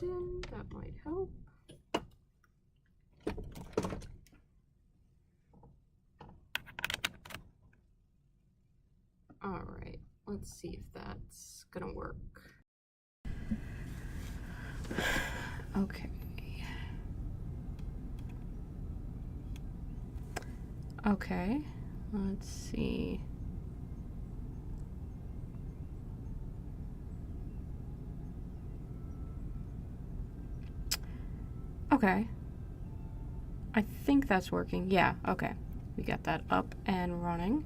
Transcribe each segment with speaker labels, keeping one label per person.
Speaker 1: in. That might help. Alright, let's see if that's gonna work. Okay. Okay, let's see. Okay. I think that's working. Yeah, okay. We got that up and running.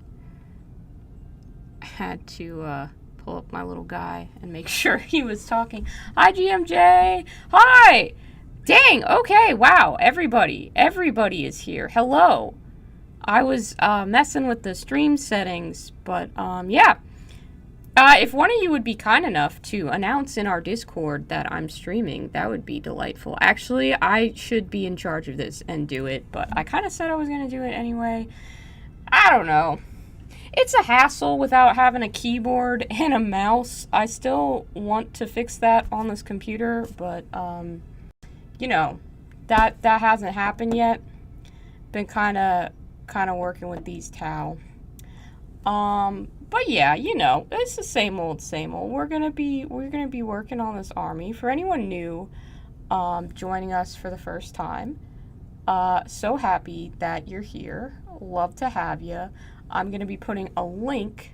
Speaker 1: I had to pull up my little guy and make sure he was talking. Hi, GMJ! Hi! Dang, okay, wow, everybody is here. Hello. I was messing with the stream settings, but yeah. If one of you would be kind enough to announce in our Discord that I'm streaming, that would be delightful. Actually, I should be in charge of this and do it, but I kind of said I was going to do it anyway. I don't know. It's a hassle without having a keyboard and a mouse. I still want to fix that on this computer, but, you know, that hasn't happened yet. Been kind of working with these Tau. But yeah, you know, it's the same old. We're gonna be working on this army. For anyone new, joining us for the first time, so happy that you're here. Love to have you. I'm gonna be putting a link.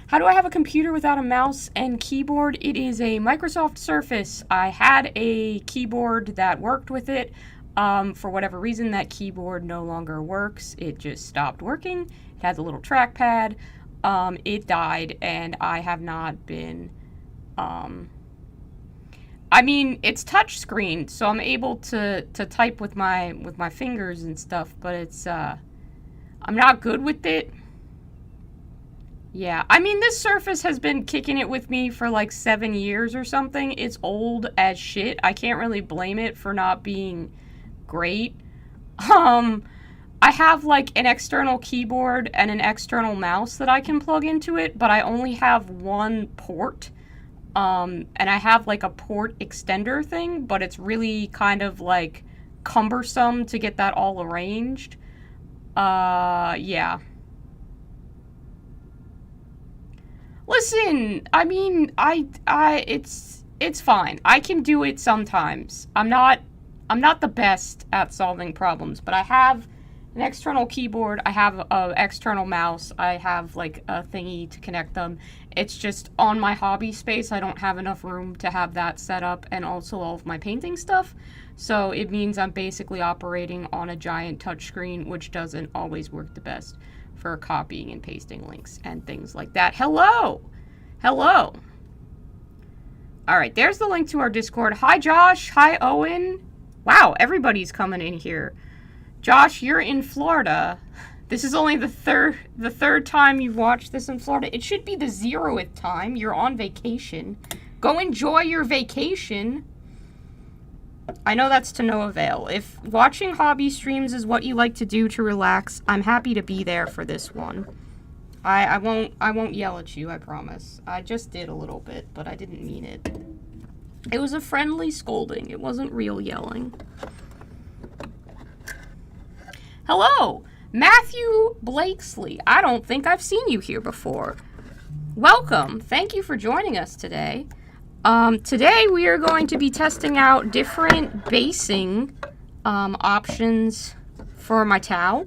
Speaker 1: How do I have a computer without a mouse and keyboard? It is a Microsoft Surface. I had a keyboard that worked with it. For whatever reason, that keyboard no longer works. It just stopped working. It has a little trackpad. It died, and I have not been, I mean, it's touchscreen, so I'm able to type with my fingers and stuff, but it's, I'm not good with it. Yeah, I mean, this Surface has been kicking it with me for like 7 years or something. It's old as shit. I can't really blame it for not being great. I have like an external keyboard and an external mouse that I can plug into it, but I only have one port. And I have like a port extender thing, but it's really kind of like cumbersome to get that all arranged. Yeah. Listen, I mean, it's fine. I can do it sometimes. I'm not the best at solving problems, but I have an external keyboard, I have an external mouse, I have like a thingy to connect them. It's just on my hobby space, I don't have enough room to have that set up and also all of my painting stuff. So it means I'm basically operating on a giant touchscreen, which doesn't always work the best for copying and pasting links and things like that. Hello! Hello! Alright, there's the link to our Discord. Hi Josh! Hi Owen! Wow, everybody's coming in here. Josh, you're in Florida. This is only the third time you've watched this in Florida. It should be the 0th time. You're on vacation. Go enjoy your vacation. I know that's to no avail. If watching hobby streams is what you like to do to relax, I'm happy to be there for this one. I won't yell at you, I promise. I just did a little bit, but I didn't mean it. It was a friendly scolding. It wasn't real yelling. Hello, Matthew Blakesley. I don't think I've seen you here before. Welcome. Thank you for joining us today. Today we are going to be testing out different basing options for my Tau.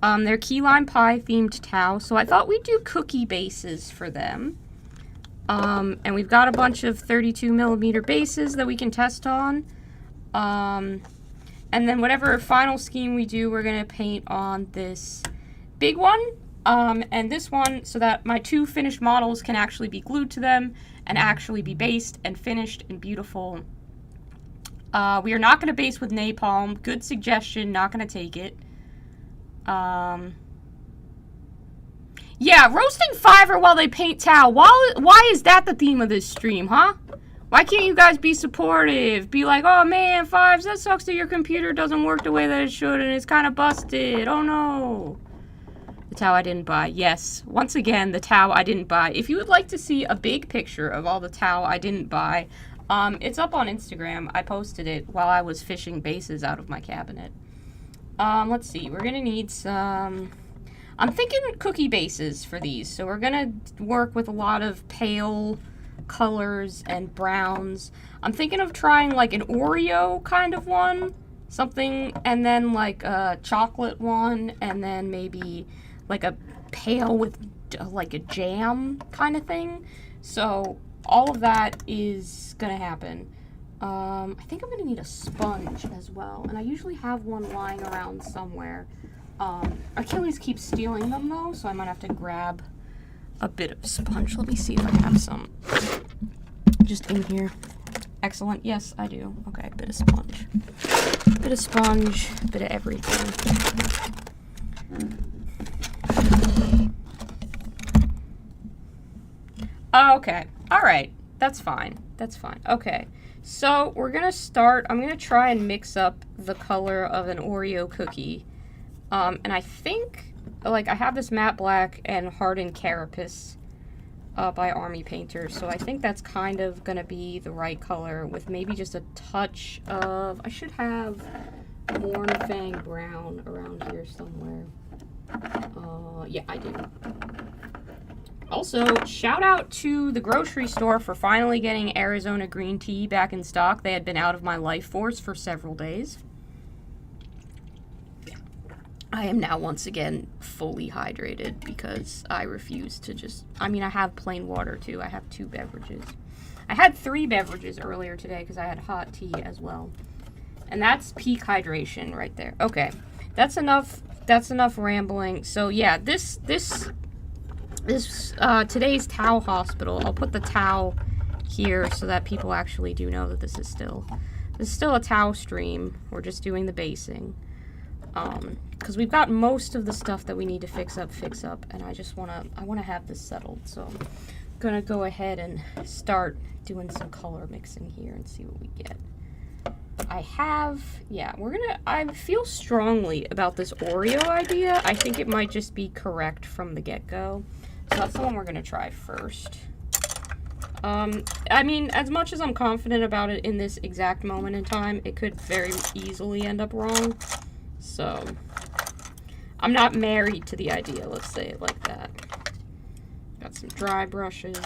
Speaker 1: They're key lime pie themed Tau, so I thought we'd do cookie bases for them. And we've got a bunch of 32mm bases that we can test on. And then whatever final scheme we do, we're going to paint on this big one and this one so that my two finished models can actually be glued to them and actually be based and finished and beautiful. We are not going to base with napalm. Good suggestion, not going to take it. Yeah, roasting Fiverr while they paint Tau. Why is that the theme of this stream, huh? Why can't you guys be supportive? Be like, oh man, Fives, that sucks that your computer doesn't work the way that it should and it's kind of busted. Oh no. The Tau I didn't buy. Yes, once again, the Tau I didn't buy. If you would like to see a big picture of all the Tau I didn't buy, It's up on Instagram. I posted it while I was fishing bases out of my cabinet. Let's see. We're gonna need some... I'm thinking cookie bases for these. So we're gonna work with a lot of pale colors and browns. I'm thinking of trying like an Oreo kind of one. Something, and then like a chocolate one, and then maybe like a pale with like a jam kind of thing. So all of that is gonna happen. I think I'm gonna need a sponge as well, and I usually have one lying around somewhere. Achilles keeps stealing them though, so I might have to grab a bit of sponge. Let me see if I have some just in here. Excellent. Yes, I do. Okay, bit of sponge. Bit of sponge, bit of everything. Okay. All right. That's fine. That's fine. Okay. So we're going to start. I'm going to try and mix up the color of an Oreo cookie. And I think, like, I have this matte black and hardened carapace by Army Painter, so I think that's kind of going to be the right color with maybe just a touch of... I should have Mornfang Brown around here somewhere. Yeah, I do. Also, shout out to the grocery store for finally getting Arizona green tea back in stock. They had been out of my life force for several days. I am now once again fully hydrated because I refuse to just... I mean, I have plain water too. I have 2 beverages. I had 3 beverages earlier today because I had hot tea as well. And that's peak hydration right there. Okay, that's enough rambling. So yeah, this today's Tau Hospital. I'll put the Tau here so that people actually do know that this is still a Tau stream. We're just doing the basing. Because we've got most of the stuff that we need to fix up, and I wanna have this settled. So I'm gonna go ahead and start doing some color mixing here and see what we get. I feel strongly about this Oreo idea. I think it might just be correct from the get-go. So that's the one we're gonna try first. I mean, as much as I'm confident about it in this exact moment in time, it could very easily end up wrong. So, I'm not married to the idea, let's say it like that. Got some dry brushes.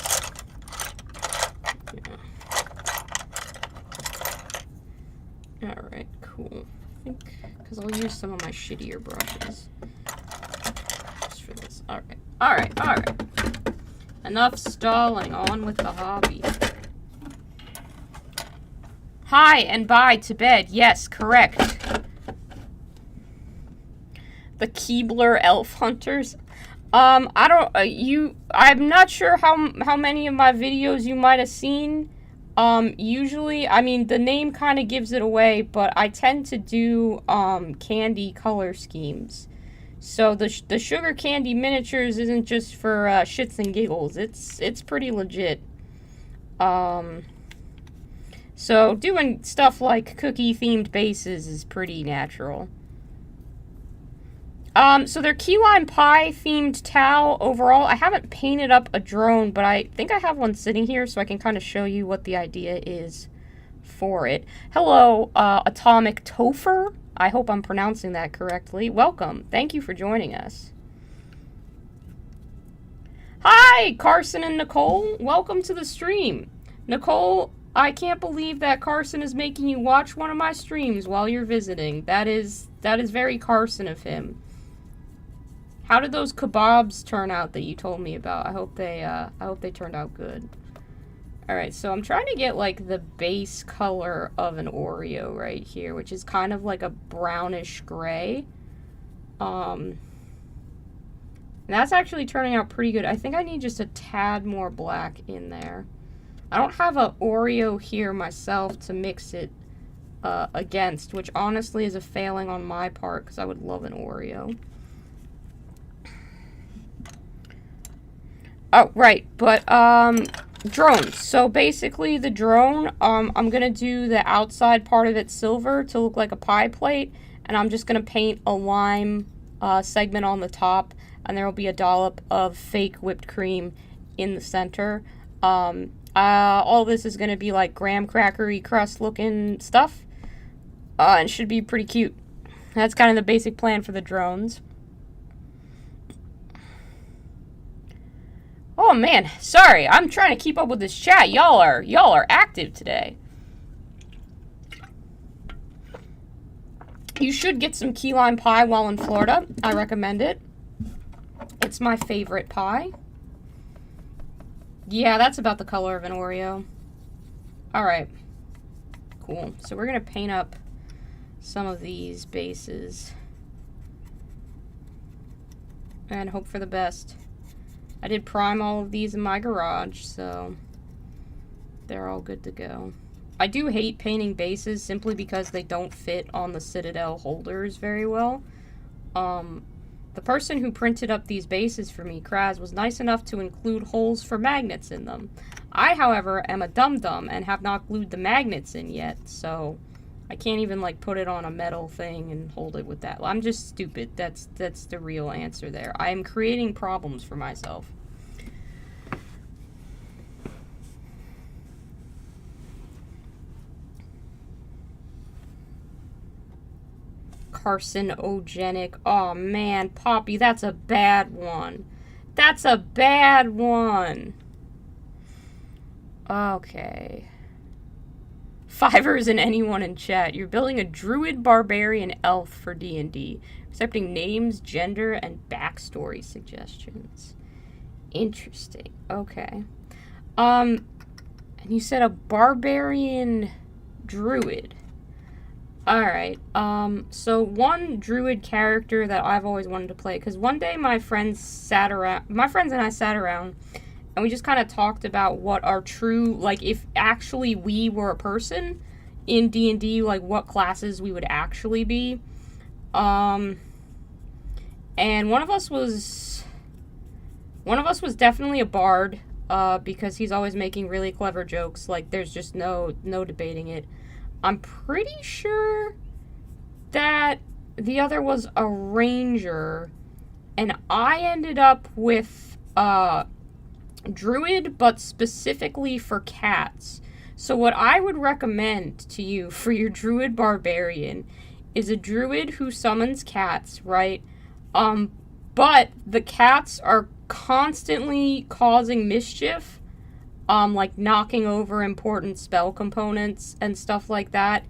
Speaker 1: Yeah. Alright, cool. I think, because I'll use some of my shittier brushes. Just for this. Alright. Enough stalling, on with the hobby. Hi and bye to bed. Yes, correct. The Keebler Elf Hunters. I'm not sure how many of my videos you might have seen. Usually, I mean, the name kind of gives it away, but I tend to do, candy color schemes. So the sugar candy miniatures isn't just for, shits and giggles. It's pretty legit. So doing stuff like cookie-themed bases is pretty natural. So they're key lime pie themed Tau overall. I haven't painted up a drone, but I think I have one sitting here so I can kind of show you what the idea is for it. Hello, Atomic Topher. I hope I'm pronouncing that correctly. Welcome. Thank you for joining us. Hi, Carson and Nicole. Welcome to the stream. Nicole, I can't believe that Carson is making you watch one of my streams while you're visiting. That is very Carson of him. How did those kebabs turn out that you told me about? I hope they turned out good. Alright, so I'm trying to get, like, the base color of an Oreo right here, which is kind of like a brownish gray. And that's actually turning out pretty good. I think I need just a tad more black in there. I don't have an Oreo here myself to mix it against, which honestly is a failing on my part, because I would love an Oreo. Oh, right, but, drones. So basically the drone, I'm gonna do the outside part of it silver to look like a pie plate, and I'm just gonna paint a lime segment on the top, and there will be a dollop of fake whipped cream in the center. All this is going to be like graham crackery crust looking stuff. And should be pretty cute. That's kind of the basic plan for the drones. Oh man, sorry. I'm trying to keep up with this chat. Y'all are active today. You should get some key lime pie while in Florida. I recommend it. It's my favorite pie. Yeah, that's about the color of an Oreo. Alright. Cool. So we're going to paint up some of these bases. And hope for the best. I did prime all of these in my garage, so they're all good to go. I do hate painting bases simply because they don't fit on the Citadel holders very well. The person who printed up these bases for me, Kraz, was nice enough to include holes for magnets in them. I, however, am a dum-dum and have not glued the magnets in yet, so I can't even, like, put it on a metal thing and hold it with that. I'm just stupid. That's the real answer there. I am creating problems for myself. Carcinogenic. Oh man, Poppy, that's a bad one. That's a bad one. Okay. Fivers and anyone in chat. You're building a druid, barbarian, elf for D&D. Accepting names, gender, and backstory suggestions. Interesting. Okay. And you said a barbarian druid. Alright, so one druid character that I've always wanted to play, because one day my friends and I sat around, and we just kind of talked about what our true, like, if actually we were a person in D&D, like, what classes we would actually be. And one of us was definitely a bard, because he's always making really clever jokes, like, there's just no debating it. I'm pretty sure that the other was a ranger, and I ended up with druid, but specifically for cats. So what I would recommend to you for your druid barbarian is a druid who summons cats, right? But the cats are constantly causing mischief. Like knocking over important spell components and stuff like that.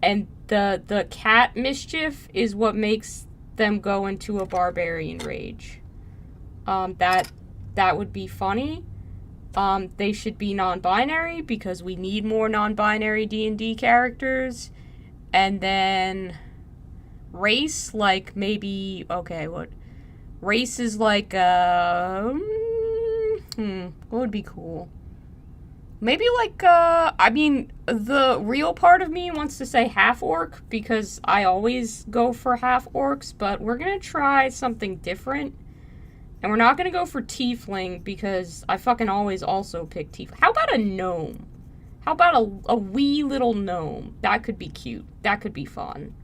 Speaker 1: And the cat mischief is what makes them go into a barbarian rage. That would be funny. They should be non-binary because we need more non-binary D&D characters. And then race, like maybe, okay, what? Race is like, what would be cool? Maybe like, I mean, the real part of me wants to say half-orc because I always go for half-orcs, but we're going to try something different. And we're not going to go for tiefling because I fucking always also pick tiefling. How about a gnome? How about a wee little gnome? That could be cute. That could be fun.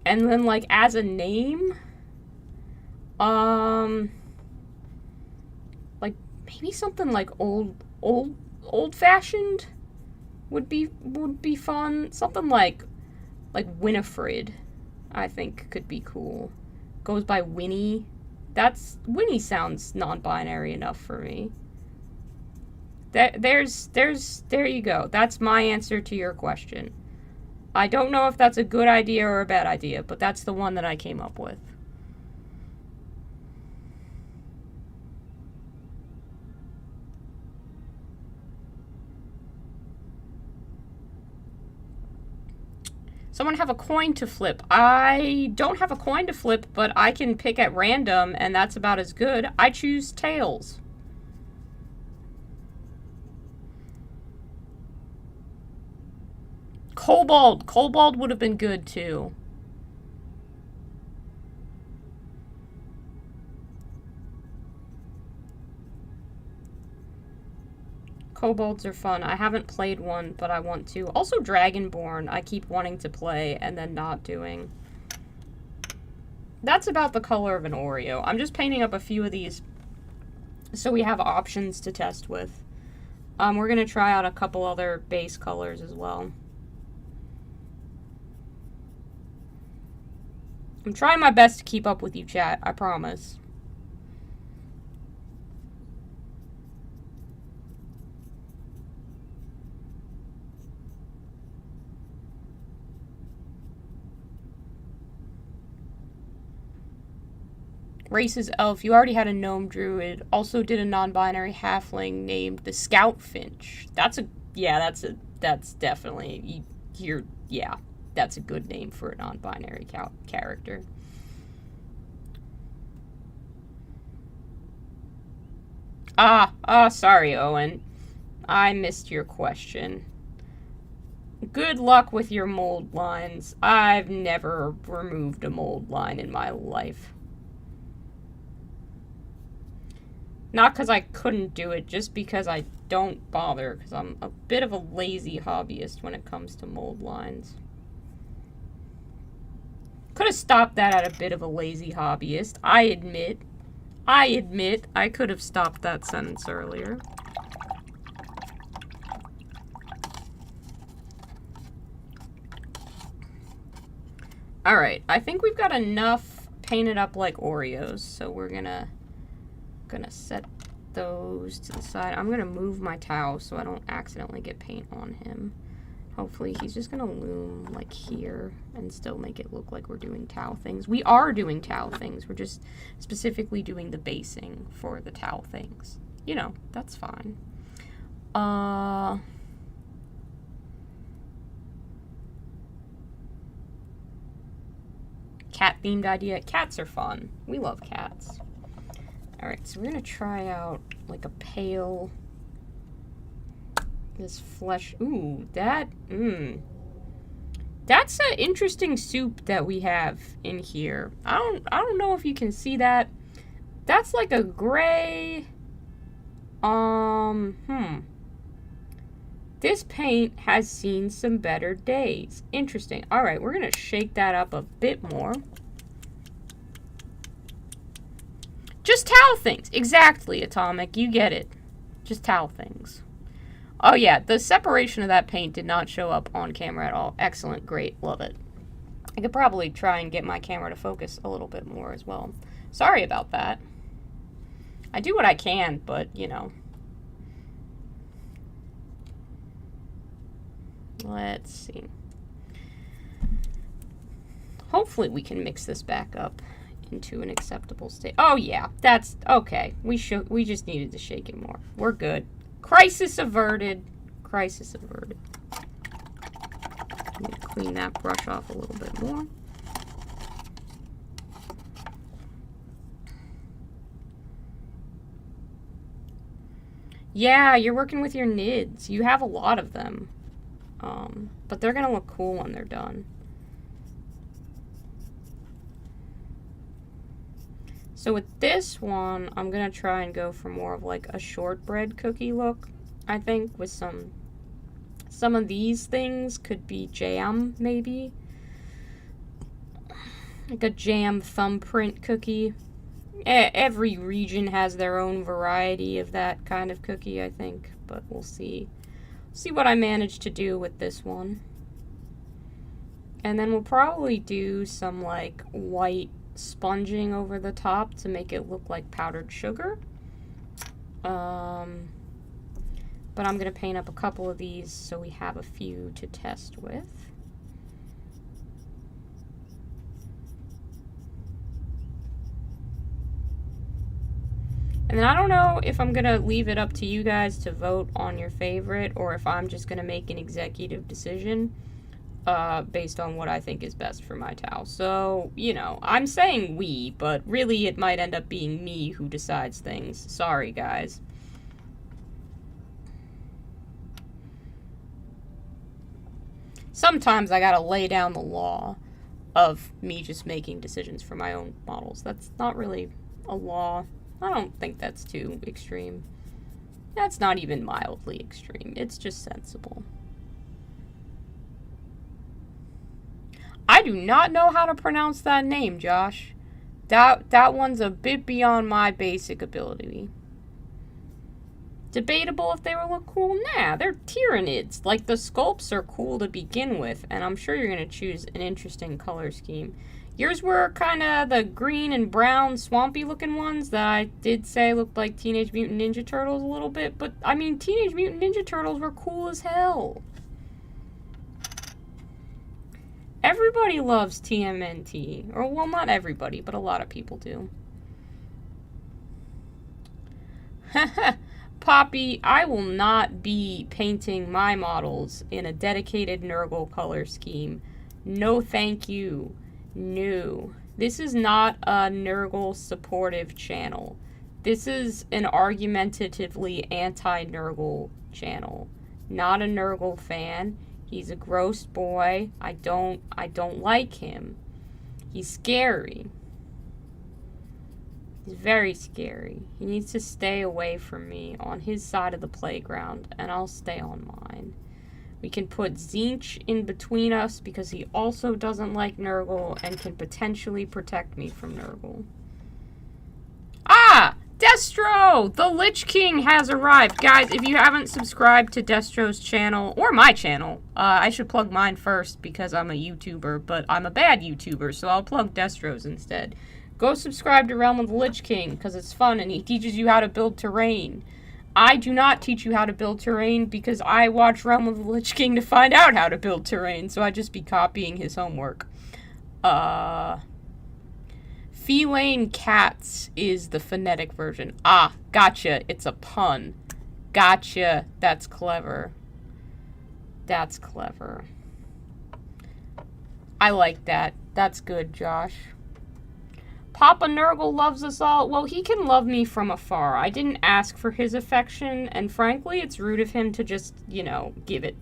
Speaker 1: And then, like, as a name, like, maybe something like old-fashioned would be fun. Something like Winifred, I think could be cool. Goes by Winnie. Winnie sounds non-binary enough for me. There you go. That's my answer to your question. I don't know if that's a good idea or a bad idea, but that's the one that I came up with. Someone have a coin to flip. I don't have a coin to flip, but I can pick at random, and that's about as good. I choose tails. Kobold. Kobold would have been good, too. Kobolds are fun. I haven't played one, but I want to. Also Dragonborn, I keep wanting to play and then not doing. That's about the color of an Oreo. I'm just painting up a few of these so we have options to test with. We're going to try out a couple other base colors as well. I'm trying my best to keep up with you, chat. I promise. Races elf. You already had a gnome druid. Also did a non-binary halfling named the Scout Finch. That's definitely that's a good name for a non-binary character. Sorry, Owen. I missed your question. Good luck with your mold lines. I've never removed a mold line in my life. Not because I couldn't do it, just because I don't bother, because I'm a bit of a lazy hobbyist when it comes to mold lines. Could have stopped that at a bit of a lazy hobbyist. I admit I could have stopped that sentence earlier. Alright, I think we've got enough painted up like Oreos, so we're gonna set those to the side. I'm gonna move my towel so I don't accidentally get paint on him. Hopefully he's just gonna loom like here and still make it look like we're doing towel things. We are doing towel things. We're just specifically doing the basing for the towel things. You know, that's fine. Cat themed idea. Cats are fun. We love cats. Alright, so we're gonna try out like a pale, this flesh. Ooh, that's an interesting soup that we have in here. I don't know if you can see that. That's like a gray. This paint has seen some better days. Interesting. Alright, we're gonna shake that up a bit more. Just towel things. Exactly, Atomic. You get it. Just towel things. Oh yeah, the separation of that paint did not show up on camera at all. Excellent. Great. Love it. I could probably try and get my camera to focus a little bit more as well. Sorry about that. I do what I can, but, you know. Let's see. Hopefully we can mix this back up into an acceptable state. Oh yeah, that's okay. We just needed to shake it more. We're good. Crisis averted. Crisis averted. Need to clean that brush off a little bit more. Yeah, you're working with your NIDs. You have a lot of them. But they're gonna look cool when they're done. So with this one, I'm gonna try and go for more of like a shortbread cookie look, I think, with some of these things could be jam, maybe. Like a jam thumbprint cookie. Every region has their own variety of that kind of cookie, I think, but we'll see. See what I manage to do with this one. And then we'll probably do some like white sponging over the top to make it look like powdered sugar. But I'm going to paint up a couple of these so we have a few to test with. And then I don't know if I'm going to leave it up to you guys to vote on your favorite or if I'm just going to make an executive decision based on what I think is best for my towel. So, you know, I'm saying we, but really it might end up being me who decides things. Sorry, guys. Sometimes I gotta lay down the law of me just making decisions for my own models. That's not really a law. I don't think that's too extreme. That's not even mildly extreme. It's just sensible. I do not know how to pronounce that name, Josh. That one's a bit beyond my basic ability. Debatable if they will look cool? Nah, they're Tyranids. Like, the sculpts are cool to begin with, and I'm sure you're going to choose an interesting color scheme. Yours were kind of the green and brown swampy-looking ones that I did say looked like Teenage Mutant Ninja Turtles a little bit, but, I mean, Teenage Mutant Ninja Turtles were cool as hell. Everybody loves TMNT. Or, well, not everybody, but a lot of people do. Poppy, I will not be painting my models in a dedicated Nurgle color scheme. No thank you. No. This is not a Nurgle supportive channel. This is an argumentatively anti-Nurgle channel. Not a Nurgle fan. He's a gross boy. I don't like him. He's scary. He's very scary. He needs to stay away from me on his side of the playground, and I'll stay on mine. We can put Tzeentch in between us because he also doesn't like Nurgle and can potentially protect me from Nurgle. Ah! Destro! The Lich King has arrived. Guys, if you haven't subscribed to Destro's channel, or my channel, I should plug mine first because I'm a YouTuber, but I'm a bad YouTuber, so I'll plug Destro's instead. Go subscribe to Realm of the Lich King, because it's fun, and he teaches you how to build terrain. I do not teach you how to build terrain, because I watch Realm of the Lich King to find out how to build terrain, so I'd just be copying his homework. Feline cats is the phonetic version. Ah, gotcha, it's a pun. Gotcha, that's clever. That's clever. I like that. That's good, Josh. Papa Nurgle loves us all. Well, he can love me from afar. I didn't ask for his affection, and frankly, it's rude of him to just, you know, give it.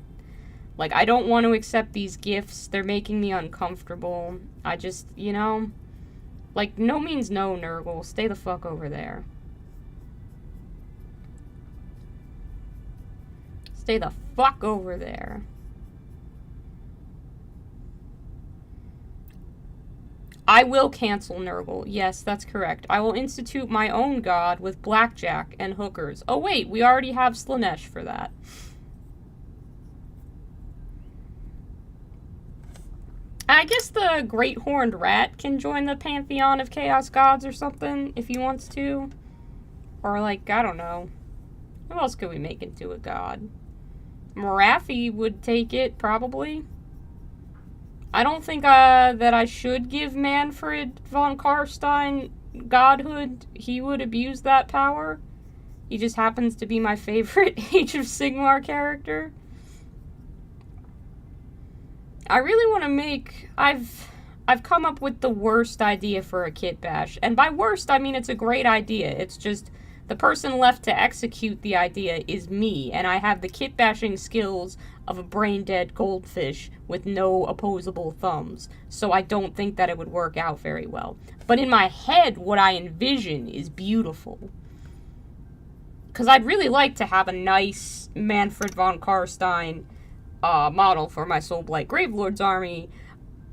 Speaker 1: Like, I don't want to accept these gifts. They're making me uncomfortable. I just, you know, like, no means no, Nurgle. Stay the fuck over there. Stay the fuck over there. I will cancel Nurgle. Yes, that's correct. I will institute my own god with blackjack and hookers. Oh wait, we already have Slaanesh for that. I guess the Great Horned Rat can join the Pantheon of Chaos Gods or something, if he wants to. Or like, I don't know. Who else could we make into a god? Morathi would take it, probably. I don't think that I should give Manfred von Karstein godhood. He would abuse that power. He just happens to be my favorite Age of Sigmar character. I really want to make... I've come up with the worst idea for a kit bash. And by worst, I mean it's a great idea. It's just the person left to execute the idea is me. And I have the kit bashing skills of a brain-dead goldfish with no opposable thumbs. So I don't think that it would work out very well. But in my head, what I envision is beautiful. Because I'd really like to have a nice Manfred von Karstein model for my Soulblight Gravelord's army.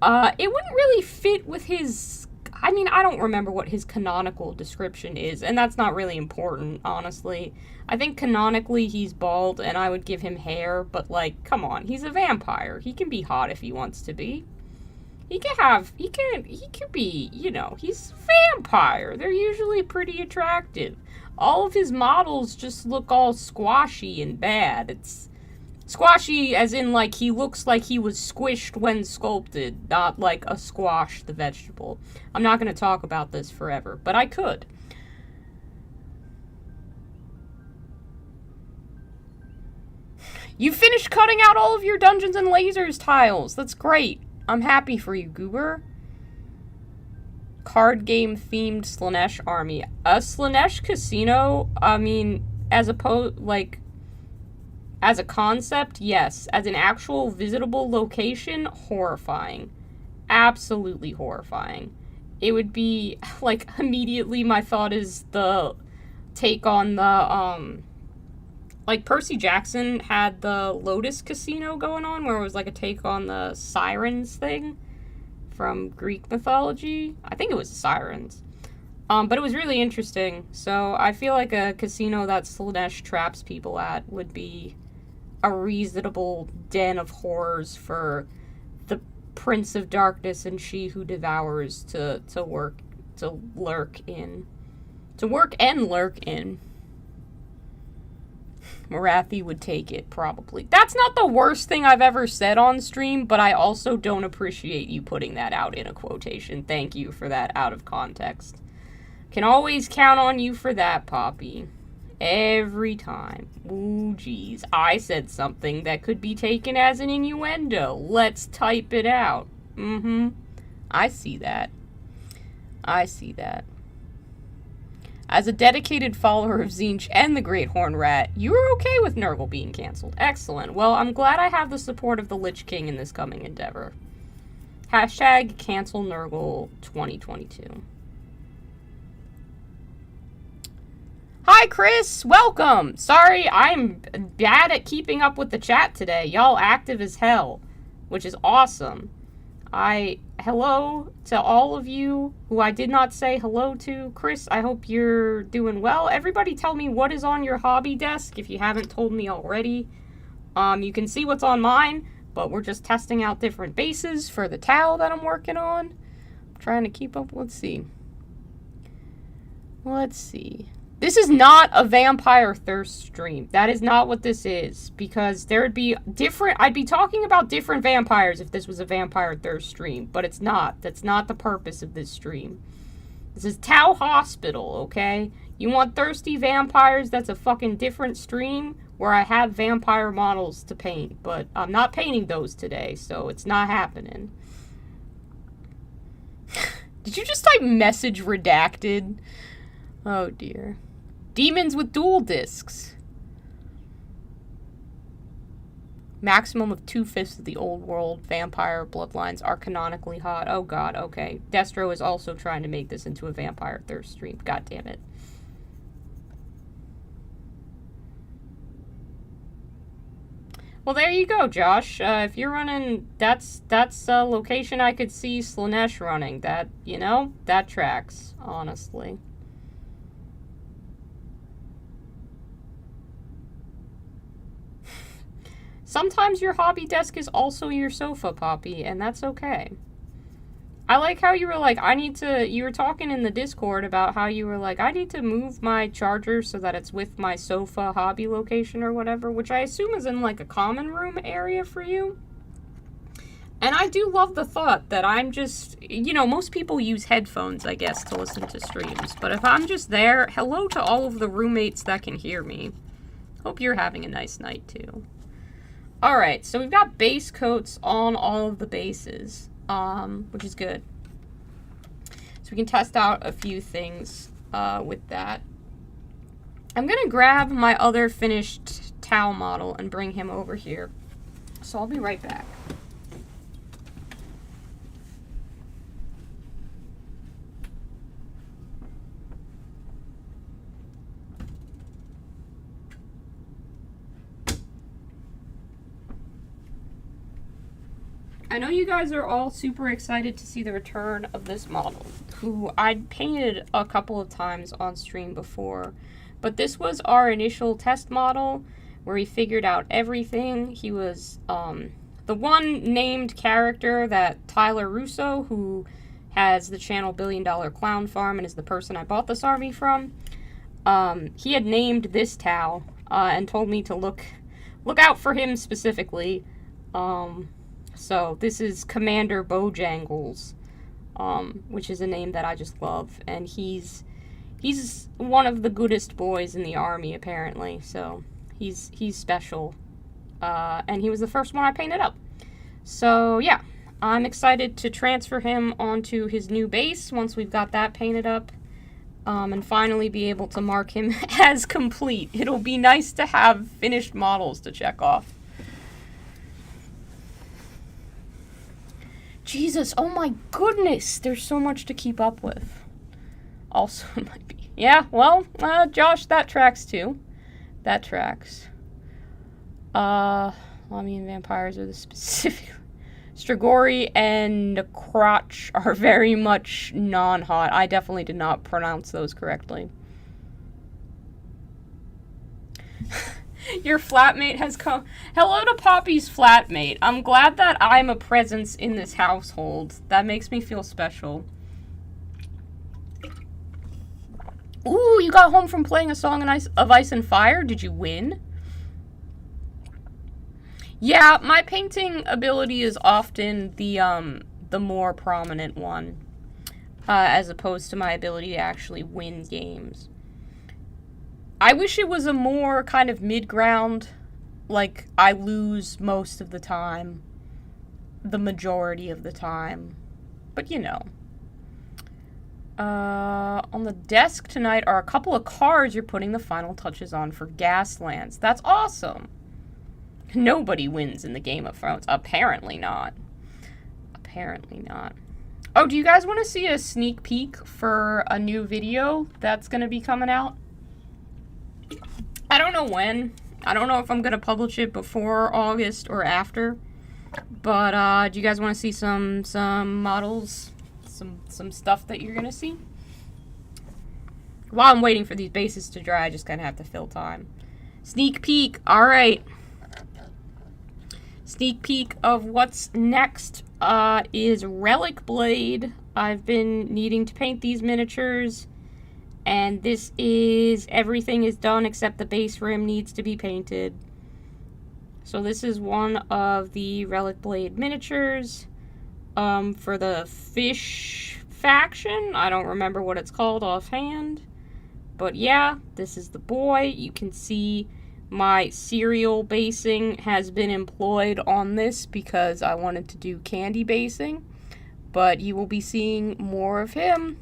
Speaker 1: It wouldn't really fit with his... I mean, I don't remember what his canonical description is, and that's not really important, honestly. I think canonically he's bald, and I would give him hair, but, like, come on, he's a vampire. He can be hot if he wants to be. He could be, you know, he's a vampire. They're usually pretty attractive. All of his models just look all squashy and bad. It's squashy as in, like, he looks like he was squished when sculpted, not like a squash the vegetable. I'm not going to talk about this forever, but I could. You finished cutting out all of your Dungeons and Lasers tiles. That's great. I'm happy for you, Goober. Card game themed Slaanesh army. A Slaanesh casino, I mean, as a concept, yes. As an actual visitable location, horrifying. Absolutely horrifying. It would be, like, immediately my thought is the take on the, like, Percy Jackson had the Lotus Casino going on, where it was, like, a take on the Sirens thing from Greek mythology. I think it was the Sirens. But it was really interesting. So I feel like a casino that Slaanesh traps people at would be a reasonable den of horrors for the Prince of Darkness and She Who Devours to lurk in. To work and lurk in. Morathi would take it, probably. That's not the worst thing I've ever said on stream, but I also don't appreciate you putting that out in a quotation. Thank you for that out of context. Can always count on you for that, Poppy. Every time. Ooh, geez. I said something that could be taken as an innuendo. Let's type it out. I see that. I see that. As a dedicated follower of Tzeentch and the Great Horned Rat, you were okay with Nurgle being cancelled. Excellent. Well, I'm glad I have the support of the Lich King in this coming endeavor. Hashtag cancel Nurgle 2022. Hi, Chris. Welcome. Sorry, I'm bad at keeping up with the chat today. Y'all active as hell, which is awesome. Hello to all of you who I did not say hello to. Chris, I hope you're doing well. Everybody tell me what is on your hobby desk if you haven't told me already. You can see what's on mine, but we're just testing out different bases for the Tau that I'm working on. I'm trying to keep up. Let's see. This is not a Vampire Thirst stream. That is not what this is. Because there would be I'd be talking about different vampires if this was a Vampire Thirst stream. But it's not. That's not the purpose of this stream. This is Tau Hospital, okay? You want thirsty vampires? That's a fucking different stream where I have vampire models to paint. But I'm not painting those today, so it's not happening. Did you just type message redacted? Oh dear. Demons with dual discs. Maximum of 2/5 of the old world vampire bloodlines are canonically hot. Oh god, okay. Destro is also trying to make this into a Vampire Thirst stream. God damn it. Well, there you go, Josh. If you're running, that's a location I could see Slaanesh running. That, you know, that tracks, honestly. Sometimes your hobby desk is also your sofa, Poppy, and that's okay. I like how you were like, you were talking in the Discord about how you were like, I need to move my charger so that it's with my sofa hobby location or whatever, which I assume is in like a common room area for you. And I do love the thought that I'm just, you know, most people use headphones, I guess, to listen to streams. But if I'm just there, hello to all of the roommates that can hear me. Hope you're having a nice night, too. Alright, so we've got base coats on all of the bases, which is good. So we can test out a few things with that. I'm going to grab my other finished Tau model and bring him over here. So I'll be right back. I know you guys are all super excited to see the return of this model, who I'd painted a couple of times on stream before, but this was our initial test model where he figured out everything. He was the one named character that Tyler Russo, who has the channel $1 Billion Clown Farm and is the person I bought this army from, he had named this Tau and told me to look out for him specifically. So this is Commander Bojangles, which is a name that I just love, and he's one of the goodest boys in the army apparently. So he's special, and he was the first one I painted up. So yeah, I'm excited to transfer him onto his new base once we've got that painted up, and finally be able to mark him as complete. It'll be nice to have finished models to check off. Jesus, oh my goodness, there's so much to keep up with. Also, it might be. Yeah, well, Josh, that tracks too. That tracks. Well, I mean, vampires are the specific Strigoi and Crotch are very much non-hot. I definitely did not pronounce those correctly. Your flatmate has come. Hello to Poppy's flatmate. I'm glad that I'm a presence in this household. That makes me feel special. Ooh, you got home from playing a song of Ice and Fire? Did you win? Yeah, my painting ability is often the more prominent one, as opposed to my ability to actually win games. I wish it was a more kind of mid-ground, like, I lose most of the time, the majority of the time, but you know. On the desk tonight are a couple of cards you're putting the final touches on for Gaslands. That's awesome! Nobody wins in the Game of Thrones. Apparently not. Apparently not. Oh, do you guys want to see a sneak peek for a new video that's going to be coming out? I don't know when. I don't know if I'm going to publish it before August or after. But, do you guys want to see some models? Some stuff that you're going to see? While I'm waiting for these bases to dry, I just kind of have to fill time. Sneak peek. All right. Sneak peek of what's next is Relic Blade. I've been needing to paint these miniatures. And this is, everything is done except the base rim needs to be painted. So this is one of the Relic Blade miniatures for the fish faction. I don't remember what it's called offhand. But yeah, this is the boy. You can see my cereal basing has been employed on this because I wanted to do candy basing. But you will be seeing more of him.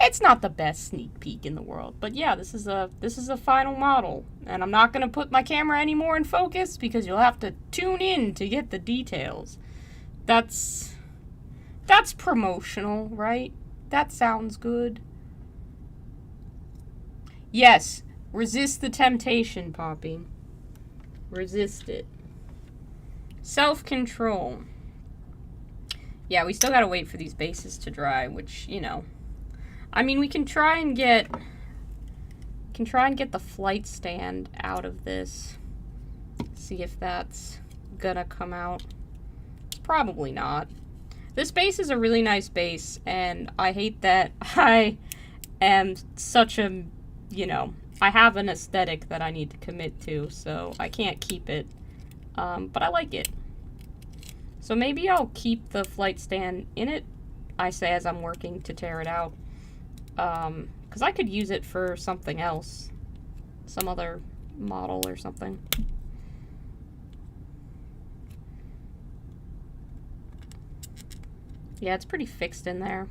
Speaker 1: It's not the best sneak peek in the world, but yeah, this is a final model, and I'm not gonna put my camera anymore in focus because you'll have to tune in to get the details. That's promotional, right? That sounds good. Yes, resist the temptation, Poppy. Resist it. Self-control. Yeah, we still gotta wait for these bases to dry, which, you know. I mean, we can try and get the flight stand out of this. See if that's gonna come out. Probably not. This base is a really nice base, and I hate that I am such a, you know, I have an aesthetic that I need to commit to, so I can't keep it. But I like it. So maybe I'll keep the flight stand in it, I say as I'm working to tear it out. Because I could use it for something else. Some other model or something. Yeah, it's pretty fixed in there.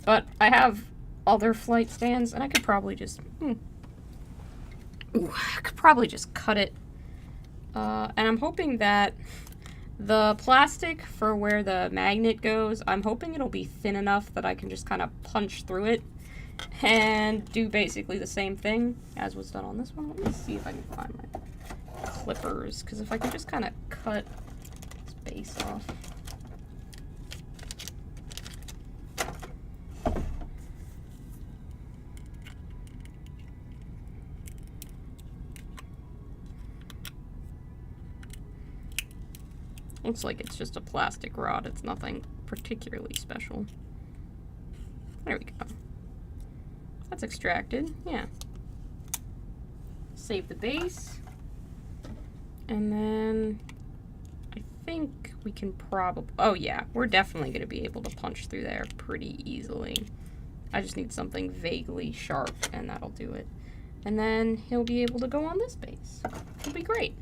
Speaker 1: But I have other flight stands, and I could probably just... Ooh, I could probably just cut it. And I'm hoping that the plastic for where the magnet goes, I'm hoping it'll be thin enough that I can just kind of punch through it and do basically the same thing as was done on this one. Let me see if I can find my clippers, because if I could just kind of cut this base off. Looks like it's just a plastic rod. It's nothing particularly special. There we go. That's extracted. Yeah. Save the base. And then I think we can probably... Oh, yeah. We're definitely going to be able to punch through there pretty easily. I just need something vaguely sharp, and that'll do it. And then he'll be able to go on this base. It'll be great.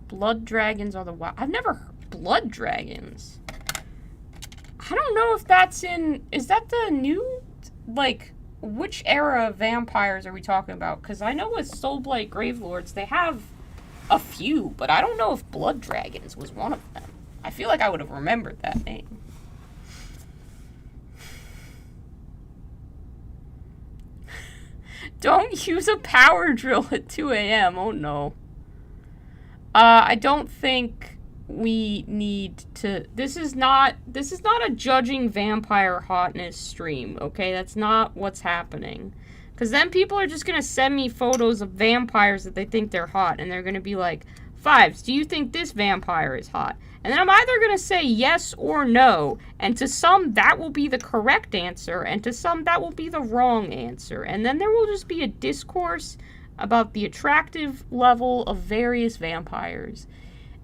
Speaker 1: Blood dragons are the wild. I've never heard blood dragons. I don't know if that's in... Is that the new... Like, which era of vampires are we talking about? Because I know with Soulblight Gravelords, they have a few, but I don't know if blood dragons was one of them. I feel like I would have remembered that name. Don't use a power drill at 2 a.m. Oh no. I don't think we need to. This is not a judging vampire hotness stream, okay? That's not what's happening. Because then people are just going to send me photos of vampires that they think they're hot, and they're going to be like, Fives, do you think this vampire is hot? And then I'm either going to say yes or no, and to some that will be the correct answer, and to some that will be the wrong answer. And then there will just be a discourse about the attractive level of various vampires.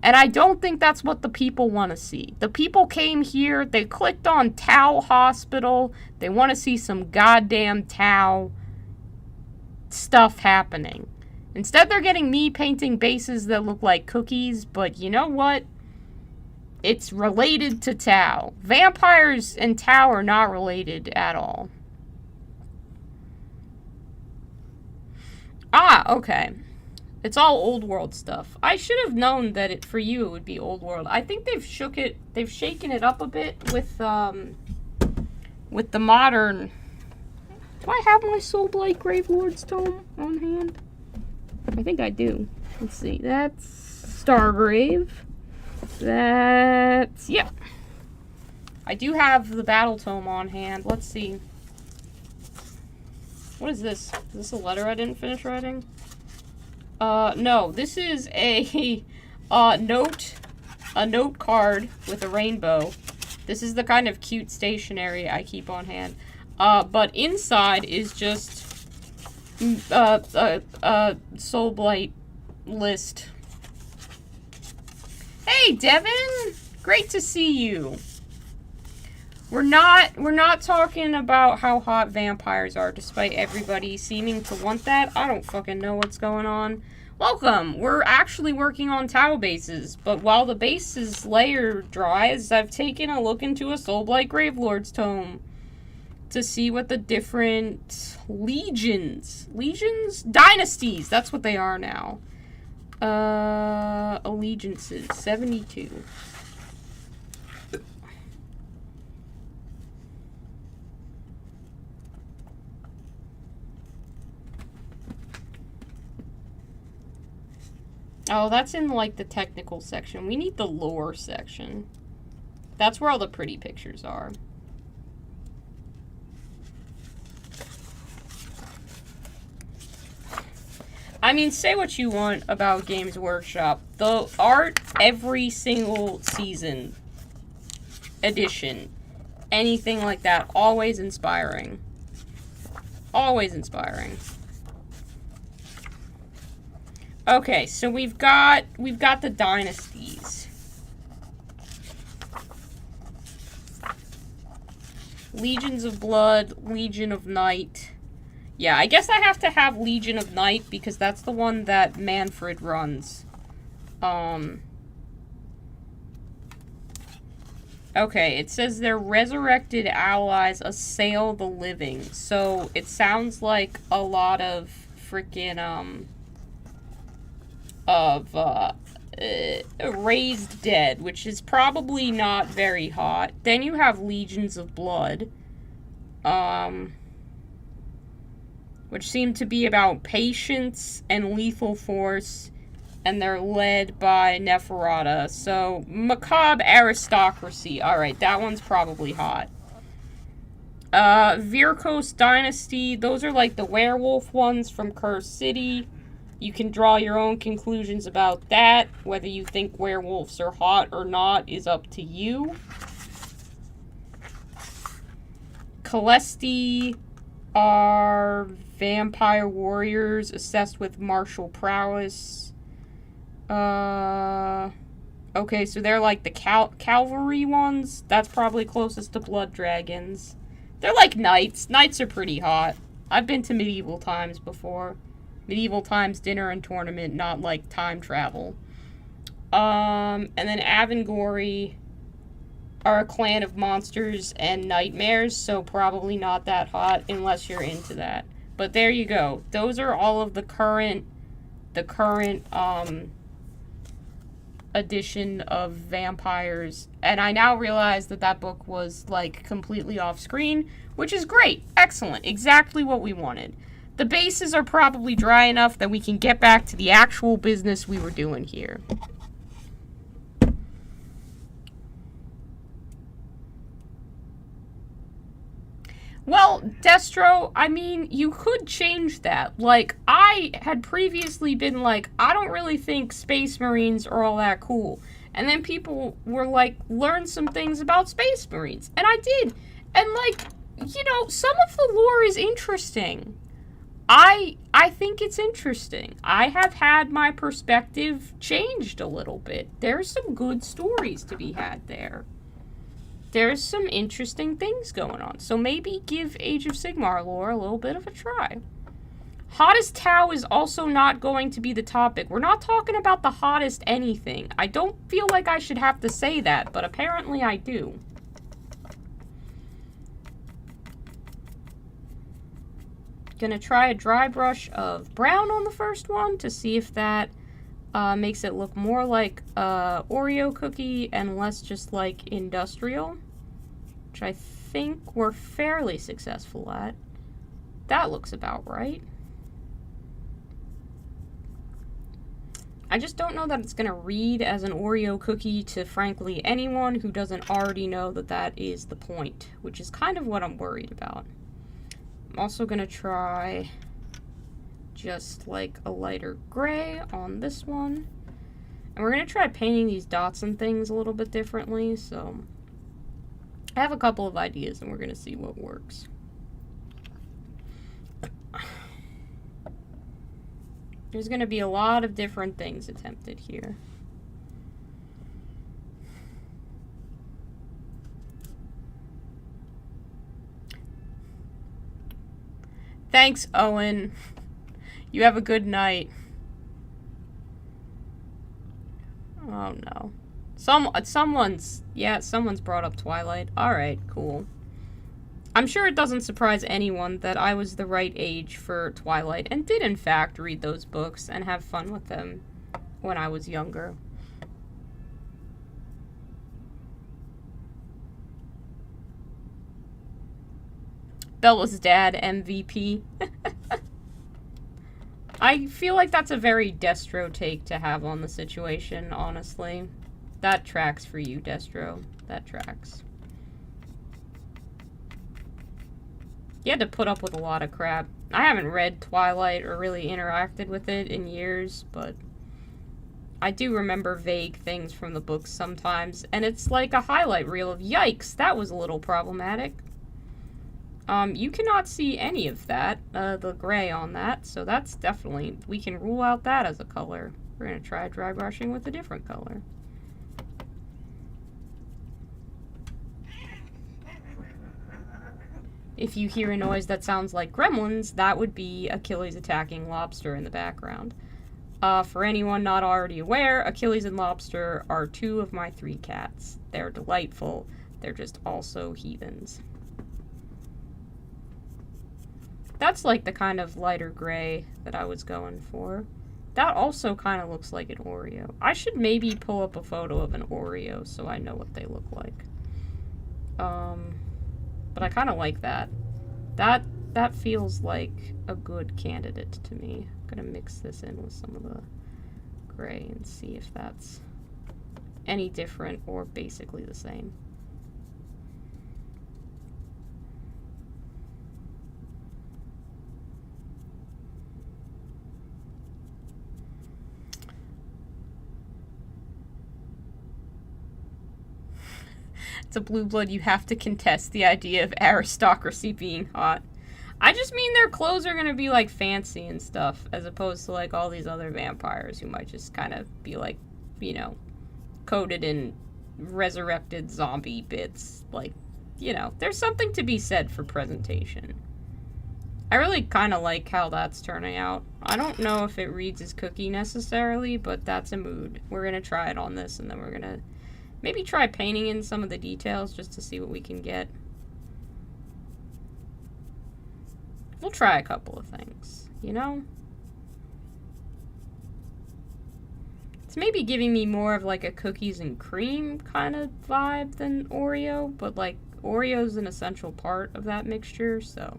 Speaker 1: And I don't think that's what the people want to see. The people came here, they clicked on Tau Hospital, they want to see some goddamn Tau stuff happening. Instead, they're getting me painting bases that look like cookies, but you know what? It's related to Tau. Vampires and Tau are not related at all. Ah, okay. It's all old world stuff. I should have known that for you it would be old world. I think they've shaken it up a bit with the modern. Do I have my Soulblight Gravelord's Tome on hand? I think I do. Let's see. That's Stargrave. That's... Yep. I do have the Battle Tome on hand. Let's see. What is this? Is this a letter I didn't finish writing? No. This is a note card with a rainbow. This is the kind of cute stationery I keep on hand. But inside is just Soulblight list. Hey, Devin! Great to see you. We're not talking about how hot vampires are, despite everybody seeming to want that. I don't fucking know what's going on. Welcome! We're actually working on Tau bases, but while the base's layer dries, I've taken a look into a Soulblight Gravelord's Tome to see what the different legions, dynasties, that's what they are now. Allegiances, 72. Oh, that's in, like, the technical section. We need the lore section. That's where all the pretty pictures are. I mean, say what you want about Games Workshop. The art every single season, edition, anything like that, always inspiring. Always inspiring. Okay, so we've got the dynasties. Legions of Blood, Legion of Night. Yeah, I guess I have to have Legion of Night because that's the one that Manfred runs. Okay, it says their resurrected allies assail the living. So it sounds like a lot of freaking, Raised Dead, which is probably not very hot. Then you have Legions of Blood, which seem to be about patience and lethal force, and they're led by Neferata. So, Macabre Aristocracy. Alright, that one's probably hot. Virkos Dynasty, those are like the werewolf ones from Cursed City. You can draw your own conclusions about that. Whether you think werewolves are hot or not is up to you. Celesti are vampire warriors assessed with martial prowess. Okay, so they're like the cavalry ones. That's probably closest to blood dragons. They're like knights. Knights are pretty hot. I've been to medieval times before. Medieval times dinner and tournament, not like time travel. And then Avangori are a clan of monsters and nightmares, so probably not that hot unless you're into that. But there you go. Those are all of the current edition of vampires. And I now realize that that book was like completely off screen, which is great. Excellent. Exactly what we wanted. the bases are probably dry enough that we can get back to the actual business we were doing here. Well, Destro, I mean, you could change that. Like, I had previously been like, I don't really think Space Marines are all that cool. And then people were like, learn some things about Space Marines. And I did. And, like, you know, some of the lore is interesting. I think it's interesting. I have had my perspective changed a little bit. There's some good stories to be had there. There's some interesting things going on. So maybe give Age of Sigmar lore a little bit of a try. Hottest Tau is also not going to be the topic. We're not talking about the hottest anything. I don't feel like I should have to say that, but apparently I do. Gonna try a dry brush of brown on the first one to see if that makes it look more like Oreo cookie and less just like industrial, which I think we're fairly successful at. That looks about right. I just don't know that it's going to read as an Oreo cookie to, frankly, anyone who doesn't already know that that is the point, which is kind of what I'm worried about. I'm also going to try just like a lighter gray on this one. And we're going to try painting these dots and things a little bit differently, so I have a couple of ideas and we're going to see what works. There's going to be a lot of different things attempted here. Thanks, Owen. You have a good night. Oh no. Someone's brought up Twilight. Alright, cool. I'm sure it doesn't surprise anyone that I was the right age for Twilight and did in fact read those books and have fun with them when I was younger. Bella's dad, MVP. I feel like that's a very Destro take to have on the situation, honestly. That tracks for you, Destro. That tracks. You had to put up with a lot of crap. I haven't read Twilight or really interacted with it in years, but I do remember vague things from the books sometimes, and it's like a highlight reel of, yikes, that was a little problematic. You cannot see any of that, the gray on that, so that's definitely, we can rule out that as a color. We're going to try dry brushing with a different color. If you hear a noise that sounds like gremlins, that would be Achilles attacking Lobster in the background. For anyone not already aware, Achilles and Lobster are two of my 3 cats. They're delightful. They're just also heathens. That's like the kind of lighter gray that I was going for. That also kind of looks like an Oreo. I should maybe pull up a photo of an Oreo so I know what they look like. But I kind of like that. That feels like a good candidate to me. I'm gonna mix this in with some of the gray and see if that's any different or basically the same. It's a blue blood, you have to contest the idea of aristocracy being hot. I just mean their clothes are gonna be like fancy and stuff, as opposed to like all these other vampires who might just kind of be like, you know, coated in resurrected zombie bits. Like, you know, there's something to be said for presentation. I really kind of like how that's turning out. I don't know if it reads as cookie necessarily, but that's a mood. We're gonna try it on this and then we're gonna maybe try painting in some of the details just to see what we can get. We'll try a couple of things, you know? It's maybe giving me more of like a cookies and cream kind of vibe than Oreo, but like Oreo's an essential part of that mixture, so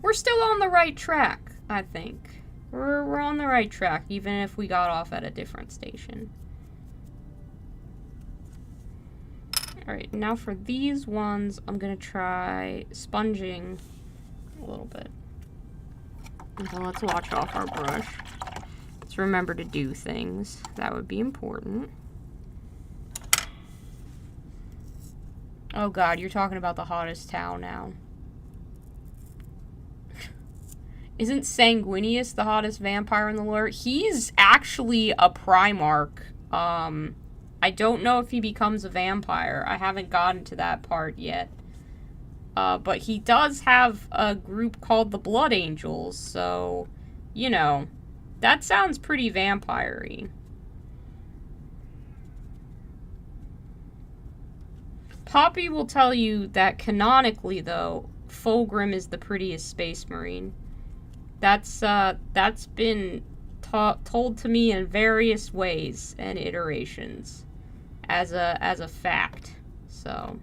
Speaker 1: We're still on the right track, I think. We're on the right track, even if we got off at a different station. Alright, now for these ones, I'm gonna try sponging a little bit. Okay, let's wash off our brush. Let's remember to do things. That would be important. Oh god, you're talking about the hottest town now. Isn't Sanguinius the hottest vampire in the lore? He's actually a Primarch. I don't know if he becomes a vampire. I haven't gotten to that part yet. But he does have a group called the Blood Angels, so, you know, that sounds pretty vampire-y. Poppy will tell you that canonically, though, Fulgrim is the prettiest Space Marine. That's been told to me in various ways and iterations as a fact. So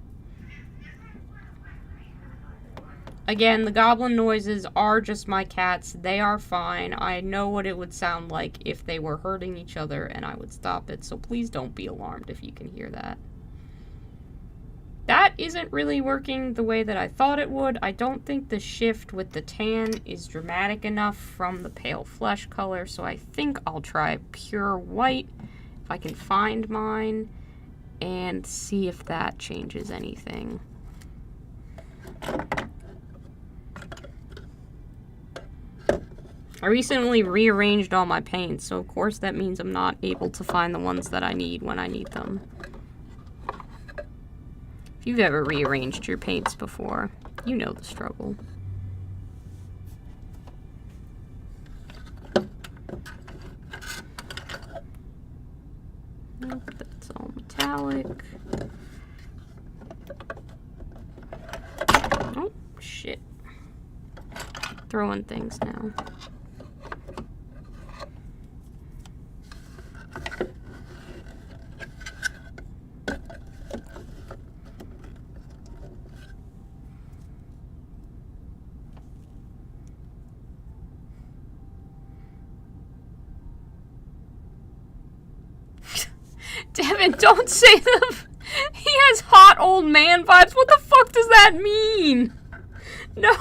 Speaker 1: again, the goblin noises are just my cats. They are fine. I know what it would sound like if they were hurting each other and I would stop it. So please don't be alarmed if you can hear that. That isn't really working the way that I thought it would. I don't think the shift with the tan is dramatic enough from the pale flesh color, so I think I'll try pure white if I can find mine and see if that changes anything. I recently rearranged all my paints, so of course that means I'm not able to find the ones that I need when I need them. If you've ever rearranged your paints before, you know the struggle. Nope, that's all metallic. Oh, shit. Throwing things now. Devin, don't say them. He has hot old man vibes. What the fuck does that mean? No.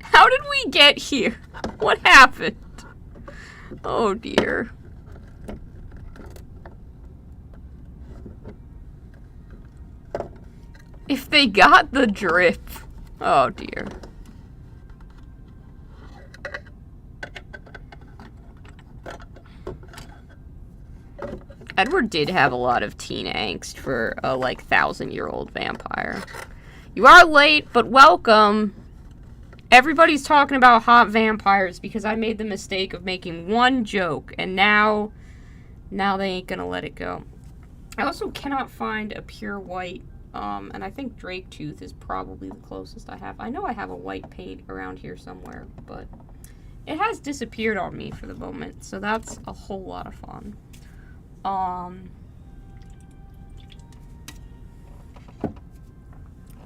Speaker 1: How did we get here? What happened? Oh dear. If they got the drip. Oh dear. Edward did have a lot of teen angst for a, like, 1,000-year-old vampire. You are late, but welcome. Everybody's talking about hot vampires because I made the mistake of making one joke, and now they ain't gonna let it go. I also cannot find a pure white, and I think Drake Tooth is probably the closest I have. I know I have a white paint around here somewhere, but it has disappeared on me for the moment, so that's a whole lot of fun.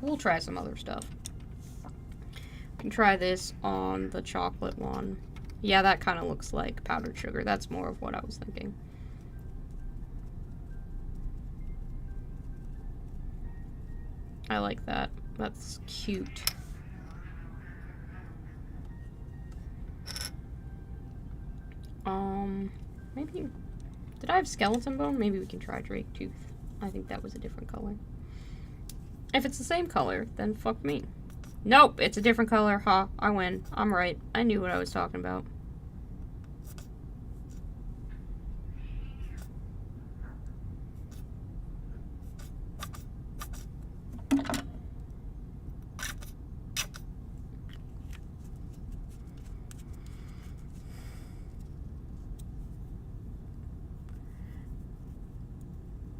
Speaker 1: We'll try some other stuff. We can try this on the chocolate one. Yeah, that kind of looks like powdered sugar. That's more of what I was thinking. I like that. That's cute. Maybe... Did I have skeleton bone? Maybe we can try Drake Tooth. I think that was a different color. If it's the same color, then fuck me. Nope, it's a different color. Ha, I win. I'm right. I knew what I was talking about.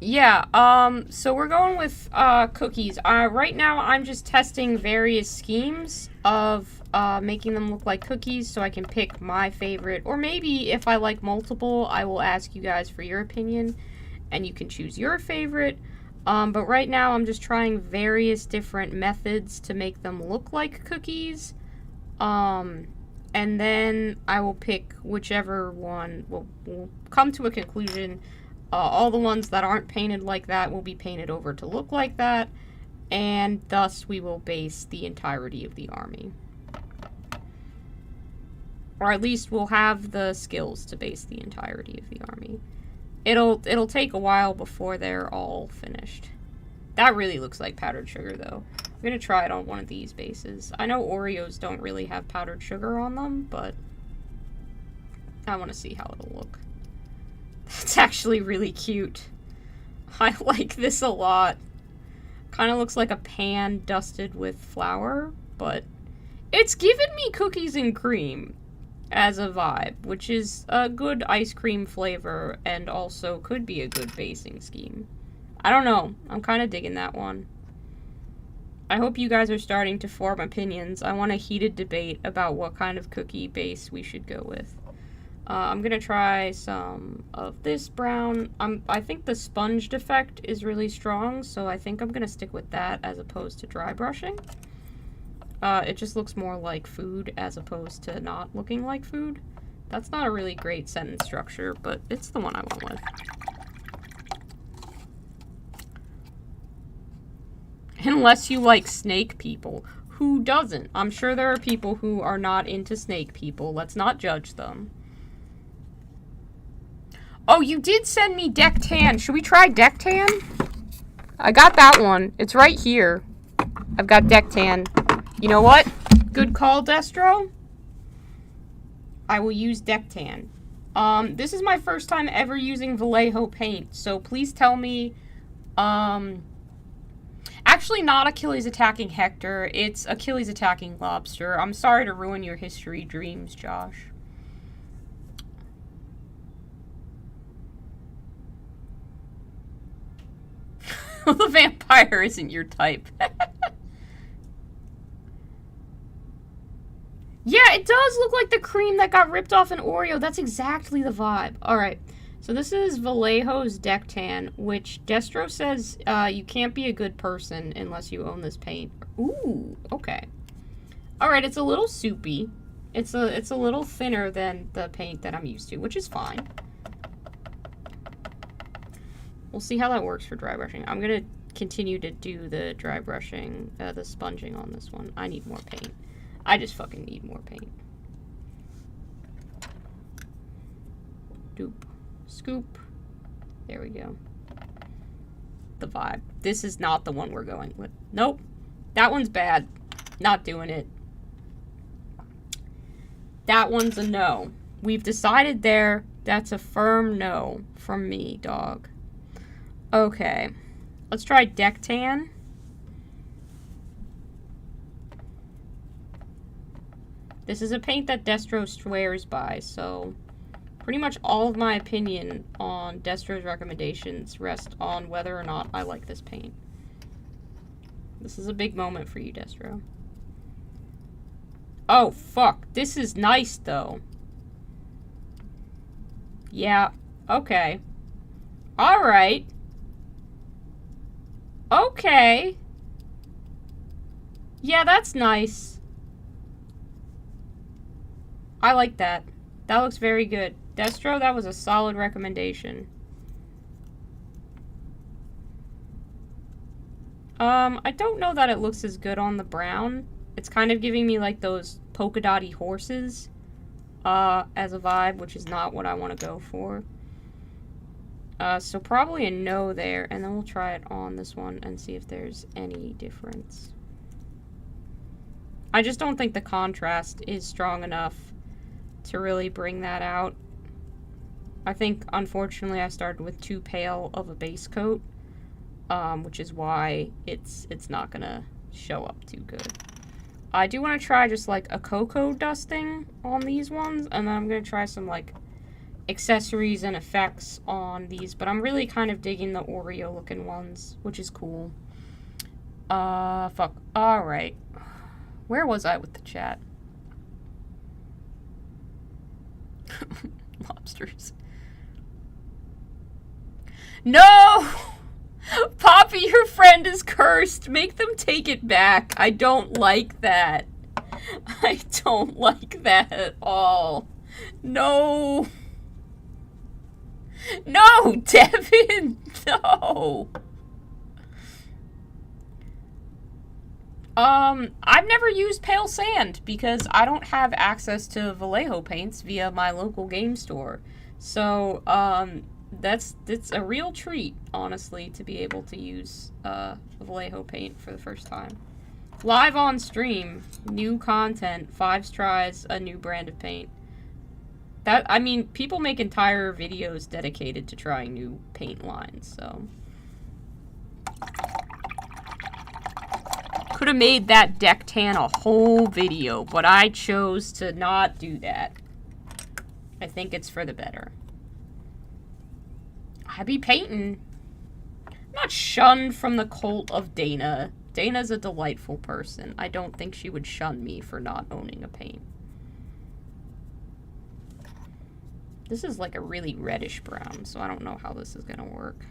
Speaker 1: Yeah, so we're going with, cookies. Right now I'm just testing various schemes of, making them look like cookies so I can pick my favorite. Or maybe if I like multiple, I will ask you guys for your opinion, and you can choose your favorite. But right now I'm just trying various different methods to make them look like cookies. And then I will pick whichever one. We'll come to a conclusion. All the ones that aren't painted like that will be painted over to look like that, and thus we will base the entirety of the army. Or at least we'll have the skills to base the entirety of the army. It'll take a while before they're all finished. That really looks like powdered sugar, though. I'm gonna try it on one of these bases. I know Oreos don't really have powdered sugar on them, but I want to see how it'll look. That's actually really cute. I like this a lot. Kind of looks like a pan dusted with flour, but it's given me cookies and cream as a vibe, which is a good ice cream flavor and also could be a good basing scheme. I don't know. I'm kind of digging that one. I hope you guys are starting to form opinions. I want a heated debate about what kind of cookie base we should go with. I'm gonna try some of this brown. I think the sponged effect is really strong, so I think I'm gonna stick with that as opposed to dry brushing. It just looks more like food as opposed to not looking like food. That's not a really great sentence structure, but it's the one I went with. Unless you like snake people. Who doesn't? I'm sure there are people who are not into snake people. Let's not judge them. Oh, you did send me Deck Tan. Should we try Deck Tan? I got that one. It's right here. I've got Deck Tan. You know what? Good call, Destro. I will use Deck Tan. This is my first time ever using Vallejo paint, so please tell me, actually not Achilles attacking Hector, it's Achilles attacking Lobster. I'm sorry to ruin your history dreams, Josh. The vampire isn't your type. Yeah, it does look like the cream that got ripped off an Oreo. That's exactly the vibe. Alright, so this is Vallejo's Deck Tan, which Destro says you can't be a good person unless you own this paint. Ooh, okay. Alright, it's a little soupy. It's a little thinner than the paint that I'm used to, which is fine. We'll see how that works for dry brushing. I'm going to continue to do the dry brushing, the sponging on this one. I need more paint. I just fucking need more paint. Doop. Scoop. There we go. The vibe. This is not the one we're going with. Nope. That one's bad. Not doing it. That one's a no. We've decided there. That's a firm no from me, dog. Okay, let's try Deck Tan. This is a paint that Destro swears by, so pretty much all of my opinion on Destro's recommendations rest on whether or not I like this paint. This is a big moment for you, Destro. Oh, fuck. This is nice, though. Yeah, okay. Alright. Okay. Yeah, that's nice. I like that. That looks very good. Destro, that was a solid recommendation. I don't know that it looks as good on the brown. It's kind of giving me like those polka dotty horses as a vibe, which is not what I want to go for. So probably a no there, and then we'll try it on this one and see if there's any difference. I just don't think the contrast is strong enough to really bring that out. I think, unfortunately, I started with too pale of a base coat, which is why it's not gonna show up too good. I do want to try just like a cocoa dusting on these ones, and then I'm gonna try some like accessories and effects on these, but I'm really kind of digging the Oreo looking ones, which is cool. Fuck. Alright. Where was I with the chat? Lobsters. No! Poppy, your friend is cursed. Make them take it back. I don't like that. I don't like that at all. No. No, Devin! No! I've never used Pale Sand because I don't have access to Vallejo paints via my local game store. So, it's a real treat, honestly, to be able to use, Vallejo paint for the first time. Live on stream, new content, 5 tries, a new brand of paint. I mean, people make entire videos dedicated to trying new paint lines, so. Could have made that deck tan a whole video, but I chose to not do that. I think it's for the better. I be painting. I'm not shunned from the cult of Dana. Dana's a delightful person. I don't think she would shun me for not owning a paint. This is like a really reddish brown, so I don't know how this is gonna work.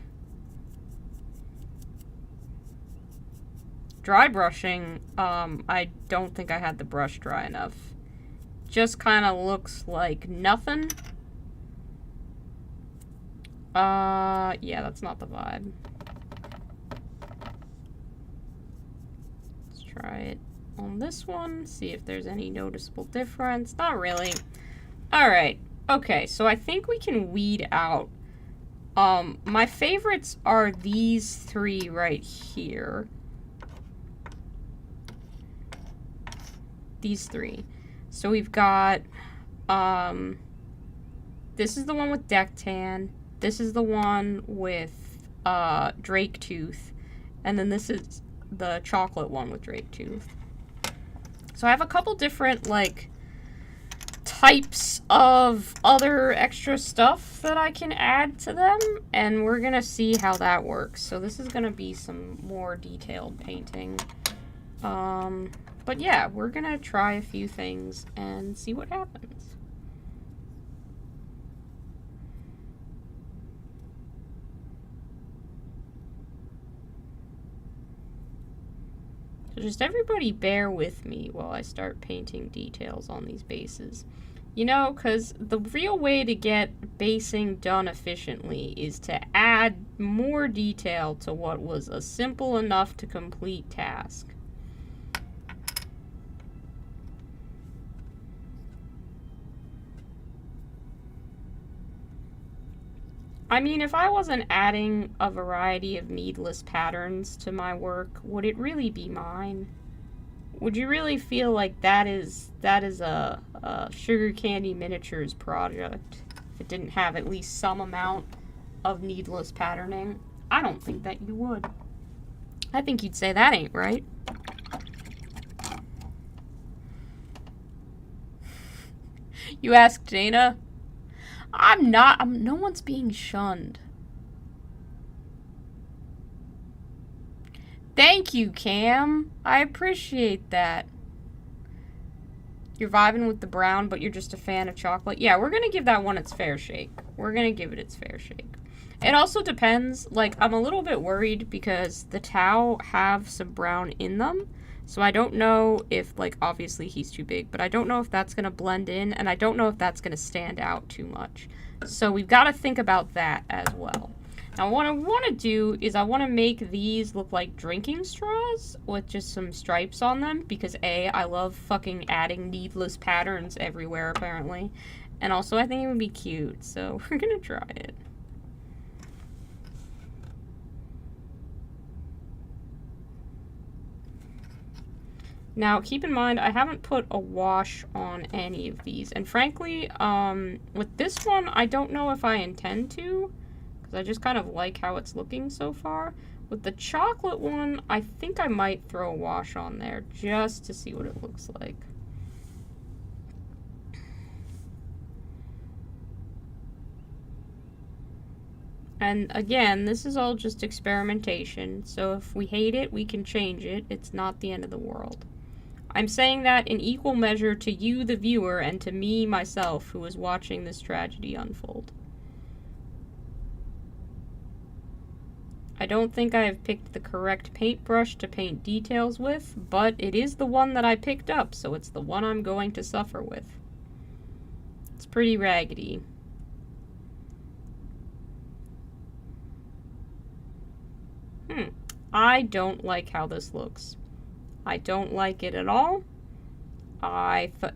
Speaker 1: Dry brushing, I don't think I had the brush dry enough. Just kind of looks like nothing. Yeah, that's not the vibe. Let's try it on this one, see if there's any noticeable difference. Not really. Alright, okay, so I think we can weed out. My favorites are these 3 right here. These 3. So we've got, this is the one with Deck Tan. This is the one with, Drake Tooth. And then this is the chocolate one with Drake Tooth. So I have a couple different, like, types of other extra stuff that I can add to them. And we're gonna see how that works. So this is gonna be some more detailed painting. But yeah, we're gonna try a few things and see what happens. So just everybody bear with me while I start painting details on these bases. You know, because the real way to get basing done efficiently is to add more detail to what was a simple enough to complete task. I mean, if I wasn't adding a variety of needless patterns to my work, would it really be mine? Would you really feel like that is a Sugar Candy Miniatures project if it didn't have at least some amount of needless patterning? I don't think that you would. I think you'd say that ain't right. You asked Dana? No one's being shunned. Thank you, Cam. I appreciate that. You're vibing with the brown, but you're just a fan of chocolate. Yeah, we're gonna give that one its fair shake. We're gonna give it its fair shake. It also depends, like, I'm a little bit worried because the Tau have some brown in them. So I don't know if, like, obviously he's too big, but I don't know if that's gonna blend in, and I don't know if that's gonna stand out too much. So we've got to think about that as well. Now what I want to do is I want to make these look like drinking straws with just some stripes on them because A, I love fucking adding needless patterns everywhere apparently. And also I think it would be cute, so we're gonna try it. Now, keep in mind, I haven't put a wash on any of these. And frankly, with this one, I don't know if I intend to, because I just kind of like how it's looking so far. With the chocolate one, I think I might throw a wash on there just to see what it looks like. And again, this is all just experimentation, so if we hate it, we can change it. It's not the end of the world. I'm saying that in equal measure to you, the viewer, and to me, myself, who is watching this tragedy unfold. I don't think I have picked the correct paintbrush to paint details with, but it is the one that I picked up, so it's the one I'm going to suffer with. It's pretty raggedy. I don't like how this looks. I don't like it at all.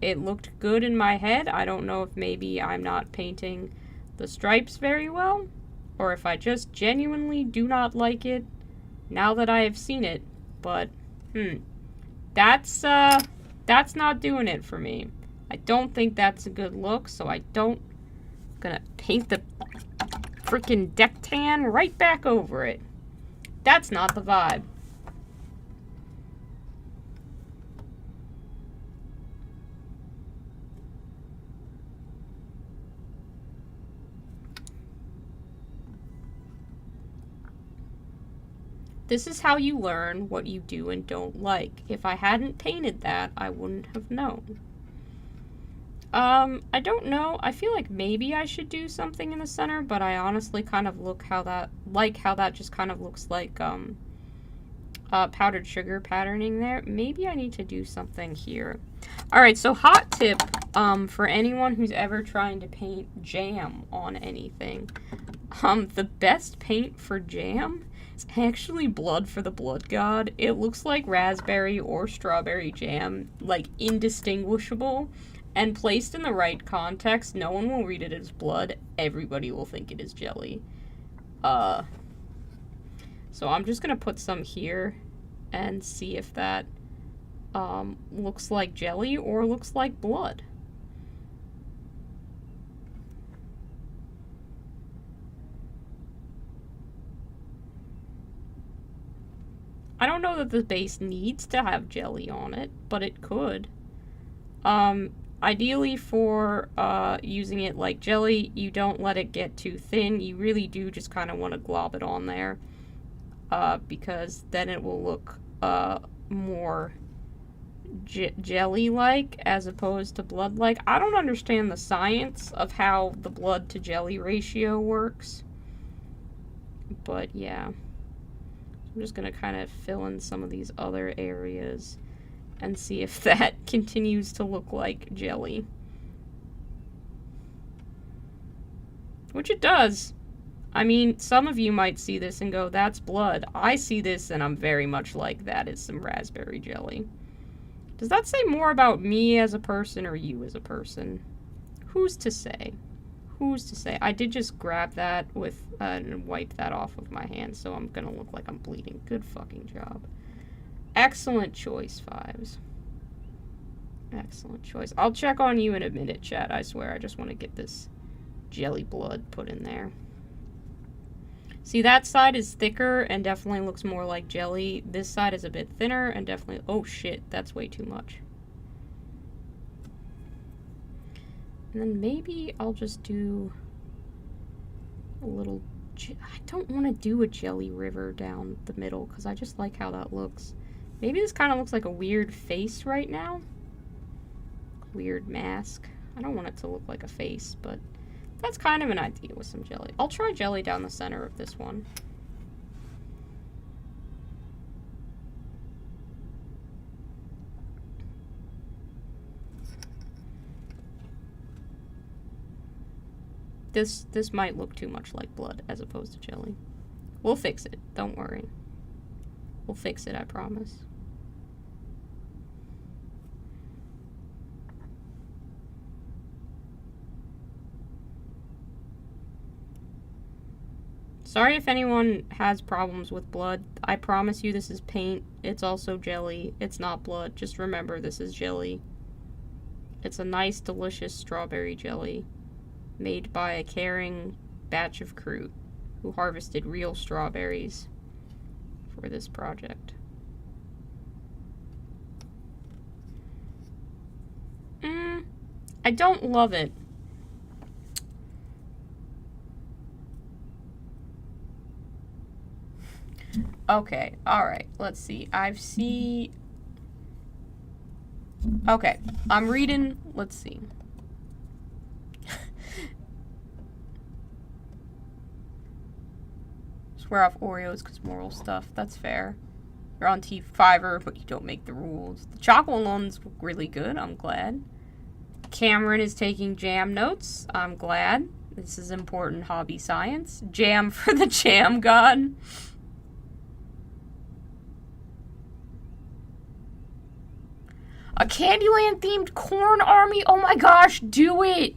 Speaker 1: It looked good in my head. I don't know if maybe I'm not painting the stripes very well, or if I just genuinely do not like it now that I have seen it. But, that's not doing it for me. I don't think that's a good look, so I'm gonna paint the freaking deck tan right back over it. That's not the vibe. This is how you learn what you do and don't like. If I hadn't painted that, I wouldn't have known. I don't know. I feel like maybe I should do something in the center, but I honestly kind of like how that just kind of looks like, powdered sugar patterning there. Maybe I need to do something here. Alright, so hot tip, for anyone who's ever trying to paint jam on anything. The best paint for jam is actually Blood for the Blood God. It looks like raspberry or strawberry jam, like indistinguishable. And placed in the right context, no one will read it as blood. Everybody will think it is jelly. So I'm just gonna put some here and see if that looks like jelly or looks like blood. I don't know that the base needs to have jelly on it, but it could. Ideally for using it like jelly, you don't let it get too thin. You really do just kind of want to glob it on there, because then it will look more jelly-like as opposed to blood-like. I don't understand the science of how the blood to jelly ratio works, but yeah. I'm just going to kind of fill in some of these other areas and see if that continues to look like jelly. Which it does. I mean, some of you might see this and go, that's blood. I see this and I'm very much like, that is some raspberry jelly. Does that say more about me as a person or you as a person? Who's to say? Who's to say? I did just grab that with and wipe that off of my hand, so I'm gonna look like I'm bleeding. Good fucking job. Excellent choice, Fives. Excellent choice. I'll check on you in a minute, chat. I swear, I just want to get this jelly blood put in there. See, that side is thicker and definitely looks more like jelly. This side is a bit thinner and definitely... Oh, shit. That's way too much. And then maybe I'll just do a little... I don't want to do a jelly river down the middle because I just like how that looks. Maybe this kind of looks like a weird face right now. Weird mask. I don't want it to look like a face, but that's kind of an idea with some jelly. I'll try jelly down the center of this one. This might look too much like blood as opposed to jelly. We'll fix it. Don't worry. We'll fix it, I promise. Sorry if anyone has problems with blood. I promise you this is paint. It's also jelly. It's not blood. Just remember this is jelly. It's a nice, delicious strawberry jelly made by a caring batch of crew who harvested real strawberries for this project. I don't love it. Okay, alright, let's see. Okay, I'm reading, let's see. Swear off Oreos because moral stuff. That's fair. You're on Team Fiverr, but you don't make the rules. The chocolate ones look really good. I'm glad. Cameron is taking jam notes. I'm glad. This is important hobby science. Jam for the jam god. A Candyland themed corn army? Oh my gosh, do it!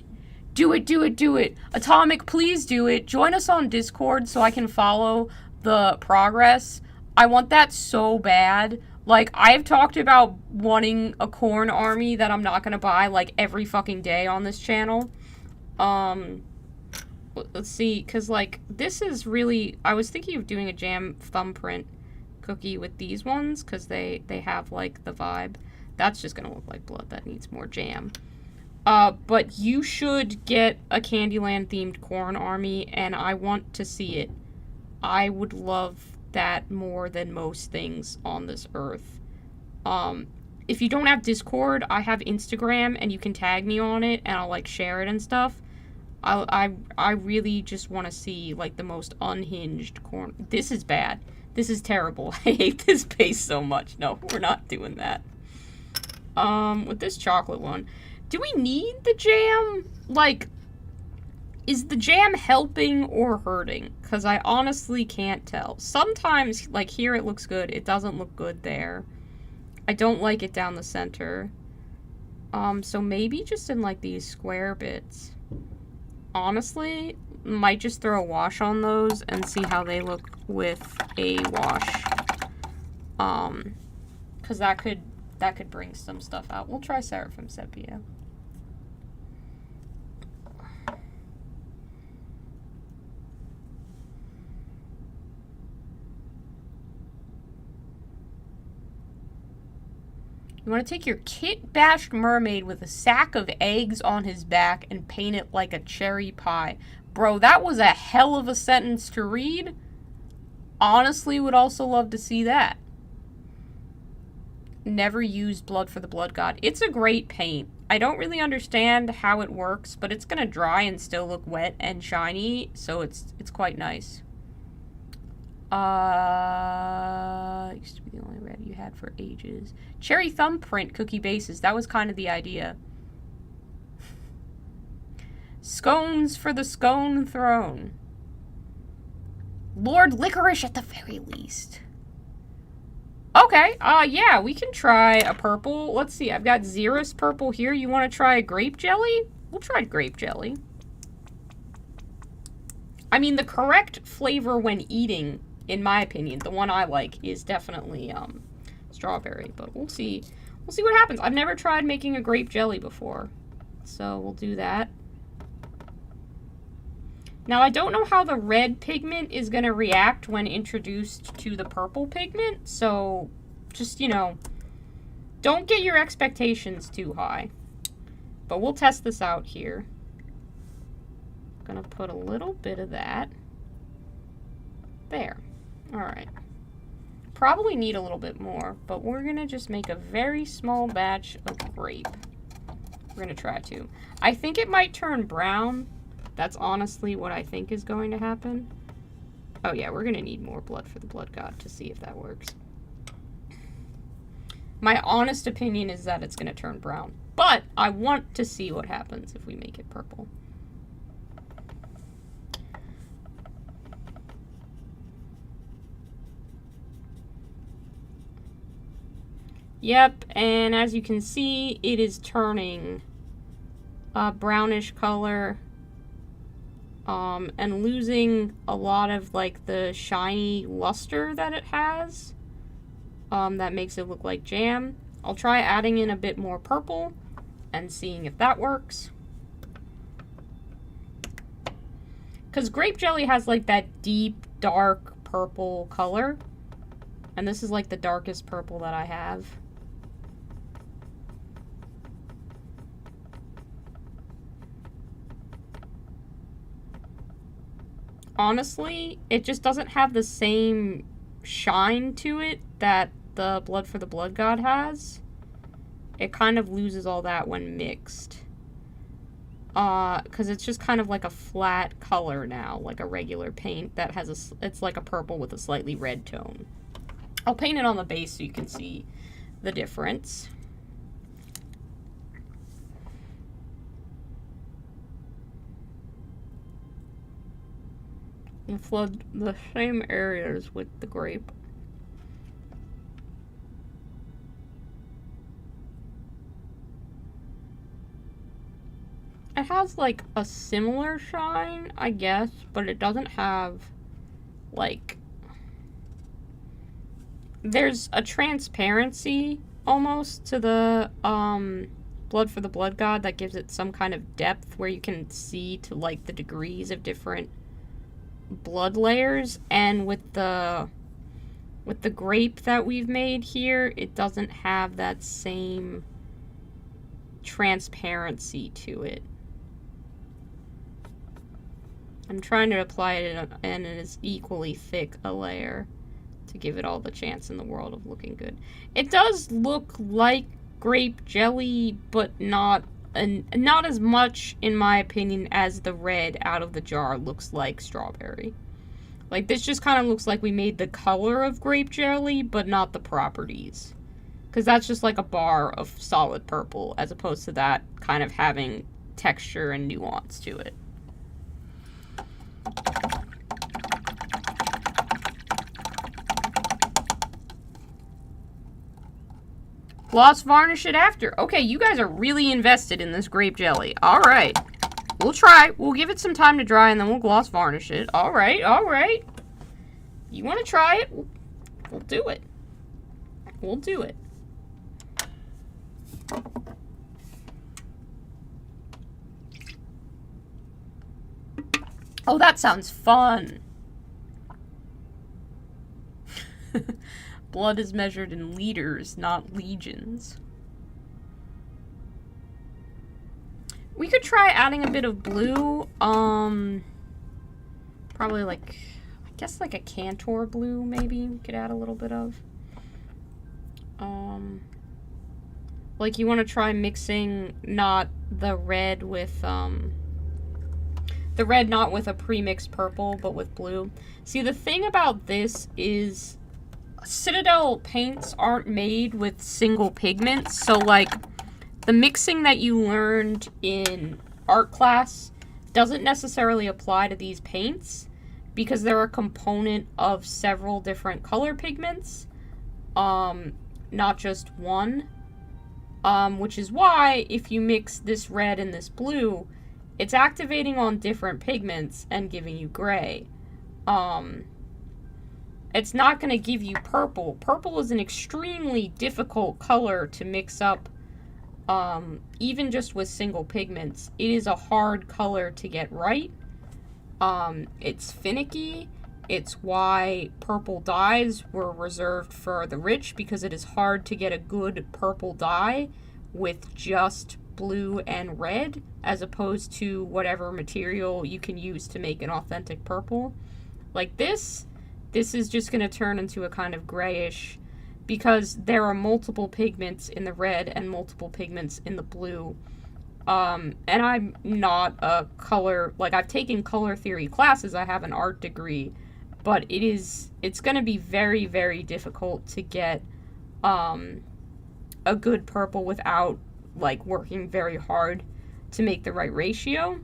Speaker 1: Do it, do it, do it. Atomic, please do it. Join us on Discord so I can follow the progress. I want that so bad. Like, I've talked about wanting a corn army that I'm not gonna buy, like, every fucking day on this channel. Let's see, because, like, this is really... I was thinking of doing a jam thumbprint cookie with these ones, because they have, like, the vibe. That's just gonna look like blood. That needs more jam. But you should get a Candyland-themed corn army, and I want to see it. I would love that more than most things on this earth. If you don't have Discord, I have Instagram, and you can tag me on it, and I'll, like, share it and stuff. I really just want to see, like, the most unhinged corn... This is bad. This is terrible. I hate this paste so much. No, we're not doing that. With this chocolate one... Do we need the jam? Like, is the jam helping or hurting? Because I honestly can't tell. Sometimes, like, here it looks good. It doesn't look good there. I don't like it down the center. So maybe just in, like, these square bits. Honestly, might just throw a wash on those and see how they look with a wash. Because that could bring some stuff out. We'll try Seraphim Sepia. You want to take your kit-bashed mermaid with a sack of eggs on his back and paint it like a cherry pie. Bro, that was a hell of a sentence to read. Honestly, would also love to see that. Never used Blood for the Blood God. It's a great paint. I don't really understand how it works, but it's going to dry and still look wet and shiny, so it's quite nice. Used to be the only red you had for ages. Cherry thumbprint cookie bases. That was kind of the idea. Scones for the scone throne. Lord Licorice at the very least. Okay, yeah, we can try a purple. Let's see, I've got Xeris purple here. You want to try a grape jelly? We'll try grape jelly. I mean, the correct flavor when eating, in my opinion, the one I like, is definitely, strawberry. But we'll see. We'll see what happens. I've never tried making a grape jelly before. So we'll do that. Now, I don't know how the red pigment is going to react when introduced to the purple pigment. So, just, you know, don't get your expectations too high. But we'll test this out here. I'm going to put a little bit of that. There. Alright. Probably need a little bit more, but we're going to just make a very small batch of grape. We're going to try to. I think it might turn brown. That's honestly what I think is going to happen. Oh yeah, we're going to need more Blood for the Blood God to see if that works. My honest opinion is that it's going to turn brown. But I want to see what happens if we make it purple. Yep, and as you can see, it is turning a brownish color. And losing a lot of, like, the shiny luster that it has. That makes it look like jam. I'll try adding in a bit more purple and seeing if that works. Because grape jelly has, like, that deep, dark purple color. And this is, like, the darkest purple that I have. Honestly, it just doesn't have the same shine to it that the Blood for the Blood God has. It kind of loses all that when mixed. because it's just kind of like a flat color now, like a regular paint that has it's like a purple with a slightly red tone. I'll paint it on the base so you can see the difference. And flood the same areas with the grape. It has like a similar shine, I guess, but it doesn't have like, there's a transparency almost to the Blood for the Blood God that gives it some kind of depth where you can see to like the degrees of different blood layers. And with the grape that we've made here, it doesn't have that same transparency to it. I'm trying to apply it in as equally thick a layer to give it all the chance in the world of looking good. It does look like grape jelly, but not as much, in my opinion, as the red out of the jar looks like strawberry. Like, this just kind of looks like we made the color of grape jelly, but not the properties. Because that's just like a bar of solid purple, as opposed to that kind of having texture and nuance to it. Gloss varnish it after. Okay, you guys are really invested in this grape jelly. Alright. We'll try. We'll give it some time to dry and then we'll gloss varnish it. Alright, alright. You want to try it? We'll do it. We'll do it. Oh, that sounds fun. Blood is measured in liters, not legions. We could try adding a bit of blue. Probably like, I guess like a Cantor blue, maybe we could add a little bit of. Like you want to try mixing not the red with, the red not with a pre-mixed purple, but with blue. See, the thing about this is Citadel paints aren't made with single pigments, so like the mixing that you learned in art class doesn't necessarily apply to these paints because they're a component of several different color pigments, not just one, which is why if you mix this red and this blue, it's activating on different pigments and giving you gray. It's not going to give you purple. Purple is an extremely difficult color to mix up, even just with single pigments. It is a hard color to get right. It's finicky. It's why purple dyes were reserved for the rich, because it is hard to get a good purple dye with just blue and red, as opposed to whatever material you can use to make an authentic purple. Like this is just going to turn into a kind of grayish, because there are multiple pigments in the red and multiple pigments in the blue. And I'm not a color, like I've taken color theory classes, I have an art degree, but it's going to be very, very difficult to get a good purple without like working very hard to make the right ratio.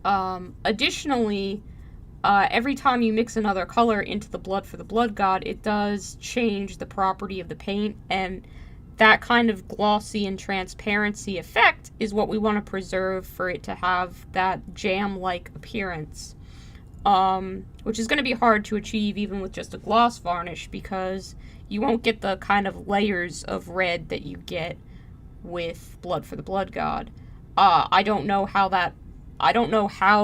Speaker 1: Additionally, every time you mix another color into the Blood for the Blood God, it does change the property of the paint, and that kind of glossy and transparency effect is what we want to preserve for it to have that jam-like appearance, which is going to be hard to achieve even with just a gloss varnish, because you won't get the kind of layers of red that you get with Blood for the Blood God. I don't know how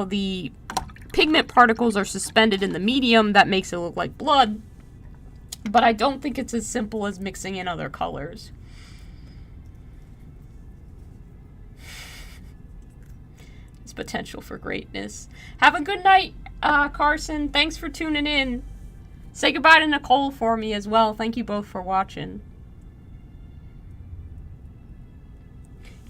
Speaker 1: the pigment particles are suspended in the medium that makes it look like blood, but I don't think it's as simple as mixing in other colors. It's potential for greatness. Have a good night, Carson. Thanks for tuning in. Say goodbye to Nicole for me as well. Thank you both for watching.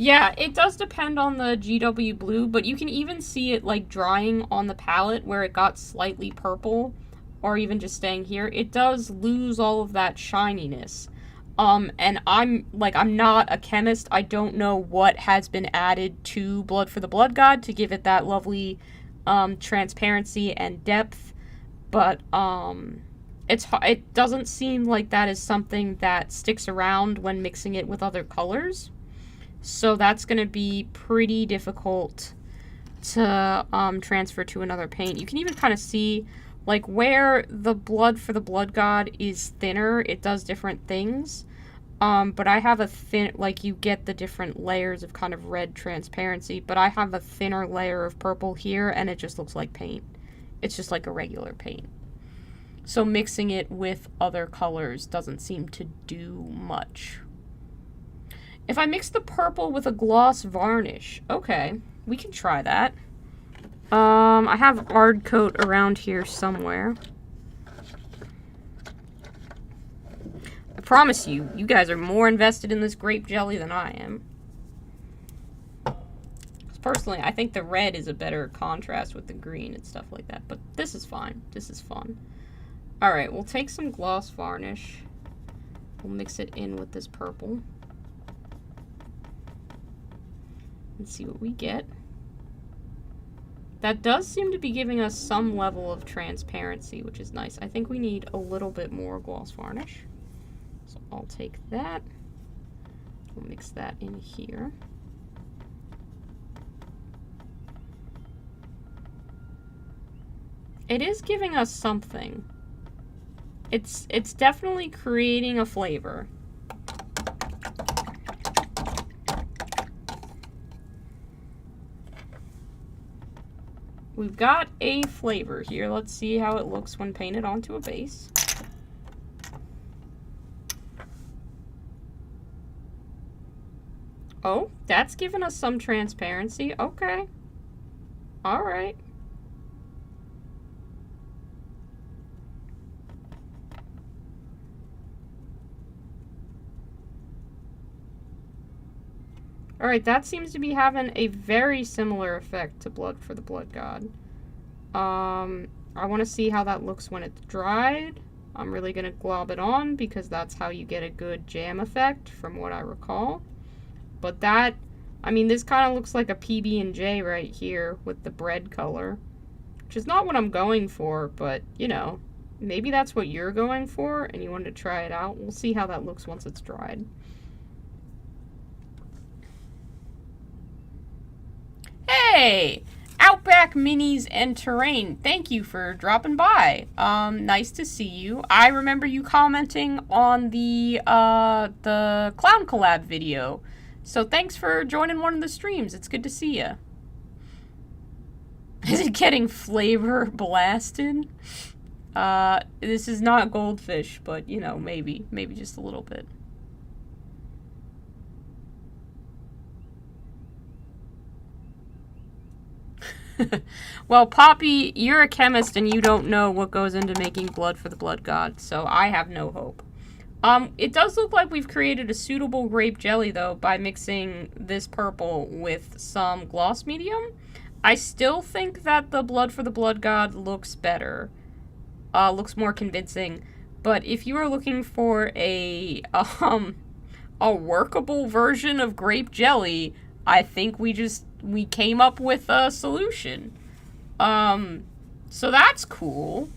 Speaker 1: Yeah, it does depend on the GW blue, but you can even see it like drying on the palette where it got slightly purple, or even just staying here. It does lose all of that shininess. And I'm not a chemist. I don't know what has been added to Blood for the Blood God to give it that lovely transparency and depth, but it doesn't seem like that is something that sticks around when mixing it with other colors. So that's going to be pretty difficult to transfer to another paint. You can even kind of see, like, where the Blood for the Blood God is thinner, it does different things. But I have a thin, like, you get the different layers of kind of red transparency, but I have a thinner layer of purple here, and it just looks like paint. It's just like a regular paint. So mixing it with other colors doesn't seem to do much. If I mix the purple with a gloss varnish, okay, we can try that. I have Ard Coat around here somewhere. I promise you, you guys are more invested in this grape jelly than I am. Personally, I think the red is a better contrast with the green and stuff like that, but this is fine. This is fun. Alright, we'll take some gloss varnish. We'll mix it in with this purple. And see what we get. That does seem to be giving us some level of transparency, which is nice. I think we need a little bit more gloss varnish. So I'll take that. We'll mix that in here. It is giving us something. It's definitely creating a flavor. We've got a flavor here. Let's see how it looks when painted onto a base. Oh, that's given us some transparency. Okay. All right. Alright, that seems to be having a very similar effect to Blood for the Blood God. I want to see how that looks when it's dried. I'm really going to glob it on because that's how you get a good jam effect from what I recall. But that, I mean, this kind of looks like a PB&J right here with the bread color. Which is not what I'm going for, but, you know, maybe that's what you're going for and you wanted to try it out. We'll see how that looks once it's dried. Hey! Outback Minis and Terrain, thank you for dropping by. Nice to see you. I remember you commenting on the Clown Collab video. So thanks for joining one of the streams. It's good to see you. Is it getting flavor blasted? This is not goldfish, but, you know, maybe just a little bit. Well, Poppy, you're a chemist and you don't know what goes into making Blood for the Blood God, so I have no hope. It does look like we've created a suitable grape jelly, though, by mixing this purple with some gloss medium. I still think that the Blood for the Blood God looks better. Looks more convincing. But if you are looking for a workable version of grape jelly, I think we came up with a solution. So that's cool.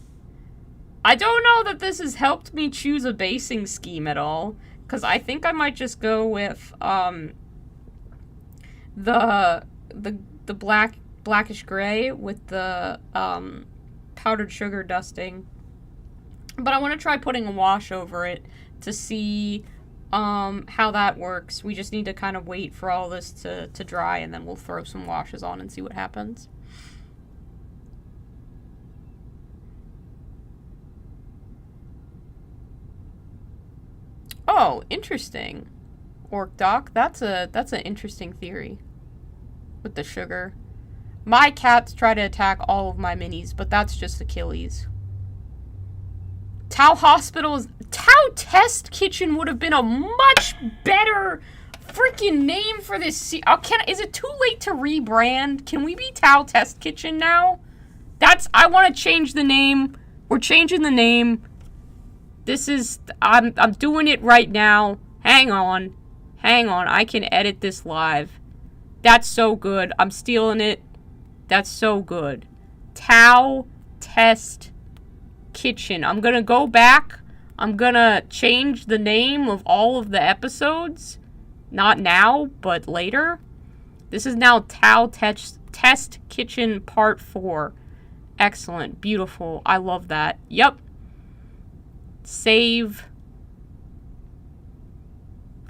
Speaker 1: I don't know that this has helped me choose a basing scheme at all, because I think I might just go with the blackish gray with the powdered sugar dusting. But I want to try putting a wash over it to see how that works. We just need to kind of wait for all this to dry, and then we'll throw some washes on and see what happens. Oh, interesting. Orc Doc, that's an interesting theory. With the sugar. My cats try to attack all of my minis, but that's just Achilles. Tau Test Kitchen would have been a much better freaking name for this. Oh, is it too late to rebrand? Can we be Tao Test Kitchen now? I want to change the name. We're changing the name. This is, I'm doing it right now. Hang on. I can edit this live. That's so good. I'm stealing it. That's so good. Tao Test Kitchen. I'm gonna go back. I'm gonna change the name of all of the episodes. Not now, but later. This is now Tao Test Kitchen Part 4. Excellent. Beautiful. I love that. Yep. Save.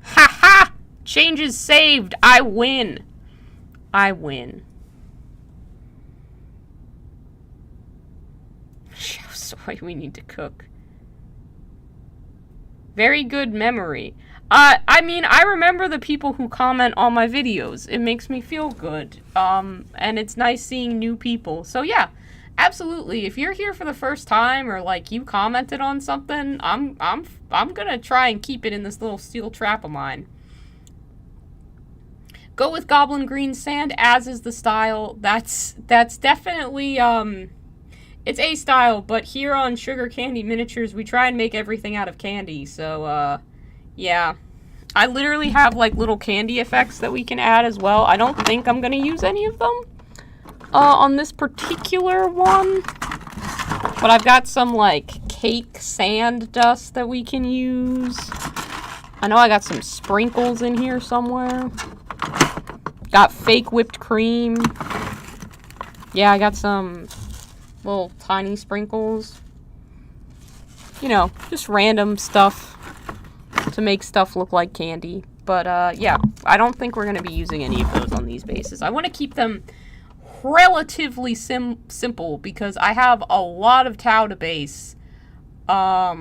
Speaker 1: Ha ha! Changes saved. I win. Soy we need to cook. Very good memory. I mean, I remember the people who comment on my videos. It makes me feel good. And it's nice seeing new people. So yeah, absolutely. If you're here for the first time or like you commented on something, I'm gonna try and keep it in this little steel trap of mine. Go with Goblin Green Sand, as is the style. That's definitely it's a style, but here on Sugar Candy Miniatures, we try and make everything out of candy, so, yeah. I literally have, like, little candy effects that we can add as well. I don't think I'm gonna use any of them, on this particular one. But I've got some, like, cake sand dust that we can use. I know I got some sprinkles in here somewhere. Got fake whipped cream. Yeah, I got some little tiny sprinkles. You know, just random stuff to make stuff look like candy. But, yeah, I don't think we're going to be using any of those on these bases. I want to keep them relatively simple because I have a lot of Tao to base. A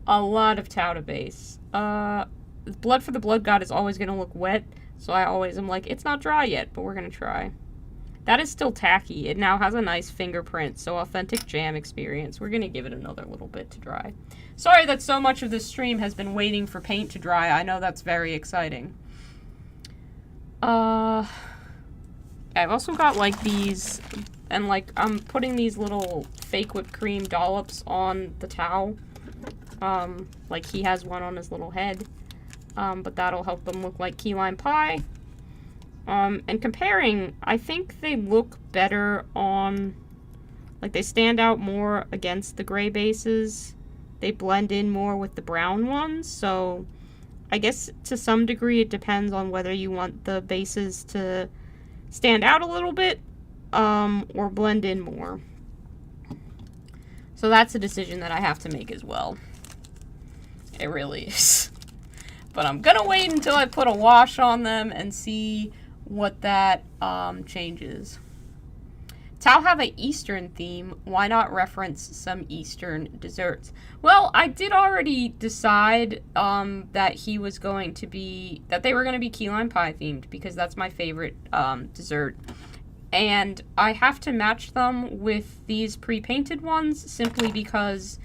Speaker 1: lot of Tao to base. Blood for the Blood God is always going to look wet. So I always am like, it's not dry yet, but we're going to try. That is still tacky. It now has a nice fingerprint, so authentic jam experience. We're going to give it another little bit to dry. Sorry that so much of this stream has been waiting for paint to dry. I know that's very exciting. I've also got, like, these, and, like, I'm putting these little fake whipped cream dollops on the Tao. Like, he has one on his little head. But that'll help them look like key lime pie. And comparing, I think they look better on, like, they stand out more against the gray bases. They blend in more with the brown ones, so I guess to some degree it depends on whether you want the bases to stand out a little bit, or blend in more. So that's a decision that I have to make as well. It really is. But I'm gonna wait until I put a wash on them and see what that changes. Tao have an Eastern theme. Why not reference some Eastern desserts? Well, I did already decide that he was going to be, that they were going to be key lime pie themed because that's my favorite dessert. And I have to match them with these pre-painted ones simply because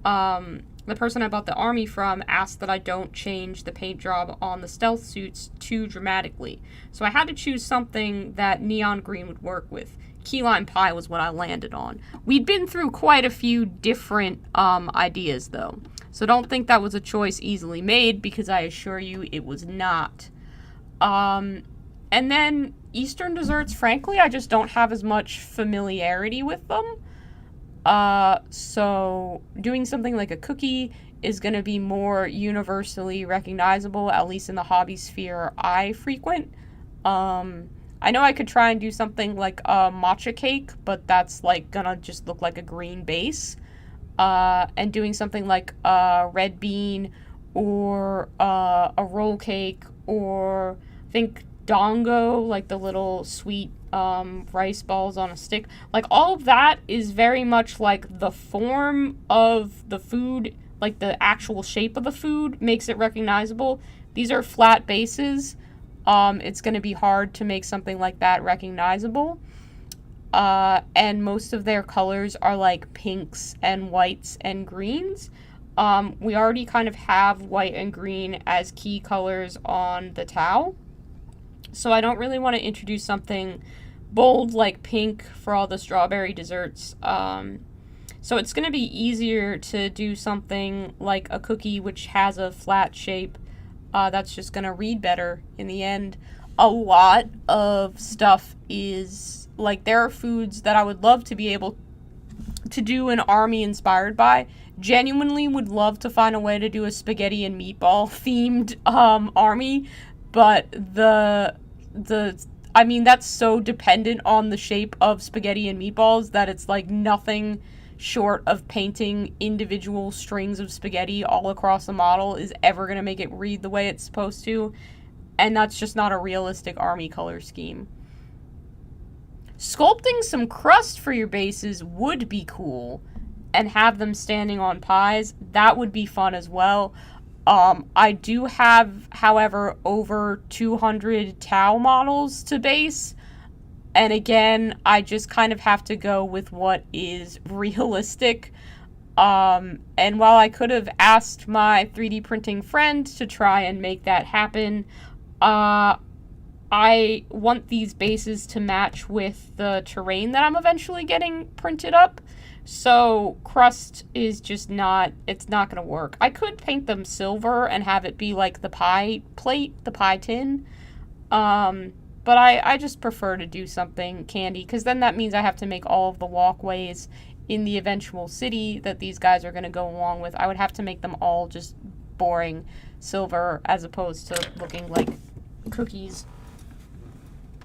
Speaker 1: the person I bought the army from asked that I don't change the paint job on the stealth suits too dramatically. So I had to choose something that neon green would work with. Key lime pie was what I landed on. We'd been through quite a few different ideas, though. So don't think that was a choice easily made, because I assure you it was not. And then Eastern desserts, frankly, I just don't have as much familiarity with them. So doing something like a cookie is going to be more universally recognizable, at least in the hobby sphere I frequent. I know I could try and do something like a matcha cake, but that's like gonna just look like a green base. And doing something like a red bean or a roll cake, or I think dongo, like the little sweet rice balls on a stick. Like, all of that is very much like the form of the food, like the actual shape of the food makes it recognizable. These are flat bases. It's going to be hard to make something like that recognizable. And most of their colors are like pinks and whites and greens. We already kind of have white and green as key colors on the towel. So I don't really want to introduce something bold like pink for all the strawberry desserts. So it's going to be easier to do something like a cookie which has a flat shape. That's just going to read better in the end. A lot of stuff is, like, there are foods that I would love to be able to do an army inspired by. Genuinely would love to find a way to do a spaghetti and meatball themed army, but I mean, that's so dependent on the shape of spaghetti and meatballs that it's like nothing short of painting individual strings of spaghetti all across the model is ever going to make it read the way it's supposed to, and that's just not a realistic army color scheme. Sculpting some crust for your bases would be cool, and have them standing on pies. That would be fun as well. I do have, however, over 200 Tau models to base. And again, I just kind of have to go with what is realistic. And while I could have asked my 3D printing friend to try and make that happen, I want these bases to match with the terrain that I'm eventually getting printed up. So crust is just not, it's not going to work. I could paint them silver and have it be like the pie plate, the pie tin. But I just prefer to do something candy, because then that means I have to make all of the walkways in the eventual city that these guys are going to go along with. I would have to make them all just boring silver as opposed to looking like cookies.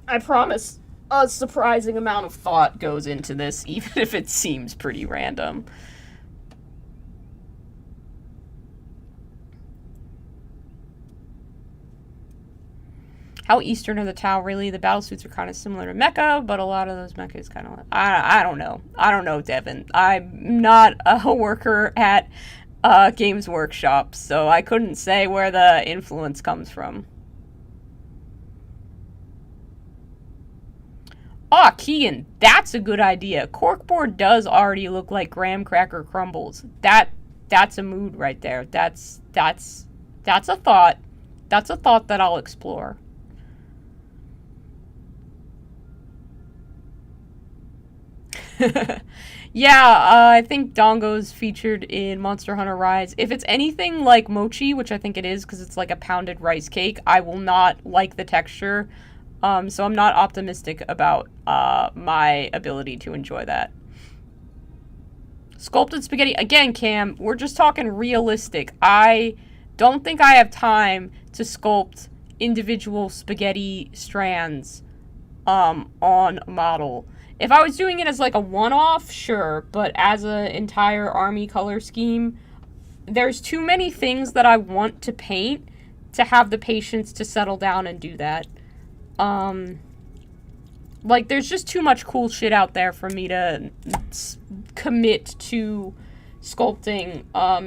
Speaker 1: I promise a surprising amount of thought goes into this, even if it seems pretty random. How Eastern are the Tau, really? The battle suits are kind of similar to Mecha, but a lot of those mechas kind of... I don't know. I don't know, Devin. I'm not a worker at Games Workshop, so I couldn't say where the influence comes from. Oh, Keegan, that's a good idea. Corkboard does already look like graham cracker crumbles. That's a mood right there. That's a thought. That's a thought that I'll explore. Yeah, I think Dongo's featured in Monster Hunter Rise. If it's anything like mochi, which I think it is because it's like a pounded rice cake, I will not like the texture. So I'm not optimistic about my ability to enjoy that. Sculpted spaghetti. Again, Cam, we're just talking realistic. I don't think I have time to sculpt individual spaghetti strands on a model. If I was doing it as like a one-off, sure, but as an entire army color scheme, there's too many things that I want to paint to have the patience to settle down and do that. Like, there's just too much cool shit out there for me to commit to sculpting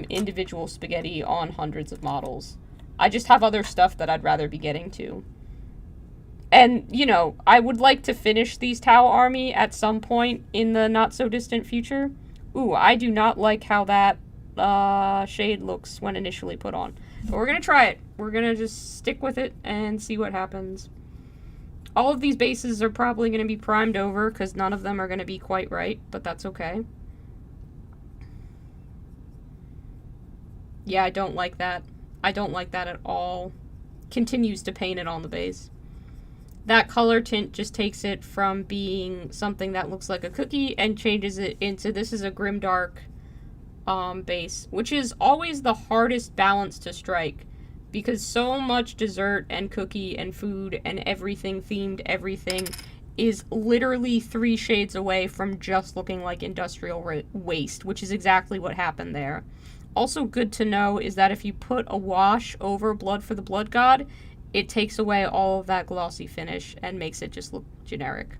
Speaker 1: individual spaghetti on hundreds of models. I just have other stuff that I'd rather be getting to. And, you know, I would like to finish these Tau Army at some point in the not-so-distant future. Ooh, I do not like how that shade looks when initially put on. But we're going to try it. We're going to just stick with it and see what happens. All of these bases are probably going to be primed over because none of them are going to be quite right, but that's okay. Yeah, I don't like that. I don't like that at all. Continues to paint it on the base. That color tint just takes it from being something that looks like a cookie and changes it into this is a grimdark base, which is always the hardest balance to strike because so much dessert and cookie and food and everything themed everything is literally 3 shades away from just looking like industrial waste, which is exactly what happened there. Also good to know is that if you put a wash over Blood for the Blood God, it takes away all of that glossy finish and makes it just look generic.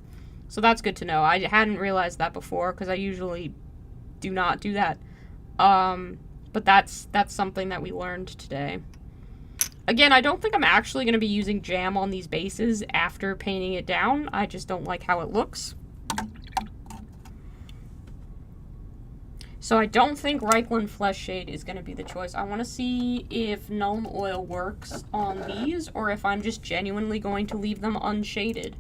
Speaker 1: So that's good to know. I hadn't realized that before because I usually do not do that. But that's something that we learned today. Again, I don't think I'm actually going to be using jam on these bases after painting it down. I just don't like how it looks. So I don't think Reichland Flesh Shade is going to be the choice. I want to see if Nuln Oil works on these, or if I'm just genuinely going to leave them unshaded.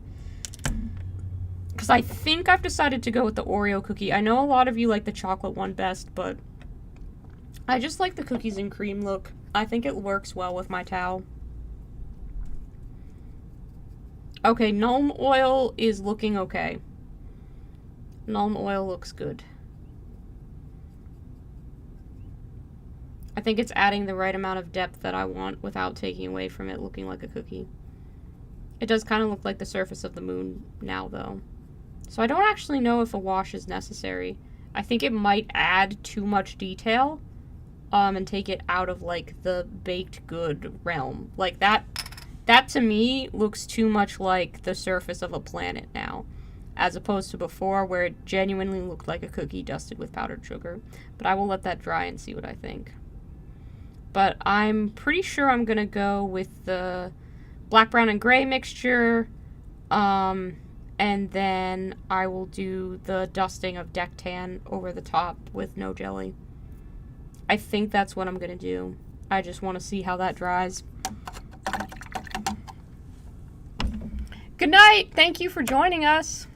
Speaker 1: Because I think I've decided to go with the Oreo cookie. I know a lot of you like the chocolate one best, but I just like the cookies and cream look. I think it works well with my towel. Okay, Nuln Oil is looking okay. Nuln Oil looks good. I think it's adding the right amount of depth that I want without taking away from it looking like a cookie. It does kind of look like the surface of the moon now, though. So I don't actually know if a wash is necessary. I think it might add too much detail, and take it out of, like, the baked good realm. Like, that to me looks too much like the surface of a planet now, as opposed to before where it genuinely looked like a cookie dusted with powdered sugar. But I will let that dry and see what I think. But I'm pretty sure I'm going to go with the black, brown, and gray mixture. And then I will do the dusting of Deck Tan over the top with no jelly. I think that's what I'm going to do. I just want to see how that dries. Good night. Thank you for joining us.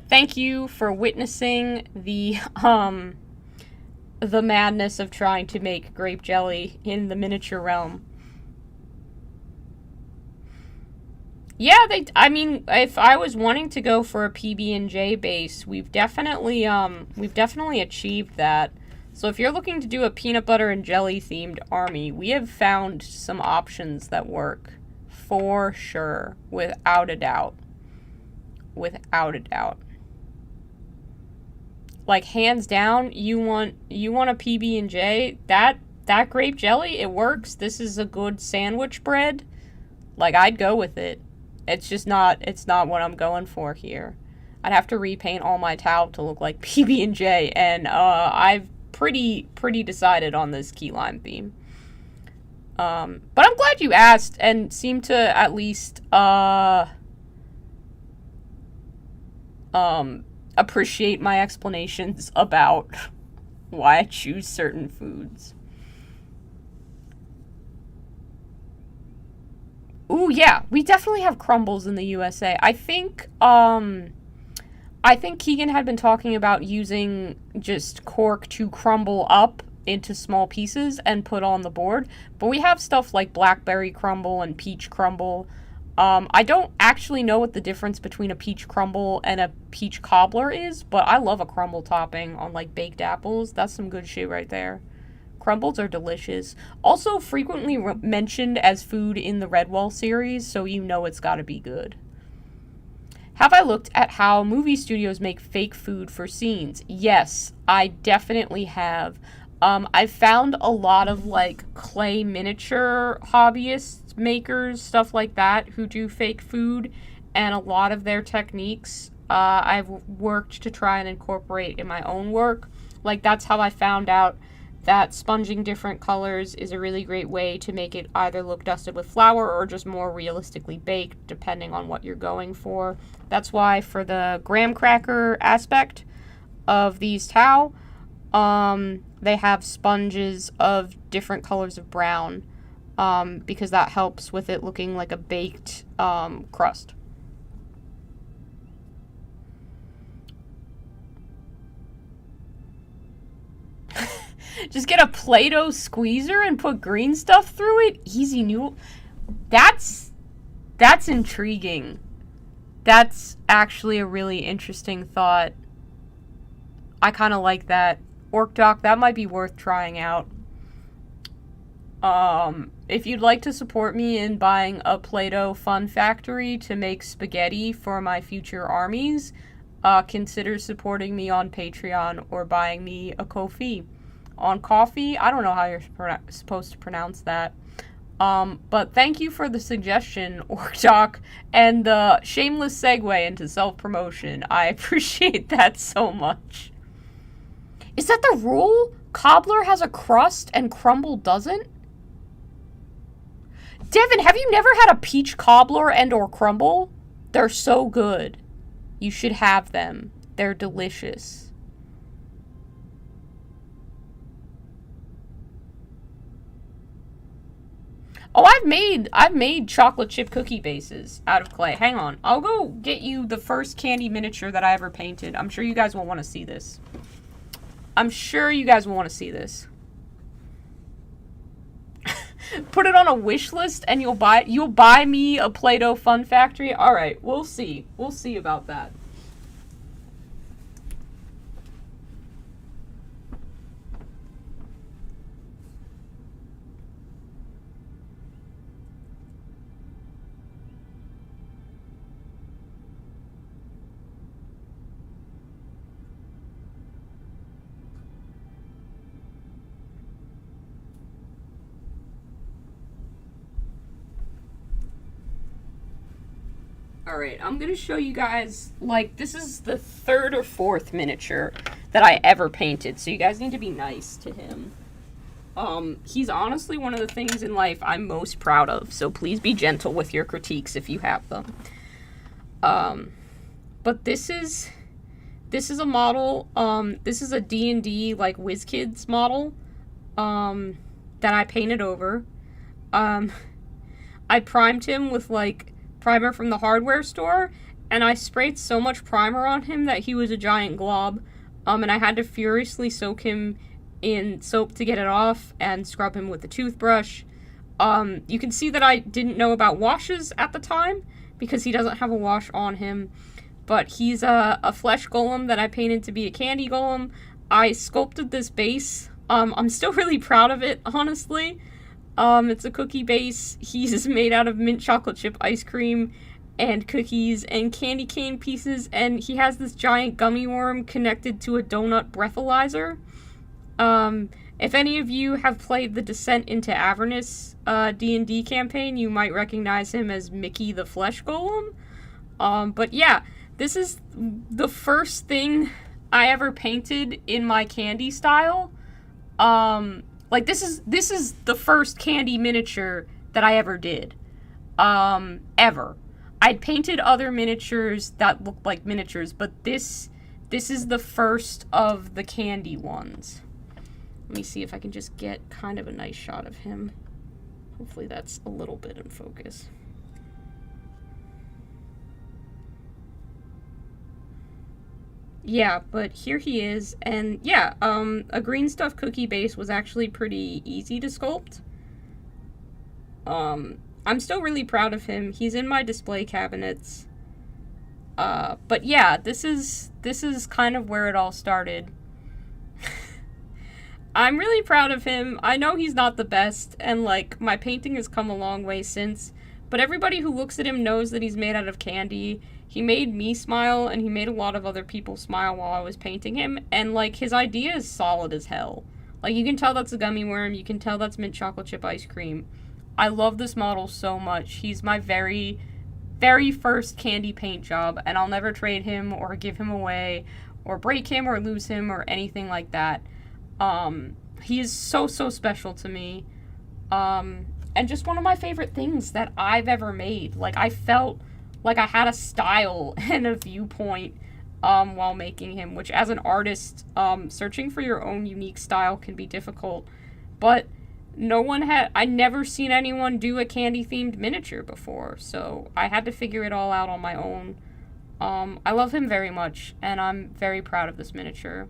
Speaker 1: Thank you for witnessing the madness of trying to make grape jelly in the miniature realm. Yeah, I mean, if I was wanting to go for a PB&J base, we've definitely achieved that. So if you're looking to do a peanut butter and jelly themed army, we have found some options that work. For sure. Without a doubt. Without a doubt. Like, hands down, you want a PB&J, that grape jelly, it works. This is a good sandwich bread. Like, I'd go with it. It's not what I'm going for here. I'd have to repaint all my towel to look like PB&J, and I've pretty decided on this key lime theme. But I'm glad you asked and seem to at least appreciate my explanations about why I choose certain foods. Ooh, yeah, we definitely have crumbles in the USA. I think Keegan had been talking about using just cork to crumble up into small pieces and put on the board. But we have stuff like blackberry crumble and peach crumble. I don't actually know what the difference between a peach crumble and a peach cobbler is, but I love a crumble topping on, like, baked apples. That's some good shit right there. Crumbles are delicious. Also frequently mentioned as food in the Redwall series, so you know it's gotta be good. Have I looked at how movie studios make fake food for scenes? Yes, I definitely have. I've found a lot of, like, clay miniature hobbyists, makers, stuff like that, who do fake food, and a lot of their techniques I've worked to try and incorporate in my own work. Like, that's how I found out that sponging different colors is a really great way to make it either look dusted with flour or just more realistically baked, depending on what you're going for. That's why for the graham cracker aspect of these tau, they have sponges of different colors of brown, because that helps with it looking like a baked crust. Just get a Play-Doh squeezer and put green stuff through it? Easy new. That's intriguing. That's actually a really interesting thought. I kind of like that. Orc Doc, that might be worth trying out. If you'd like to support me in buying a Play-Doh Fun Factory to make spaghetti for my future armies, consider supporting me on Patreon or buying me a Ko-fi. On coffee, I don't know how you're supposed to pronounce that. But thank you for the suggestion, Orc Doc, and the shameless segue into self-promotion. I appreciate that so much. Is that the rule? Cobbler has a crust and crumble doesn't? Devin, have you never had a peach cobbler and or crumble? They're so good. You should have them. They're delicious. Oh, I've made chocolate chip cookie bases out of clay. Hang on. I'll go get you the first candy miniature that I ever painted. I'm sure you guys will want to see this. I'm sure you guys will want to see this. Put it on a wish list and you'll buy me a Play-Doh Fun Factory. All right, we'll see. We'll see about that. Alright, I'm gonna show you guys, like, this is the third or fourth miniature that I ever painted, so you guys need to be nice to him. He's honestly one of the things in life I'm most proud of, so please be gentle with your critiques if you have them. But this is a model, this is a D&D, like, WizKids model, that I painted over. I primed him with, like, primer from the hardware store, and I sprayed so much primer on him that he was a giant glob, and I had to furiously soak him in soap to get it off and scrub him with a toothbrush. You can see that I didn't know about washes at the time because he doesn't have a wash on him, but he's a flesh golem that I painted to be a candy golem. I sculpted this base. I'm still really proud of it, honestly. It's a cookie base. He's made out of mint chocolate chip ice cream and cookies and candy cane pieces, and he has this giant gummy worm connected to a donut breathalyzer. If any of you have played the Descent into Avernus D&D campaign, you might recognize him as Mickey the Flesh Golem. But yeah, this is the first thing I ever painted in my candy style. Like, this is the first candy miniature that I ever did. Ever. I'd painted other miniatures that looked like miniatures, but this is the first of the candy ones. Let me see if I can just get kind of a nice shot of him. Hopefully that's a little bit in focus. Yeah, but here he is, and yeah, a green stuff cookie base was actually pretty easy to sculpt. I'm still really proud of him. He's in my display cabinets. But yeah, this is kind of where it all started. I'm really proud of him. I know he's not the best, and like, my painting has come a long way since, but everybody who looks at him knows that he's made out of candy. He made me smile, and he made a lot of other people smile while I was painting him, and, like, his idea is solid as hell. Like, you can tell that's a gummy worm, you can tell that's mint chocolate chip ice cream. I love this model so much. He's my very, very first candy paint job, and I'll never trade him or give him away or break him or lose him or anything like that. He is so, so special to me. And just one of my favorite things that I've ever made. Like, I felt like I had a style and a viewpoint while making him, which as an artist, searching for your own unique style can be difficult. But I'd never seen anyone do a candy-themed miniature before, so I had to figure it all out on my own. I love him very much, and I'm very proud of this miniature.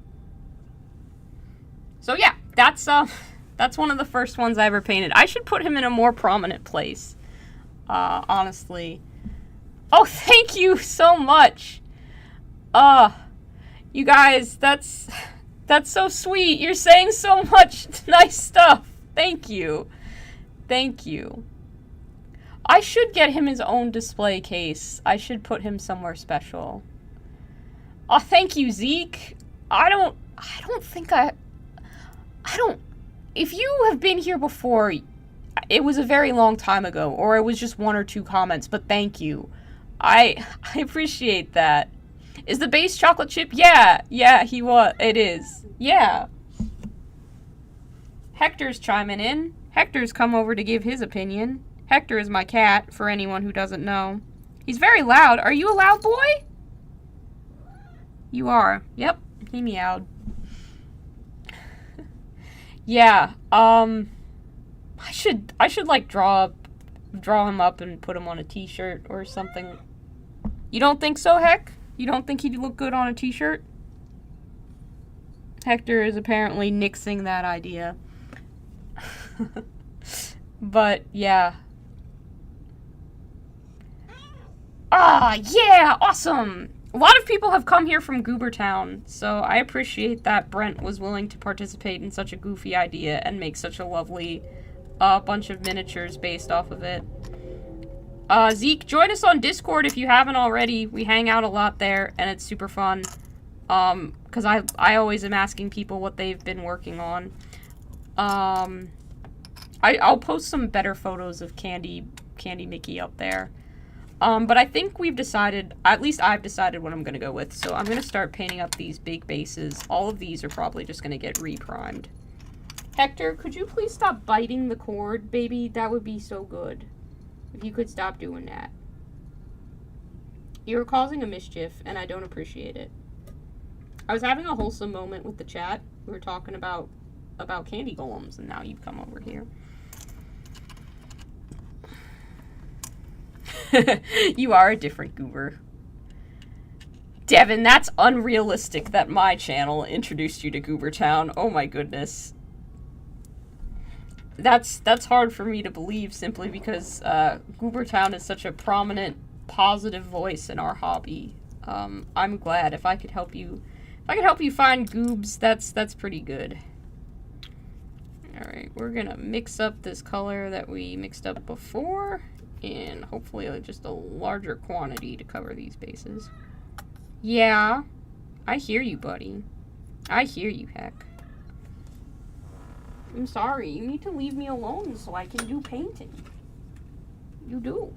Speaker 1: So yeah, that's one of the first ones I ever painted. I should put him in a more prominent place, honestly. Oh, thank you so much. You guys, that's so sweet. You're saying so much nice stuff. Thank you. Thank you. I should get him his own display case. I should put him somewhere special. Oh, thank you, Zeke. If you have been here before, it was a very long time ago, or it was just one or two comments, but thank you. I appreciate that. Is the base chocolate chip? Yeah, it is. Yeah. Hector's chiming in. Hector's come over to give his opinion. Hector is my cat, for anyone who doesn't know. He's very loud. Are you a loud boy? You are. Yep, he meowed. Yeah, I should like draw up draw him up and put him on a t-shirt or something. You don't think so, Heck? You don't think he'd look good on a t-shirt? Hector is apparently nixing that idea. But, yeah. Ah, yeah, awesome! A lot of people have come here from Goobertown, so I appreciate that Brent was willing to participate in such a goofy idea and make such a lovely bunch of miniatures based off of it. Zeke, join us on Discord if you haven't already. We hang out a lot there, and it's super fun. Because I always am asking people what they've been working on. I'll post some better photos of Candy Mickey up there. But I think we've decided, at least I've decided what I'm going to go with. So I'm going to start painting up these big bases. All of these are probably just going to get re-primed. Hector, could you please stop biting the cord, baby? That would be so good. If you could stop doing that. You're causing a mischief, and I don't appreciate it. I was having a wholesome moment with the chat. We were talking about candy golems, and now you've come over here. You are a different goober. Devin, that's unrealistic that my channel introduced you to Goobertown. Oh my goodness. That's hard for me to believe simply because Goobertown is such a prominent, positive voice in our hobby. I'm glad if I could help you find goobs, that's pretty good. Alright, we're gonna mix up this color that we mixed up before. And hopefully just a larger quantity to cover these bases. Yeah, I hear you, buddy. I hear you, Heck. I'm sorry, you need to leave me alone so I can do painting. You do.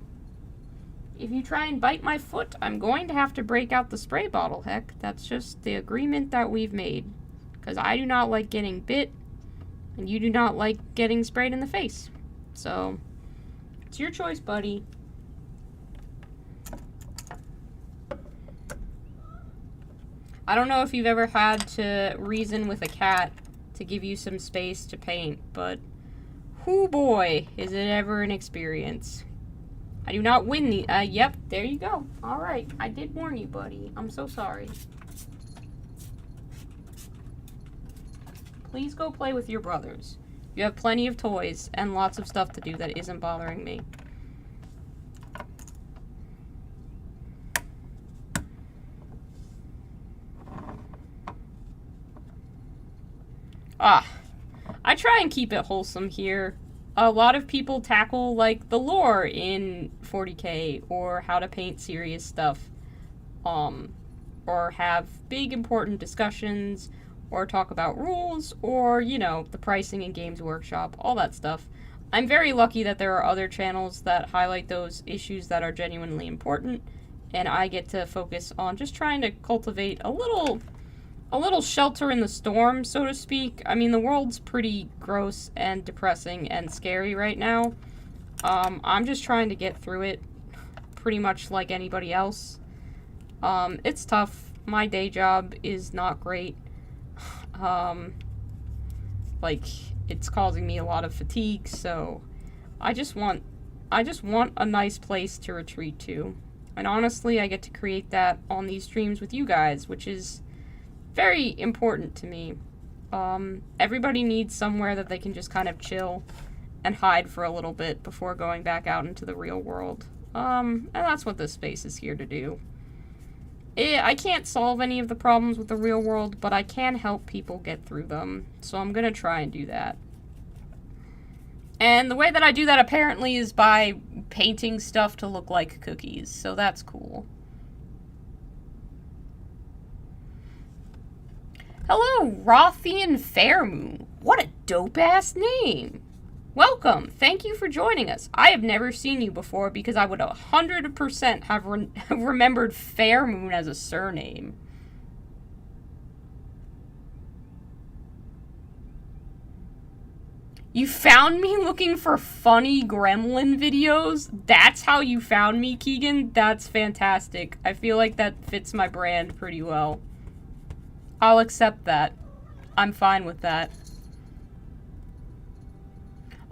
Speaker 1: If you try and bite my foot, I'm going to have to break out the spray bottle, Heck. That's just the agreement that we've made. Because I do not like getting bit, and you do not like getting sprayed in the face. So... it's your choice, buddy. I don't know if you've ever had to reason with a cat to give you some space to paint, but whoo boy, is it ever an experience. I do not win the, yep, there you go. Alright, I did warn you, buddy. I'm so sorry. Please go play with your brothers. You have plenty of toys and lots of stuff to do that isn't bothering me. I try and keep it wholesome here. A lot of people tackle, like, the lore in 40K, or how to paint serious stuff, or have big important discussions, or talk about rules, or, you know, the pricing in Games Workshop, all that stuff. I'm very lucky that there are other channels that highlight those issues that are genuinely important, and I get to focus on just trying to cultivate a little shelter in the storm, so to speak. I mean, the world's pretty gross and depressing and scary right now. I'm just trying to get through it pretty much like anybody else. It's tough. My day job is not great. Like, it's causing me a lot of fatigue, so I just want a nice place to retreat to. And honestly, I get to create that on these streams with you guys, which is very important to me. Everybody needs somewhere that they can just kind of chill and hide for a little bit before going back out into the real world. And that's what this space is here to do. I can't solve any of the problems with the real world, but I can help people get through them. So I'm gonna try and do that. And the way that I do that apparently is by painting stuff to look like cookies, so that's cool. Hello, Rothian Fairmoon. What a dope-ass name. Welcome. Thank you for joining us. I have never seen you before because I would 100% have remembered Fairmoon as a surname. You found me looking for funny gremlin videos? That's how you found me, Keegan? That's fantastic. I feel like that fits my brand pretty well. I'll accept that. I'm fine with that.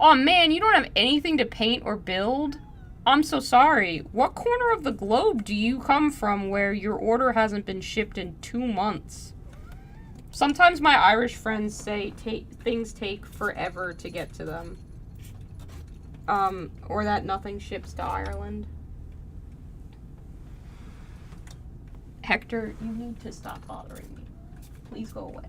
Speaker 1: Oh man, you don't have anything to paint or build? I'm so sorry. What corner of the globe do you come from where your order hasn't been shipped in 2 months? Sometimes my Irish friends say things take forever to get to them. Or that nothing ships to Ireland. Hector, you need to stop bothering me. Please go away.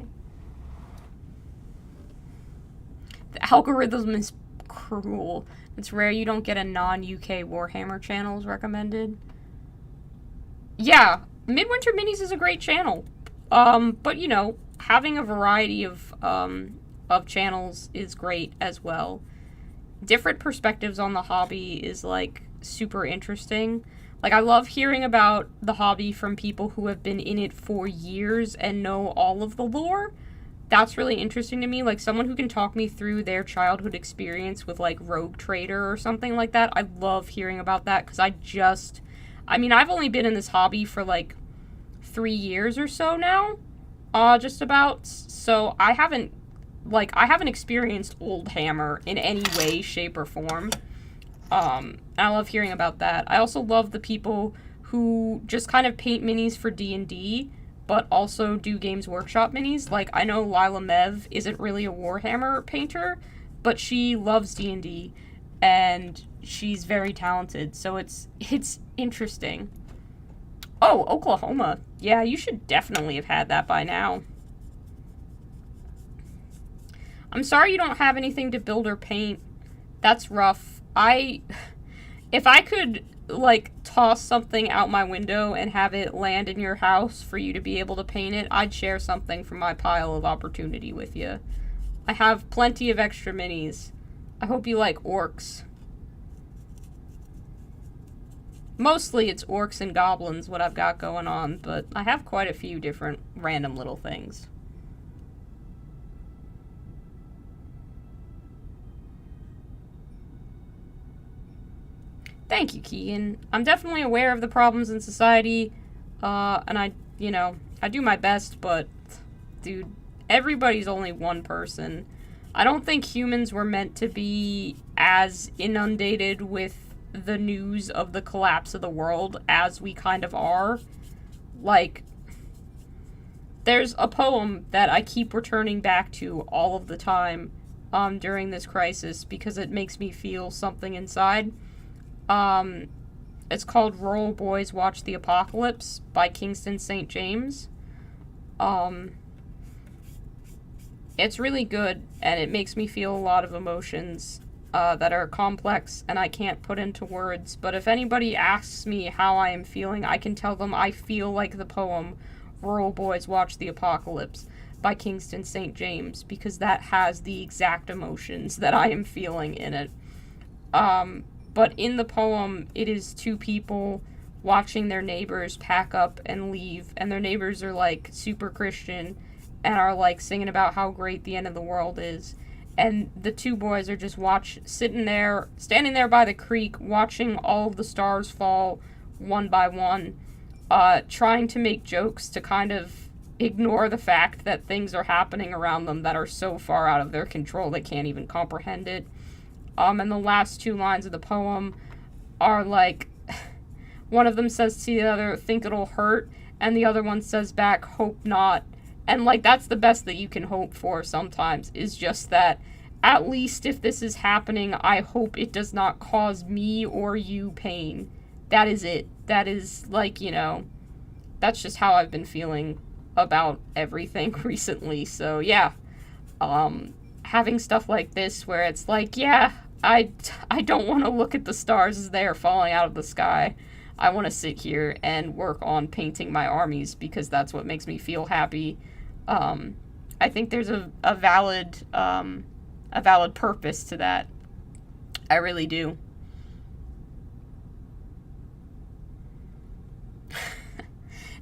Speaker 1: The algorithm is cruel. It's rare you don't get a non-UK Warhammer channels recommended. Yeah, Midwinter Minis is a great channel. But you know, having a variety of channels is great as well. Different perspectives on the hobby is, like, super interesting. Like, I love hearing about the hobby from people who have been in it for years and know all of the lore. That's really interesting to me. Like, someone who can talk me through their childhood experience with, like, Rogue Trader or something like that. I love hearing about that because I've only been in this hobby for, like, 3 years or so now. Just about. So I haven't experienced Old Hammer in any way, shape, or form. And I love hearing about that. I also love the people who just kind of paint minis for D&D, but also do Games Workshop minis. Like, I know Lila Mev isn't really a Warhammer painter, but she loves D&D, and she's very talented, so it's interesting. Oh, Oklahoma. Yeah, you should definitely have had that by now. I'm sorry you don't have anything to build or paint. That's rough. If I could, like, toss something out my window and have it land in your house for you to be able to paint it, I'd share something from my pile of opportunity with you. I have plenty of extra minis. I hope you like orcs. Mostly it's orcs and goblins, what I've got going on, but I have quite a few different random little things. Thank you, Keegan. I'm definitely aware of the problems in society, and I do my best, but, dude, everybody's only one person. I don't think humans were meant to be as inundated with the news of the collapse of the world as we kind of are. Like, there's a poem that I keep returning back to all of the time, during this crisis, because it makes me feel something inside. It's called Rural Boys Watch the Apocalypse by Kingston St. James. It's really good, and it makes me feel a lot of emotions, that are complex and I can't put into words, but if anybody asks me how I am feeling, I can tell them I feel like the poem Rural Boys Watch the Apocalypse by Kingston St. James, because that has the exact emotions that I am feeling in it. But in the poem, it is two people watching their neighbors pack up and leave, and their neighbors are, like, super Christian and are, like, singing about how great the end of the world is. And the two boys are just standing there by the creek, watching all of the stars fall one by one, trying to make jokes to kind of ignore the fact that things are happening around them that are so far out of their control they can't even comprehend it. And the last two lines of the poem are, like, one of them says to the other, "Think it'll hurt," and the other one says back, "Hope not." And, like, that's the best that you can hope for sometimes, is just that, at least if this is happening, I hope it does not cause me or you pain. That is it. That is, like, that's just how I've been feeling about everything recently. So, yeah. Having stuff like this where it's like, yeah, I don't want to look at the stars as they are falling out of the sky. I want to sit here and work on painting my armies because that's what makes me feel happy. I think there's a valid purpose to that. I really do.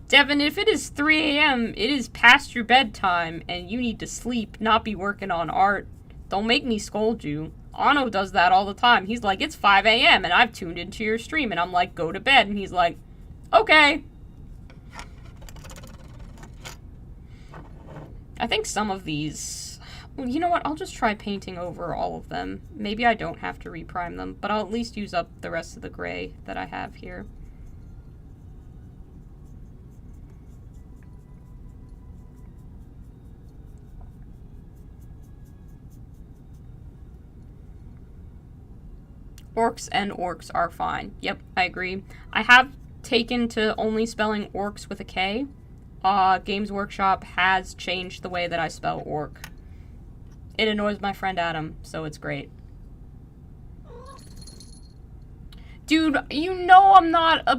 Speaker 1: Devin, if it is 3 a.m., it is past your bedtime, and you need to sleep, not be working on art. Don't make me scold you. Ano does that all the time. He's like, it's 5 a.m., and I've tuned into your stream, and I'm like, go to bed, and he's like, okay. I think some of these... Well, you know what? I'll just try painting over all of them. Maybe I don't have to reprime them, but I'll at least use up the rest of the gray that I have here. Orcs and orcs are fine. Yep, I agree. I have taken to only spelling orcs with a K. Games Workshop has changed the way that I spell orc. It annoys my friend Adam, so it's great. Dude, you know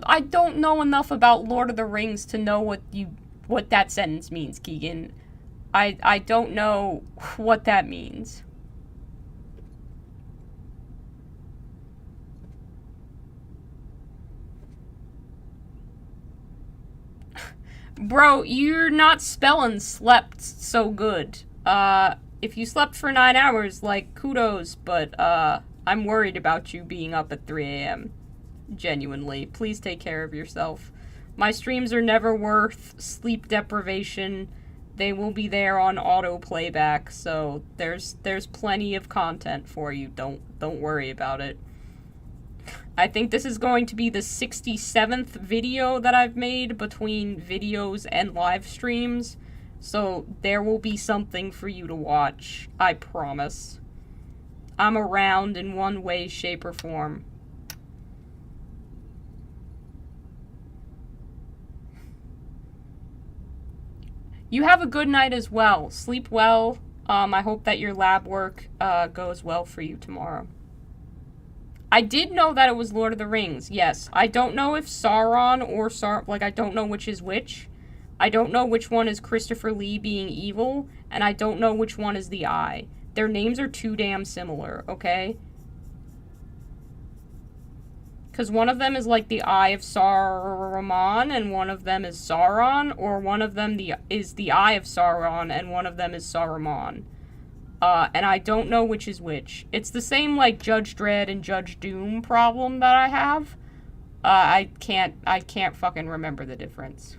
Speaker 1: I don't know enough about Lord of the Rings to know what that sentence means, Keegan. I don't know what that means. Bro, you're not spelling slept so good. If you slept for 9 hours, like, kudos, but, I'm worried about you being up at 3 a.m. Genuinely. Please take care of yourself. My streams are never worth sleep deprivation. They will be there on auto playback, so there's plenty of content for you. Don't worry about it. I think this is going to be the 67th video that I've made between videos and live streams. So there will be something for you to watch, I promise. I'm around in one way, shape, or form. You have a good night as well. Sleep well. I hope that your lab work goes well for you tomorrow. I did know that it was Lord of the Rings, yes. I don't know if Sauron or I don't know which is which. I don't know which one is Christopher Lee being evil, and I don't know which one is the Eye. Their names are too damn similar, okay? Because one of them is like the Eye of Saruman, and one of them is Sauron, or one of them is the Eye of Sauron, and one of them is Saruman. And I don't know which is which. It's the same, like, Judge Dredd and Judge Doom problem that I have. I can't fucking remember the difference.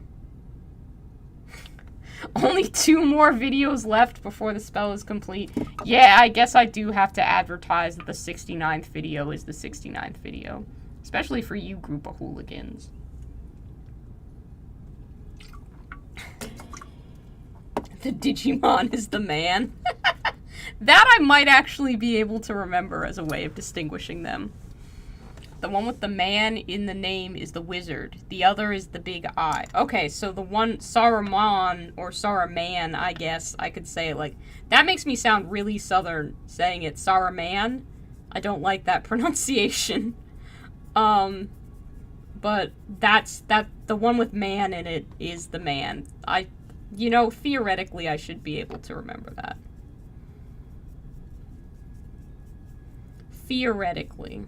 Speaker 1: Only 2 more videos left before the spell is complete. Yeah, I guess I do have to advertise that the 69th video is the 69th video. Especially for you group of hooligans. The Digimon is the man. That I might actually be able to remember as a way of distinguishing them. The one with the man in the name is the wizard. The other is the big eye. Okay, so the one, Saruman, or Saruman, I guess I could say it like... That makes me sound really southern, saying it Saruman. I don't like that pronunciation. But the one with man in it is the man. You know, theoretically I should be able to remember that. Theoretically.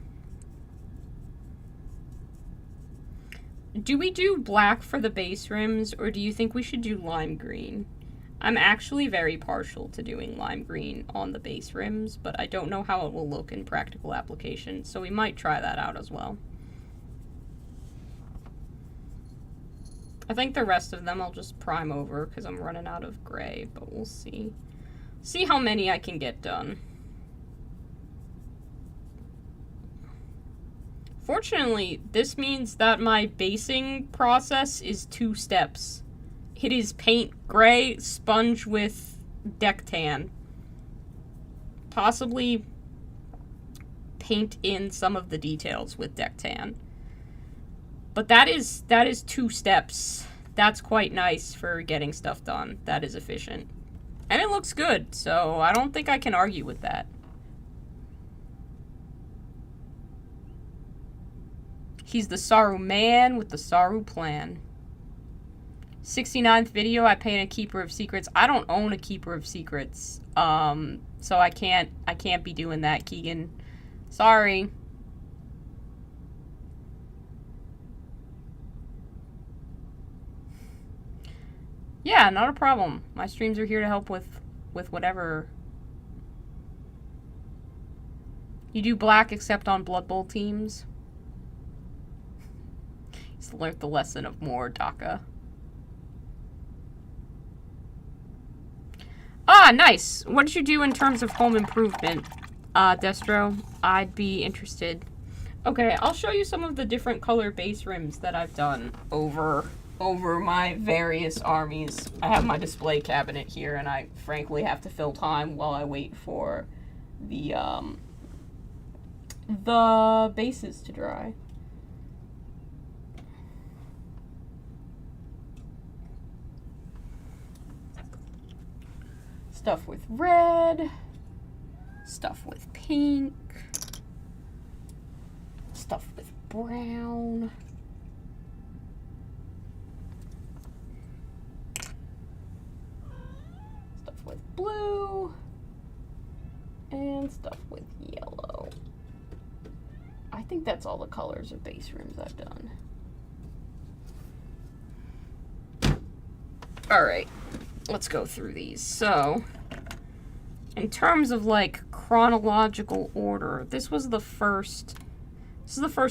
Speaker 1: Do we do black for the base rims, or do you think we should do lime green? I'm actually very partial to doing lime green on the base rims, but I don't know how it will look in practical application, so we might try that out as well. I think the rest of them I'll just prime over, because I'm running out of gray, but we'll see. See how many I can get done. Fortunately, this means that my basing process is 2 steps. It is paint gray, sponge with deck tan. Possibly paint in some of the details with deck tan. But that is 2 steps. That's quite nice for getting stuff done. That is efficient. And it looks good, so I don't think I can argue with that. He's the Saru man with the Saru plan. 69th video, I paint a Keeper of Secrets. I don't own a Keeper of Secrets. So I can't be doing that, Keegan. Sorry. Yeah, not a problem. My streams are here to help with whatever. You do black except on Blood Bowl teams. He's learned the lesson of more DACA. Ah, nice. What did you do in terms of home improvement, Destro? I'd be interested. Okay, I'll show you some of the different color base rims that I've done over my various armies. I have my display cabinet here, and I frankly have to fill time while I wait for the bases to dry. Stuff with red, stuff with pink, stuff with brown, stuff with blue, and stuff with yellow. I think that's all the colors of base rims I've done. Alright, let's go through these. So, in terms of like chronological order, this is the first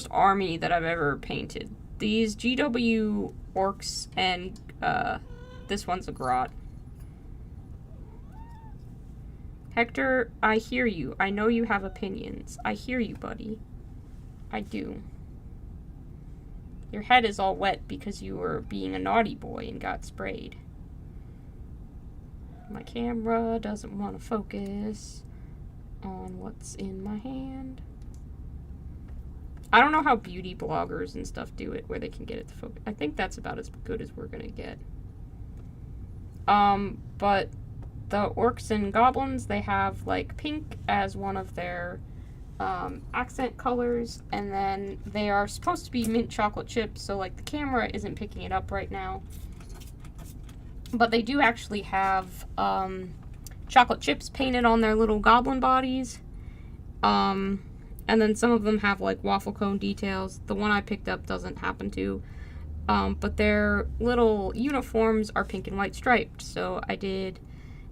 Speaker 1: army that I've ever painted. These GW orcs and this one's a grot. Hector, I hear you. I know you have opinions. I hear you, buddy. I do. Your head is all wet because you were being a naughty boy and got sprayed. My camera doesn't want to focus on what's in my hand. I don't know how beauty bloggers and stuff do it, where they can get it to focus. I think that's about as good as we're gonna get. But the orcs and goblins, they have like pink as one of their accent colors, and then they are supposed to be mint chocolate chips, so like the camera isn't picking it up right now. But they do actually have chocolate chips painted on their little goblin bodies. And then some of them have like waffle cone details. The one I picked up doesn't happen to. But their little uniforms are pink and white striped. So I did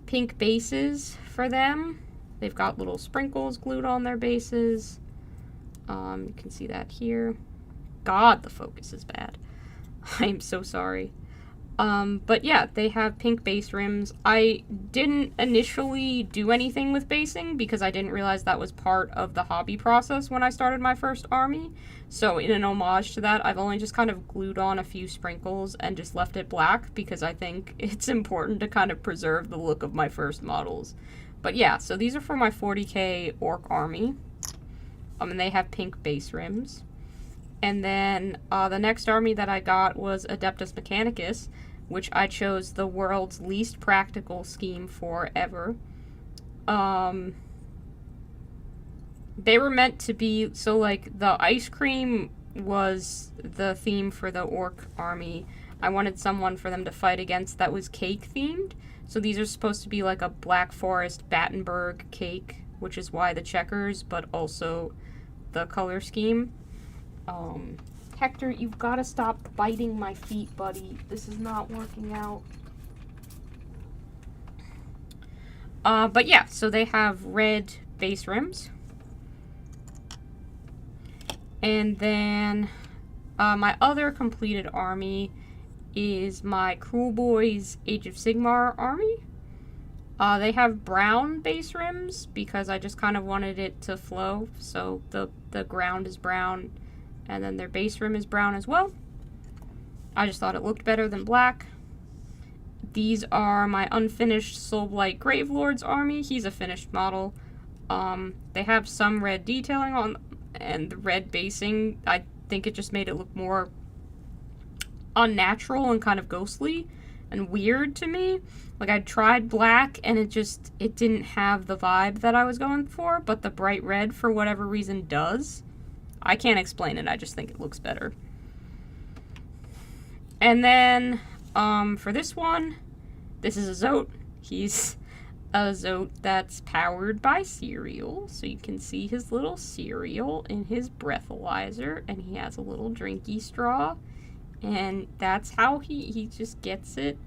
Speaker 1: pink bases for them. They've got little sprinkles glued on their bases. You can see that here. God, the focus is bad. I'm so sorry. But yeah, they have pink base rims. I didn't initially do anything with basing because I didn't realize that was part of the hobby process when I started my first army. So in an homage to that, I've only just kind of glued on a few sprinkles and just left it black because I think it's important to kind of preserve the look of my first models. But yeah, so these are for my 40k orc army. And they have pink base rims. And then the next army that I got was Adeptus Mechanicus, which I chose the world's least practical scheme for ever. They were meant to be, so like the ice cream was the theme for the orc army. I wanted someone for them to fight against that was cake themed. So these are supposed to be like a Black Forest Battenberg cake, which is why the checkers, but also the color scheme. Hector, you've got to stop biting my feet, buddy. This is not working out. But yeah, so they have red base rims. And then my other completed army is my Cruel Boys Age of Sigmar army. They have brown base rims because I just kind of wanted it to flow. So the ground is brown and then their base rim is brown as well. I just thought it looked better than black. These are my unfinished Soulblight Gravelord's army. He's a finished model. They have some red detailing on, and the red basing, I think it just made it look more unnatural and kind of ghostly and weird to me. Like, I tried black and it didn't have the vibe that I was going for, but the bright red, for whatever reason, does. I can't explain it, I just think it looks better. And then, for this one, this is a Zote. He's a Zote that's powered by cereal, so you can see his little cereal in his breathalyzer, and he has a little drinky straw, and that's how he just gets it.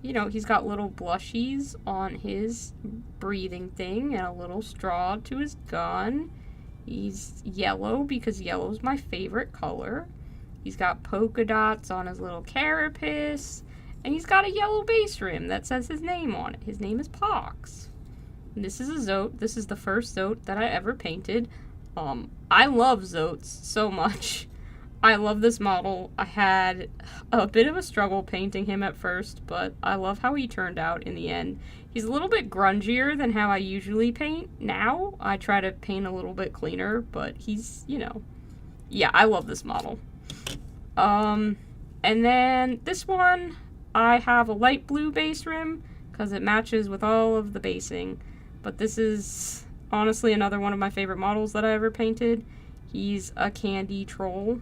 Speaker 1: You know, he's got little blushies on his breathing thing and a little straw to his gun. He's yellow because yellow's my favorite color. He's got polka dots on his little carapace, And he's got a yellow base rim that says his name on it. His name is Pox. And this is a Zote. This is the first Zote that I ever painted. I love Zotes so much. I love this model. I had a bit of a struggle painting him at first, but I love how he turned out in the end. He's a little bit grungier than how I usually paint now. I try to paint a little bit cleaner, but he's, you know, yeah, I love this model. And then this one, I have a light blue base rim because it matches with all of the basing. But this is honestly another one of my favorite models that I ever painted. He's a candy troll.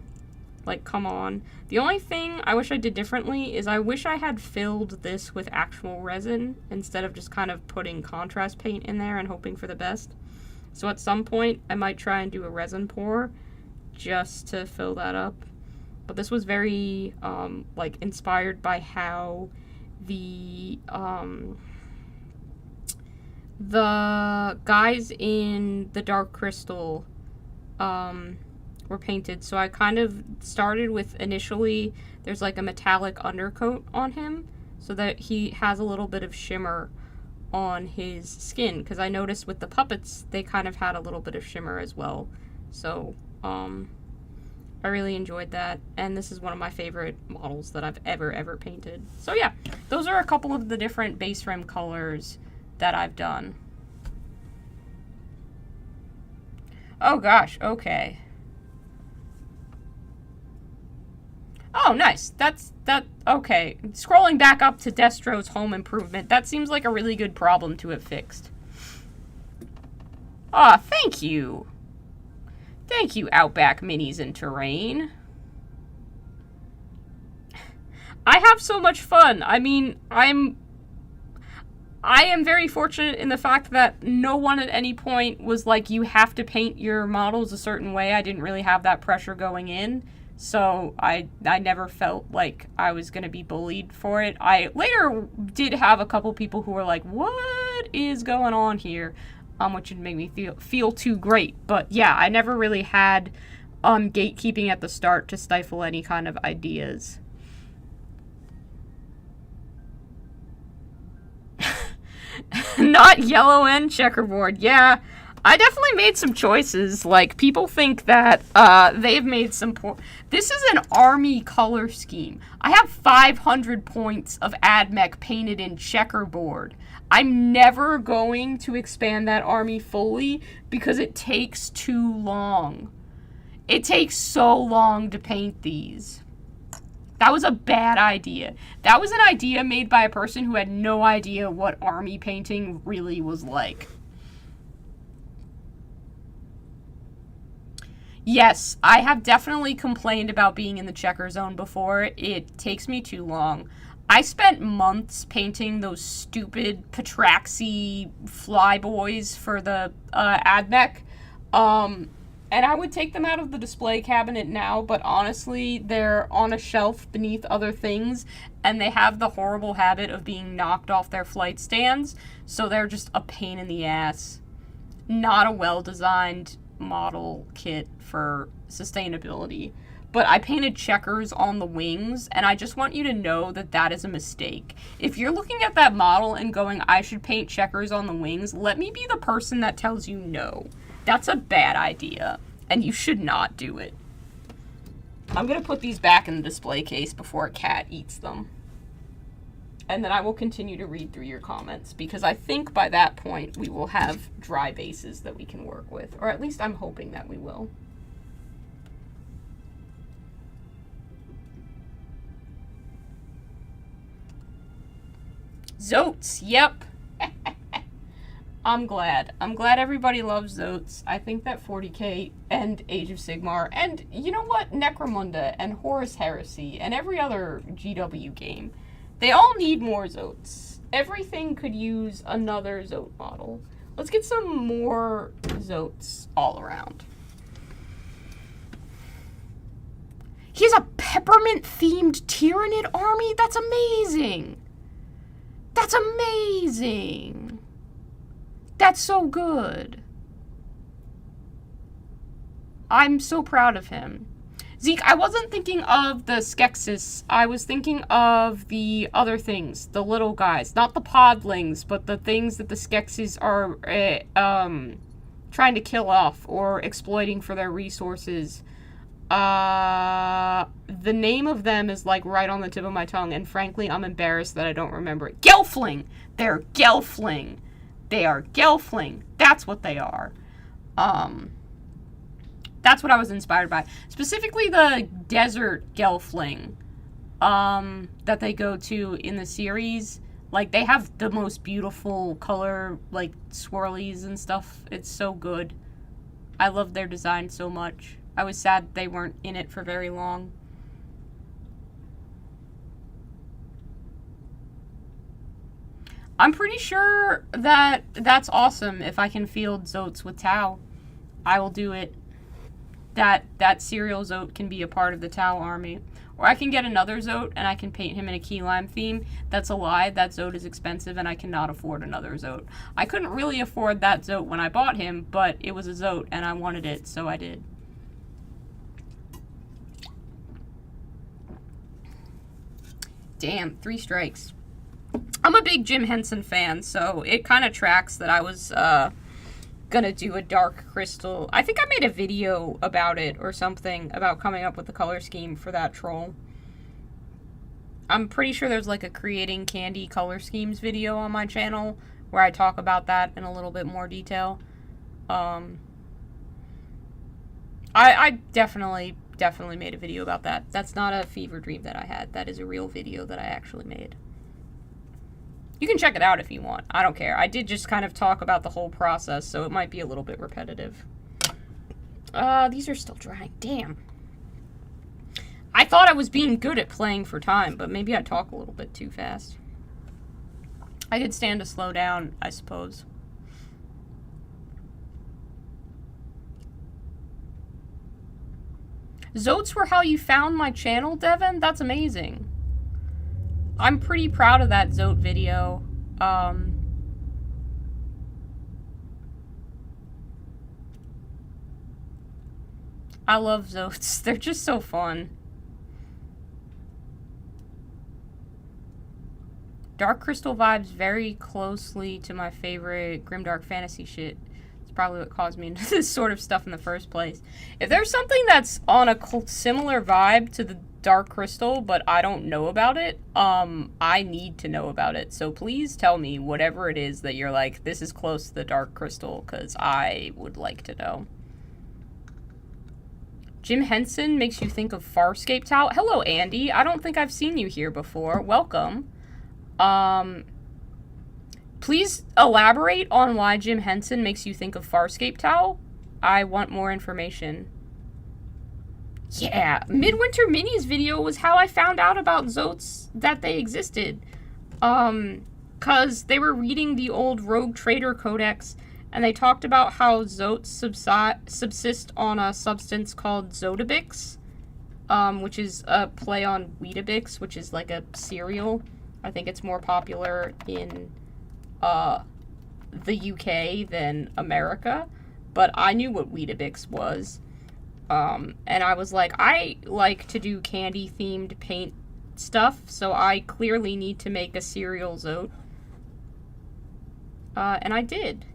Speaker 1: Like, come on. The only thing I wish I did differently is I wish I had filled this with actual resin instead of just kind of putting contrast paint in there and hoping for the best. So at some point, I might try and do a resin pour just to fill that up. But this was very, like, inspired by how the guys in the Dark Crystal, were painted. So I kind of started with initially, there's like a metallic undercoat on him so that he has a little bit of shimmer on his skin. Because I noticed with the puppets, they kind of had a little bit of shimmer as well. So, I really enjoyed that, and this is one of my favorite models that I've ever painted. So yeah, those are a couple of the different base rim colors that I've done. Oh gosh, okay. Oh, nice. Okay. Scrolling back up to Destro's home improvement, that seems like a really good problem to have fixed. Aw, thank you. Thank you, Outback Minis and Terrain. I have so much fun. I mean, I am very fortunate in the fact that no one at any point was like, you have to paint your models a certain way. I didn't really have that pressure going in. So I never felt like I was going to be bullied for it. I later did have a couple people who were like, what is going on here? Which would make me feel too great. But yeah, I never really had gatekeeping at the start to stifle any kind of ideas. Not yellow and checkerboard. Yeah, I definitely made some choices. Like, people think that they've made some This is an army color scheme. I have 500 points of AdMech painted in checkerboard. I'm never going to expand that army fully because it takes too long. It takes so long to paint these. That was a bad idea. That was an idea made by a person who had no idea what army painting really was like. Yes, I have definitely complained about being in the checker zone before. It takes me too long. I spent months painting those stupid Patraxi flyboys for the AdMech. And I would take them out of the display cabinet now, but honestly, they're on a shelf beneath other things, and they have the horrible habit of being knocked off their flight stands, so they're just a pain in the ass. Not a well-designed model kit for sustainability. But I painted checkers on the wings, and I just want you to know that that is a mistake. If you're looking at that model and going, I should paint checkers on the wings, let me be the person that tells you no. That's a bad idea, and you should not do it. I'm going to put these back in the display case before a cat eats them. And then I will continue to read through your comments, because I think by that point we will have dry bases that we can work with. Or at least I'm hoping that we will. Zotes, yep. I'm glad. I'm glad everybody loves Zotes. I think that 40K and Age of Sigmar and, you know what, Necromunda and Horus Heresy and every other GW game, they all need more Zotes. Everything could use another Zote model. Let's get some more Zotes all around. He has a peppermint-themed Tyranid army? That's amazing! That's amazing! That's so good. I'm so proud of him. Zeke, I wasn't thinking of the Skeksis. I was thinking of the other things, the little guys. Not the podlings, but the things that the Skeksis are trying to kill off or exploiting for their resources. The name of them is, like, right on the tip of my tongue, and frankly, I'm embarrassed that I don't remember it. Gelfling! They're Gelfling. They are Gelfling. That's what they are. That's what I was inspired by. Specifically the desert Gelfling that they go to in the series. Like, they have the most beautiful color, like, swirlies and stuff. It's so good. I love their design so much. I was sad they weren't in it for very long. I'm pretty sure that that's awesome if I can field Zotes with Tau. I will do it. That serial Zote can be a part of the Tau army. Or I can get another Zote and I can paint him in a key lime theme. That's a lie. That Zote is expensive and I cannot afford another Zote. I couldn't really afford that Zote when I bought him, but it was a Zote and I wanted it, so I did. Damn, 3 strikes. I'm a big Jim Henson fan, so it kind of tracks that I was gonna do a Dark Crystal. I think I made a video about it or something, about coming up with the color scheme for that troll. I'm pretty sure there's like a Creating Candy color schemes video on my channel where I talk about that in a little bit more detail. I definitely made a video about that. That's not a fever dream that I had. That is a real video that I actually made. You can check it out if you want. I don't care. I did just kind of talk about the whole process, so it might be a little bit repetitive. These are still drying. Damn. I thought I was being good at playing for time, but maybe I talk a little bit too fast. I could stand to slow down, I suppose. Zotes were how you found my channel, Devin? That's amazing. I'm pretty proud of that Zote video. I love Zotes. They're just so fun. Dark Crystal vibes very closely to my favorite grimdark fantasy shit. It's probably what caused me into this sort of stuff in the first place. If there's something that's on a similar vibe to the Dark Crystal, but I don't know about it, I need to know about it. So please tell me whatever it is that you're like, this is close to the Dark Crystal, because I would like to know. Jim Henson makes you think of Farscape Tau. Hello, Andy. I don't think I've seen you here before. Welcome. Please elaborate on why Jim Henson makes you think of Farscape Tau. I want more information. Yeah, Midwinter Minis video was how I found out about Zotes, that they existed. Cause they were reading the old Rogue Trader Codex, and they talked about how Zotes subsist on a substance called Zotobix, which is a play on Weetabix, which is like a cereal. I think it's more popular in the UK than America, but I knew what Weetabix was. And I was like, I like to do candy-themed paint stuff, so I clearly need to make a cereal Zote. And I did.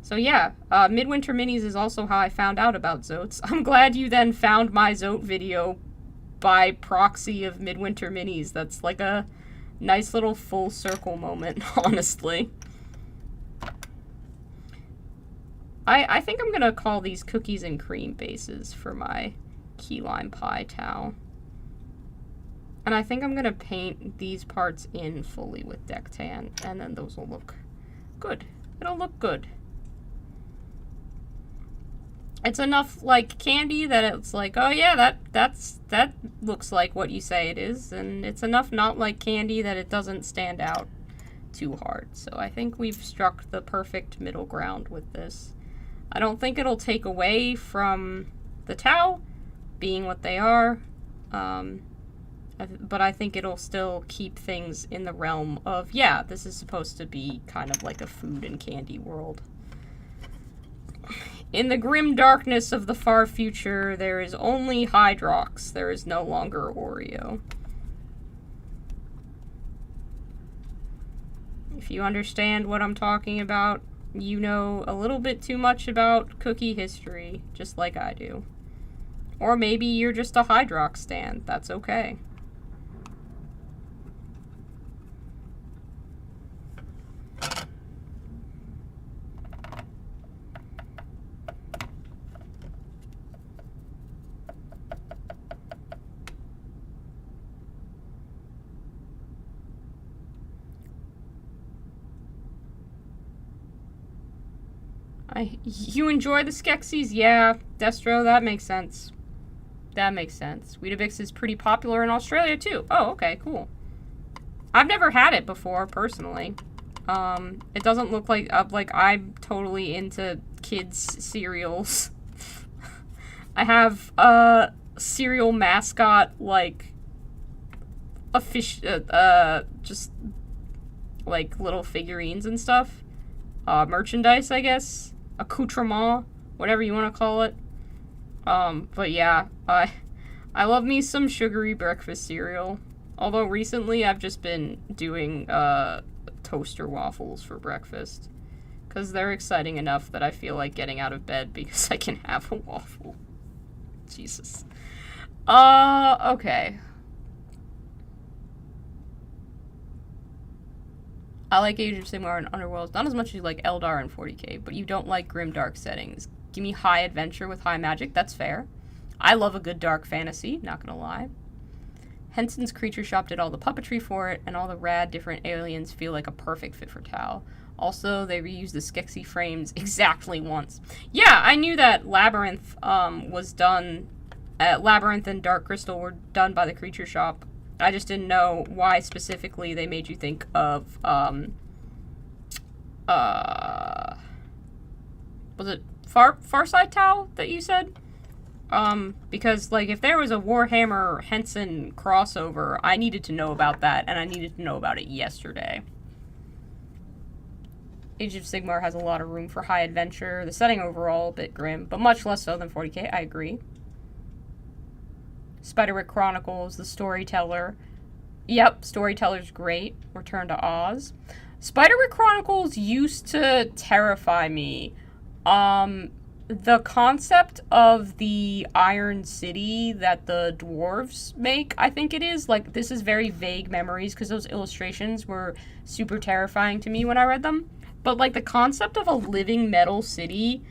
Speaker 1: So yeah, Midwinter Minis is also how I found out about Zotes. I'm glad you then found my Zote video by proxy of Midwinter Minis. That's like a nice little full circle moment, honestly. I think I'm gonna call these cookies and cream bases for my key lime pie Tau. And I think I'm gonna paint these parts in fully with Dectan, and then those will look good. It'll look good. It's enough like candy that it's like, oh yeah, that looks like what you say it is, and it's enough not like candy that it doesn't stand out too hard. So I think we've struck the perfect middle ground with this. I don't think it'll take away from the Tau being what they are, but I think it'll still keep things in the realm of, yeah, this is supposed to be kind of like a food and candy world. In the grim darkness of the far future, there is only Hydrox. There is no longer Oreo. If you understand what I'm talking about, you know a little bit too much about cookie history, just like I do. Or maybe you're just a Hydrox stan. That's okay. You enjoy the Skeksis? Yeah, Destro, that makes sense. That makes sense. Weetabix is pretty popular in Australia, too. Oh, okay, cool. I've never had it before, personally. It doesn't look like I'm totally into kids' cereals. I have a cereal mascot, like, a fish, just, like, little figurines and stuff. Merchandise, I guess. Accoutrement, whatever you want to call it. But yeah, I love me some sugary breakfast cereal. Although recently I've just been doing, toaster waffles for breakfast. Because they're exciting enough that I feel like getting out of bed because I can have a waffle. Jesus. Okay. I like Age of Sigmar and Underworlds, not as much as you like Eldar and 40k, but you don't like grim dark settings. Give me high adventure with high magic, that's fair. I love a good dark fantasy, not gonna lie. Henson's Creature Shop did all the puppetry for it, and all the rad different aliens feel like a perfect fit for Tau. Also, they reused the Skeksis frames exactly once. Yeah, I knew that Labyrinth was done, Labyrinth and Dark Crystal were done by the Creature Shop. I just didn't know why specifically they made you think of, was it Farside Tau that you said? Because, like, if there was a Warhammer Henson crossover, I needed to know about that, and I needed to know about it yesterday. Age of Sigmar has a lot of room for high adventure. The setting overall, a bit grim, but much less so than 40k, I agree. Spiderwick Chronicles, The Storyteller. Yep, Storyteller's great. Return to Oz. Spiderwick Chronicles used to terrify me. The concept of the Iron City that the dwarves make, I think it is, like, this is very vague memories because those illustrations were super terrifying to me when I read them. But, like, the concept of a living metal city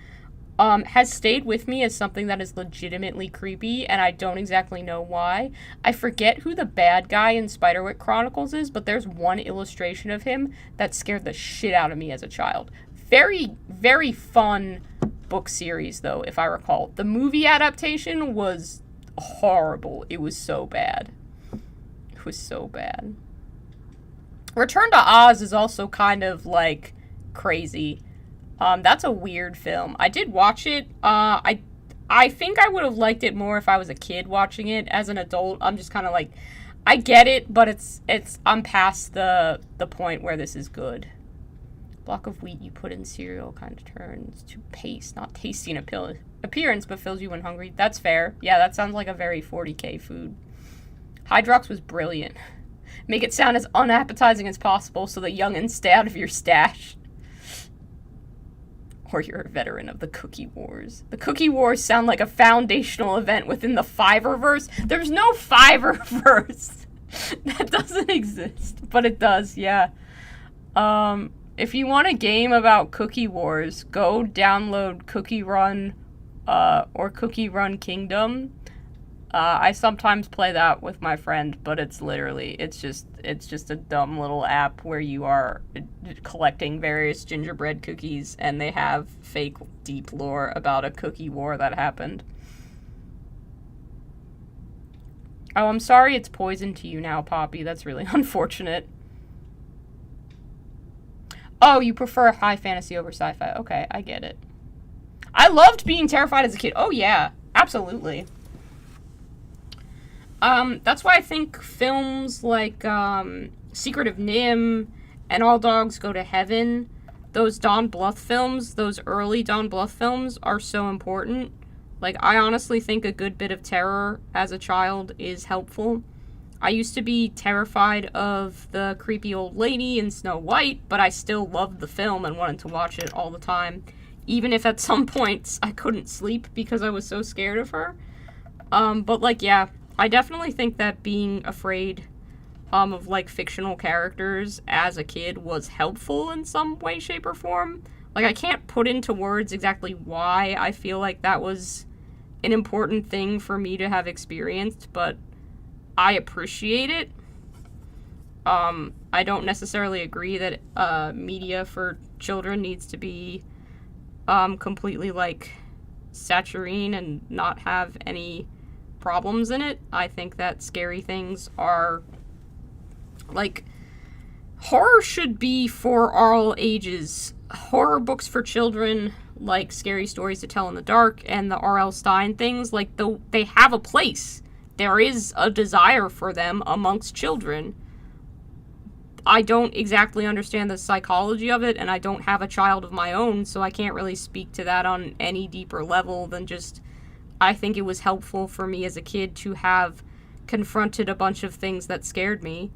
Speaker 1: has stayed with me as something that is legitimately creepy, and I don't exactly know why. I forget who the bad guy in Spiderwick Chronicles is, but there's one illustration of him that scared the shit out of me as a child. Very, very fun book series, though, if I recall. The movie adaptation was horrible. It was so bad. It was so bad. Return to Oz is also kind of, like, crazy. That's a weird film. I did watch it. I think I would have liked it more if I was a kid watching it. As an adult, I'm just kind of like, I get it, but I'm past the point where this is good. Block of wheat you put in cereal kind of turns to paste, not tasty in appearance, but fills you when hungry. That's fair. Yeah, that sounds like a very 40k food. Hydrox was brilliant. Make it sound as unappetizing as possible so the youngins stay out of your stash. Or you're a veteran of the Cookie Wars. The Cookie Wars sound like a foundational event within the Fiververse. There's no Fiververse. That doesn't exist. But it does, yeah. If you want a game about Cookie Wars, go download Cookie Run, or Cookie Run Kingdom. I sometimes play that with my friend, but it's just a dumb little app where you are collecting various gingerbread cookies, and they have fake deep lore about a cookie war that happened. Oh, I'm sorry it's poison to you now, Poppy. That's really unfortunate. Oh, you prefer high fantasy over sci-fi. Okay, I get it. I loved being terrified as a kid. Oh, yeah. Absolutely. That's why I think films like, Secret of NIMH and All Dogs Go to Heaven those Don Bluth films, those early Don Bluth films, are so important. Like, I honestly think a good bit of terror as a child is helpful. I used to be terrified of the creepy old lady in Snow White, but I still loved the film and wanted to watch it all the time, even if at some points I couldn't sleep because I was so scared of her. But, like, yeah, I definitely think that being afraid of, like, fictional characters as a kid was helpful in some way, shape, or form. Like, I can't put into words exactly why I feel like that was an important thing for me to have experienced, but I appreciate it. I don't necessarily agree that media for children needs to be completely, like, saccharine and not have any problems in it. I think that scary things are, like, horror should be for all ages. Horror books for children, like Scary Stories to Tell in the Dark and the R.L. Stine things, like, they have a place. There is a desire for them amongst children. I don't exactly understand the psychology of it, and I don't have a child of my own, so I can't really speak to that on any deeper level than just, I think it was helpful for me as a kid to have confronted a bunch of things that scared me.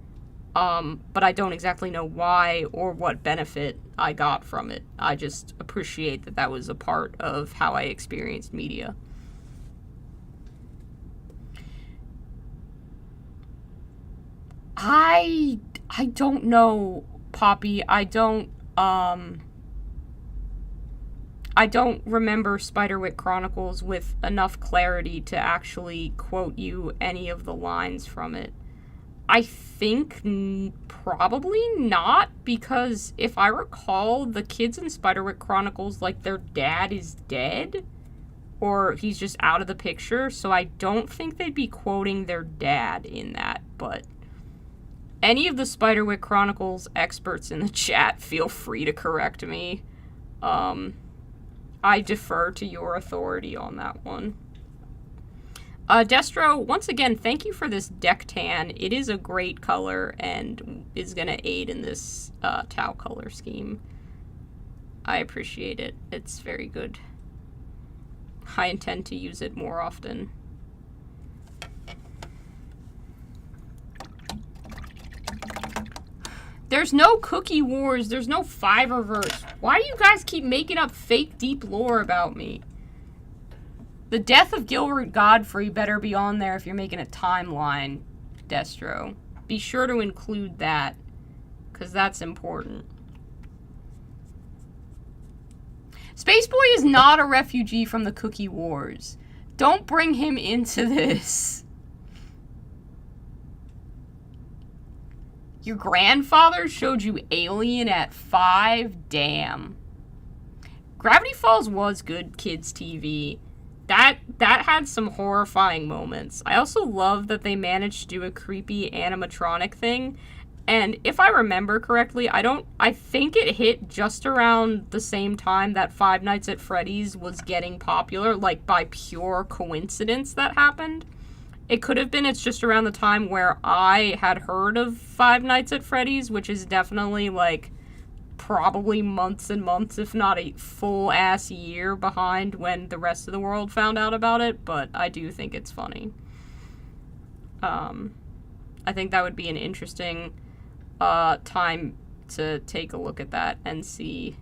Speaker 1: But I don't exactly know why or what benefit I got from it. I just appreciate that that was a part of how I experienced media. I don't know, Poppy. I don't remember Spiderwick Chronicles with enough clarity to actually quote you any of the lines from it. I think probably not, because if I recall, the kids in Spiderwick Chronicles, like, their dad is dead, or he's just out of the picture, so I don't think they'd be quoting their dad in that, but any of the Spiderwick Chronicles experts in the chat, feel free to correct me. I defer to your authority on that one. Destro, once again, thank you for this deck tan. It is a great color and is going to aid in this Tau color scheme. I appreciate it. It's very good. I intend to use it more often. There's no Cookie Wars. There's no Fiververse. Why do you guys keep making up fake deep lore about me? The death of Gilbert Godfrey better be on there if you're making a timeline, Destro. Be sure to include that, because that's important. Spaceboy is not a refugee from the Cookie Wars. Don't bring him into this. Your grandfather showed you Alien at 5? Damn. Gravity Falls was good kids' TV. That had some horrifying moments. I also love that they managed to do a creepy animatronic thing. And if I remember correctly, I think it hit just around the same time that Five Nights at Freddy's was getting popular, like by pure coincidence that happened. It could have been it's just around the time where I had heard of Five Nights at Freddy's, which is definitely, like, probably months and months, if not a full-ass year behind when the rest of the world found out about it, but I do think it's funny. I think that would be an interesting time to take a look at that and see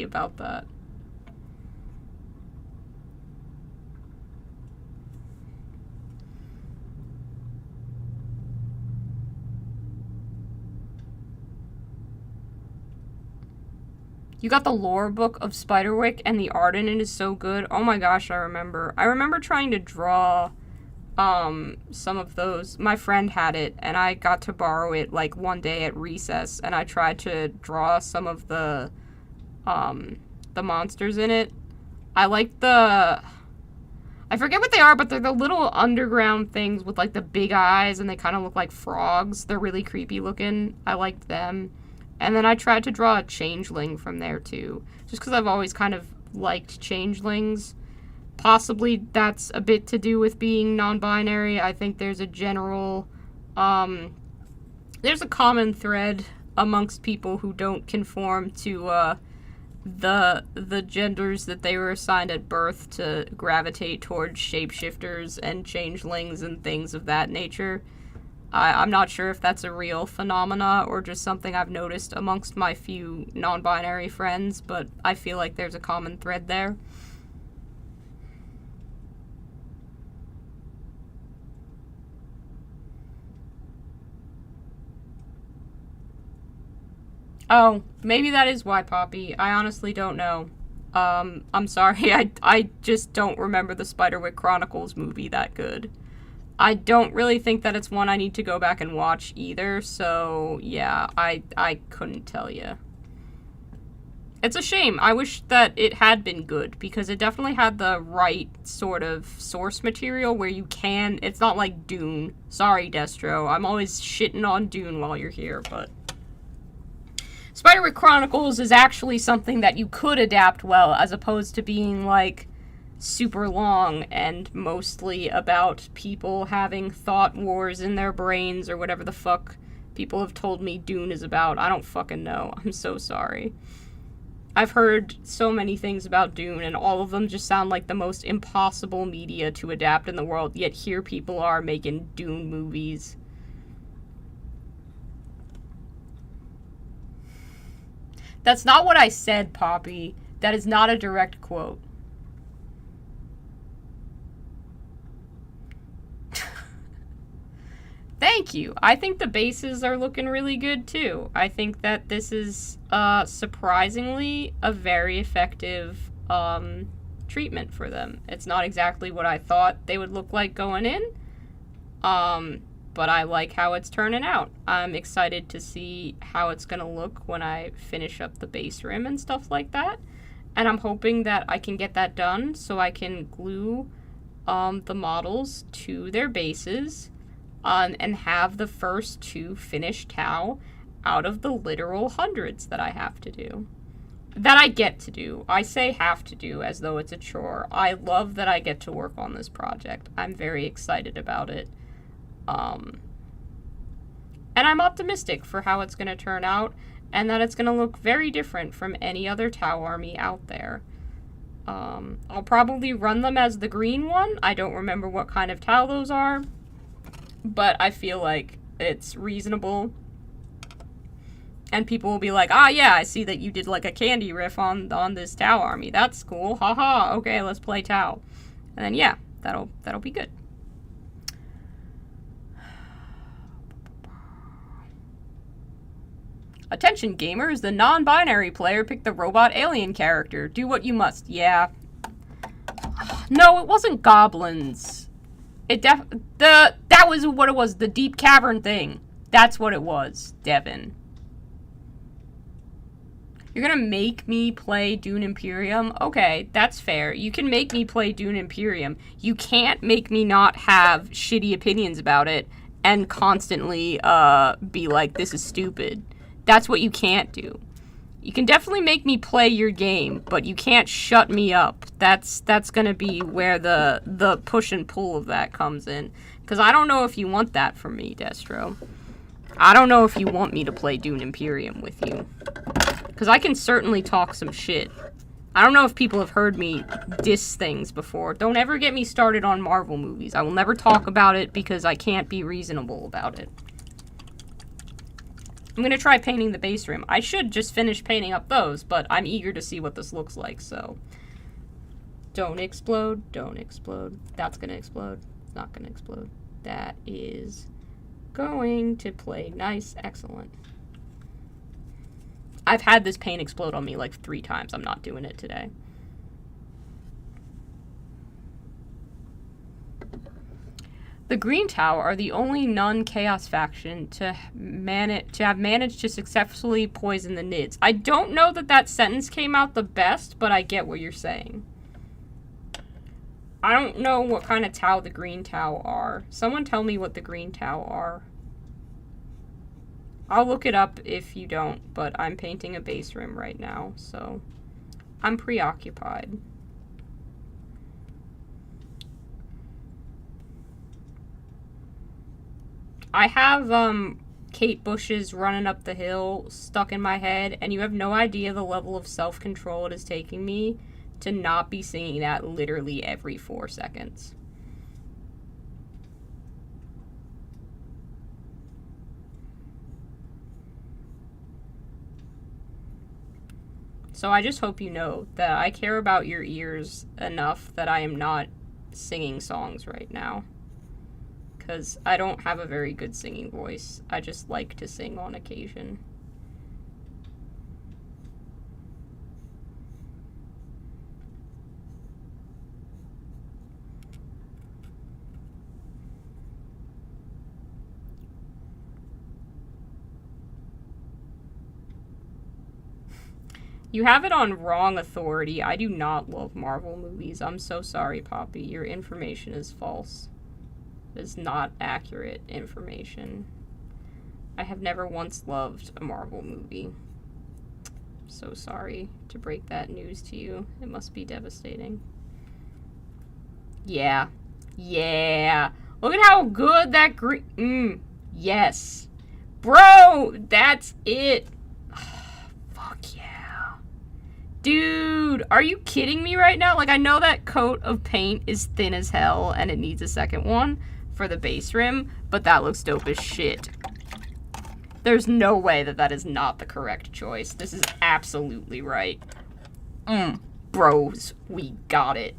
Speaker 1: about that. You got the lore book of Spiderwick, and the art in it is so good. Oh my gosh, I remember. I remember trying to draw some of those. My friend had it, and I got to borrow it, like, one day at recess, and I tried to draw some of the monsters in it. I like I forget what they are, but they're the little underground things with, like, the big eyes, and they kind of look like frogs. They're really creepy looking. I liked them. And then I tried to draw a changeling from there, too. Just because I've always kind of liked changelings. Possibly that's a bit to do with being non-binary. I think there's a general... there's a common thread amongst people who don't conform to the genders that they were assigned at birth to gravitate towards shapeshifters and changelings and things of that nature. I'm not sure if that's a real phenomena or just something I've noticed amongst my few non-binary friends, but I feel like there's a common thread there. Oh, maybe that is why, Poppy. I honestly don't know. I'm sorry, I just don't remember the Spiderwick Chronicles movie that good. I don't really think that it's one I need to go back and watch either, so yeah, I couldn't tell you. It's a shame. I wish that it had been good, because it definitely had the right sort of source material where you can... It's not like Dune. Sorry, Destro. I'm always shitting on Dune while you're here, but... Spiderwick Chronicles is actually something that you could adapt well, as opposed to being, like, super long and mostly about people having thought wars in their brains or whatever the fuck people have told me Dune is about. I don't fucking know. I'm so sorry. I've heard so many things about Dune, and all of them just sound like the most impossible media to adapt in the world, yet here people are making Dune movies. That's not what I said, Poppy. That is not a direct quote. Thank you. I think the bases are looking really good, too. I think that this is, surprisingly, a very effective, treatment for them. It's not exactly what I thought they would look like going in, but I like how it's turning out. I'm excited to see how it's gonna look when I finish up the base rim and stuff like that, and I'm hoping that I can get that done so I can glue, the models to their bases, and have the first 2 finished Tau out of the literal hundreds that I have to do. That I get to do. I say have to do as though it's a chore. I love that I get to work on this project. I'm very excited about it. And I'm optimistic for how it's going to turn out, and that it's going to look very different from any other Tau army out there. I'll probably run them as the green one. I don't remember what kind of Tau those are, but I feel like it's reasonable. And people will be like, ah, yeah, I see that you did, like, a candy riff on this Tau army. That's cool. Haha. Okay, let's play Tau. And then, yeah, that'll be good. Attention, gamers. The non-binary player picked the robot alien character. Do what you must. Yeah. No, it wasn't goblins. That was what it was, the deep cavern thing. That's what it was, Devin. You're gonna make me play Dune Imperium? Okay, that's fair. You can make me play Dune Imperium. You can't make me not have shitty opinions about it and constantly, be like, this is stupid. That's what you can't do. You can definitely make me play your game, but you can't shut me up. That's gonna be where the push and pull of that comes in. Because I don't know if you want that from me, Destro. I don't know if you want me to play Dune Imperium with you. Because I can certainly talk some shit. I don't know if people have heard me diss things before. Don't ever get me started on Marvel movies. I will never talk about it because I can't be reasonable about it. I'm going to try painting the base rim. I should just finish painting up those, but I'm eager to see what this looks like, so. Don't explode, don't explode. That's going to explode. It's not going to explode. That is going to play nice, excellent. I've had this paint explode on me like 3 times. I'm not doing it today. The Green Tau are the only non-Chaos faction to have managed to successfully poison the Nids. I don't know that sentence came out the best, but I get what you're saying. I don't know what kind of Tau the Green Tau are. Someone tell me what the Green Tau are. I'll look it up if you don't, but I'm painting a base rim right now, so I'm preoccupied. I have Kate Bush's Running Up the Hill stuck in my head, and you have no idea the level of self-control it is taking me to not be singing that literally every 4 seconds. So I just hope you know that I care about your ears enough that I am not singing songs right now. Because I don't have a very good singing voice. I just like to sing on occasion. You have it on wrong authority. I do not love Marvel movies. I'm so sorry, Poppy. Your information is false. It is not accurate information. I have never once loved a Marvel movie. I'm so sorry to break that news to you. It must be devastating. Yeah. Yeah. Look at how good that green... Yes. Bro, that's it. Fuck yeah. Dude, are you kidding me right now? Like, I know that coat of paint is thin as hell and it needs a second one for the base rim, but that looks dope as shit. There's no way that that is not the correct choice. This is absolutely right. Bros, we got it.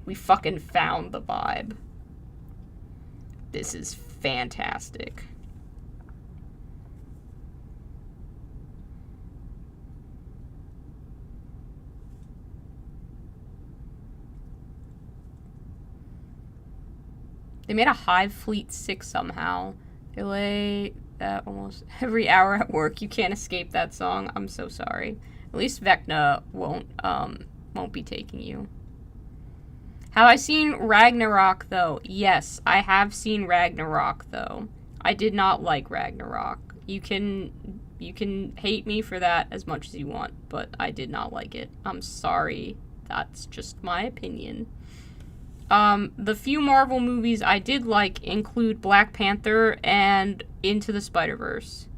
Speaker 1: We fucking found the vibe. This is fantastic. They made a Hive Fleet 6 somehow. They lay that almost every hour at work. You can't escape that song. I'm so sorry. At least Vecna won't be taking you. Have I seen Ragnarok, though? Yes, I have seen Ragnarok, though. I did not like Ragnarok. You can hate me for that as much as you want, but I did not like it. I'm sorry. That's just my opinion. The few Marvel movies I did like include Black Panther and Into the Spider-Verse.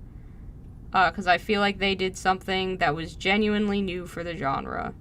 Speaker 1: Because I feel like they did something that was genuinely new for the genre.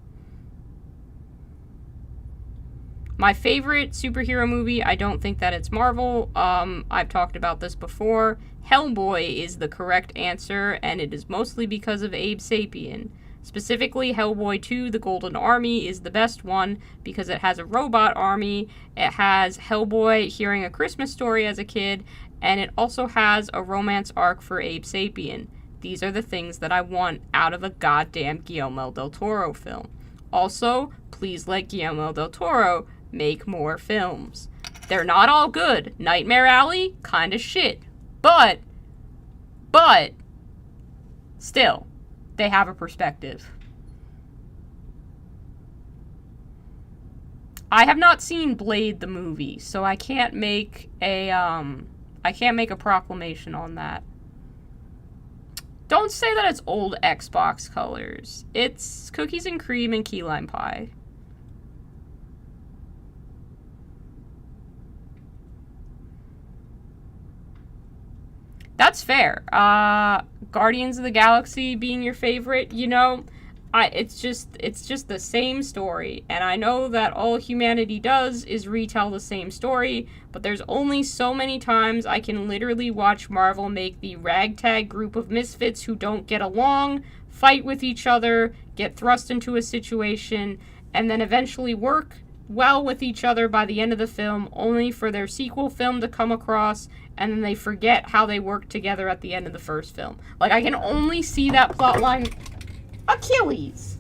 Speaker 1: My favorite superhero movie, I don't think that it's Marvel. I've talked about this before. Hellboy is the correct answer, and it is mostly because of Abe Sapien. Specifically, Hellboy 2, The Golden Army, is the best one because it has a robot army, it has Hellboy hearing a Christmas story as a kid, and it also has a romance arc for Abe Sapien. These are the things that I want out of a goddamn Guillermo del Toro film. Also, please let Guillermo del Toro make more films. They're not all good. Nightmare Alley, kinda shit. But, still, they have a perspective. I have not seen Blade the movie, so I can't make a proclamation on that. Don't say that it's old Xbox colors. It's cookies and cream and key lime pie. That's fair. Guardians of the Galaxy being your favorite, you know, it's just the same story. And I know that all humanity does is retell the same story, but there's only so many times I can literally watch Marvel make the ragtag group of misfits who don't get along, fight with each other, get thrust into a situation, and then eventually work well with each other by the end of the film, only for their sequel film to come across, and then they forget how they worked together at the end of the first film. Like, I can only see that plotline. Achilles!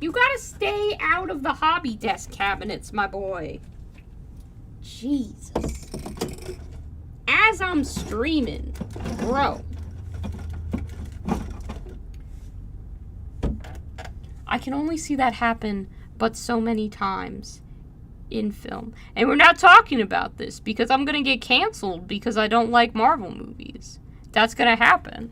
Speaker 1: You gotta stay out of the hobby desk cabinets, my boy. Jesus. As I'm streaming, bro. I can only see that happen but so many times in film. And we're not talking about this because I'm gonna get canceled because I don't like Marvel movies. That's gonna happen.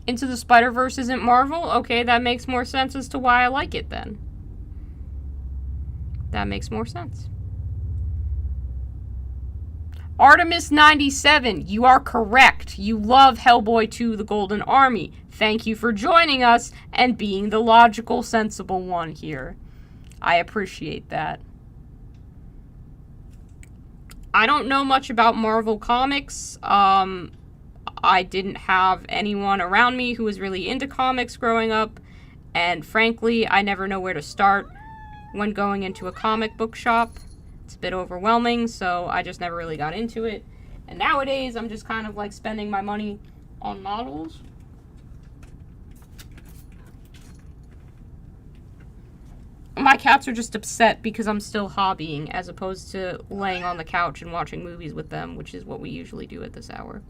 Speaker 1: Into the Spider-Verse isn't Marvel? Okay, that makes more sense as to why I like it then. That makes more sense. Artemis97, you are correct. You love Hellboy 2: The Golden Army. Thank you for joining us and being the logical, sensible one here. I appreciate that. I don't know much about Marvel Comics. I didn't have anyone around me who was really into comics growing up, and frankly, I never know where to start when going into a comic book shop. It's a bit overwhelming, so I just never really got into it. And nowadays, I'm just kind of like spending my money on models. My cats are just upset because I'm still hobbying as opposed to laying on the couch and watching movies with them, which is what we usually do at this hour.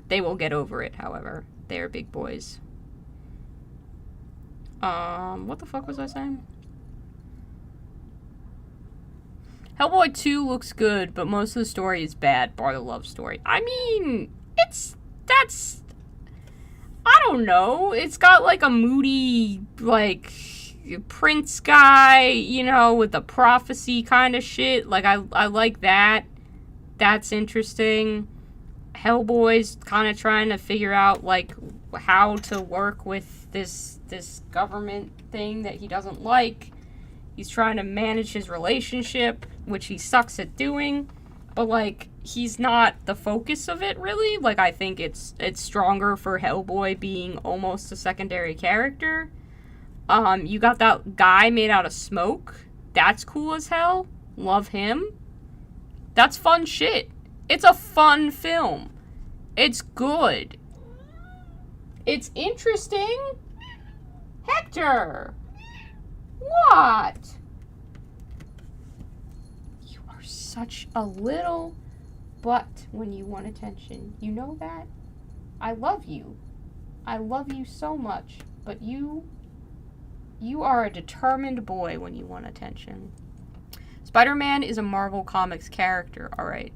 Speaker 1: They will get over it, however. They are big boys. What the fuck was I saying? Hellboy 2 looks good, but most of the story is bad, bar the love story. I mean, I don't know. It's got like a moody, like, prince guy, you know, with the prophecy kind of shit. Like, I like that. That's interesting. Hellboy's kind of trying to figure out, like, how to work with this government thing that he doesn't like. He's trying to manage his relationship, which he sucks at doing. But, like, he's not the focus of it, really. Like, I think it's stronger for Hellboy being almost a secondary character. You got that guy made out of smoke. That's cool as hell. Love him. That's fun shit. It's a fun film. It's good. It's interesting. Hector! What? You are such a little butt when you want attention. You know that? I love you. I love you so much. But you are a determined boy when you want attention. Spider-Man is a Marvel Comics character, alright.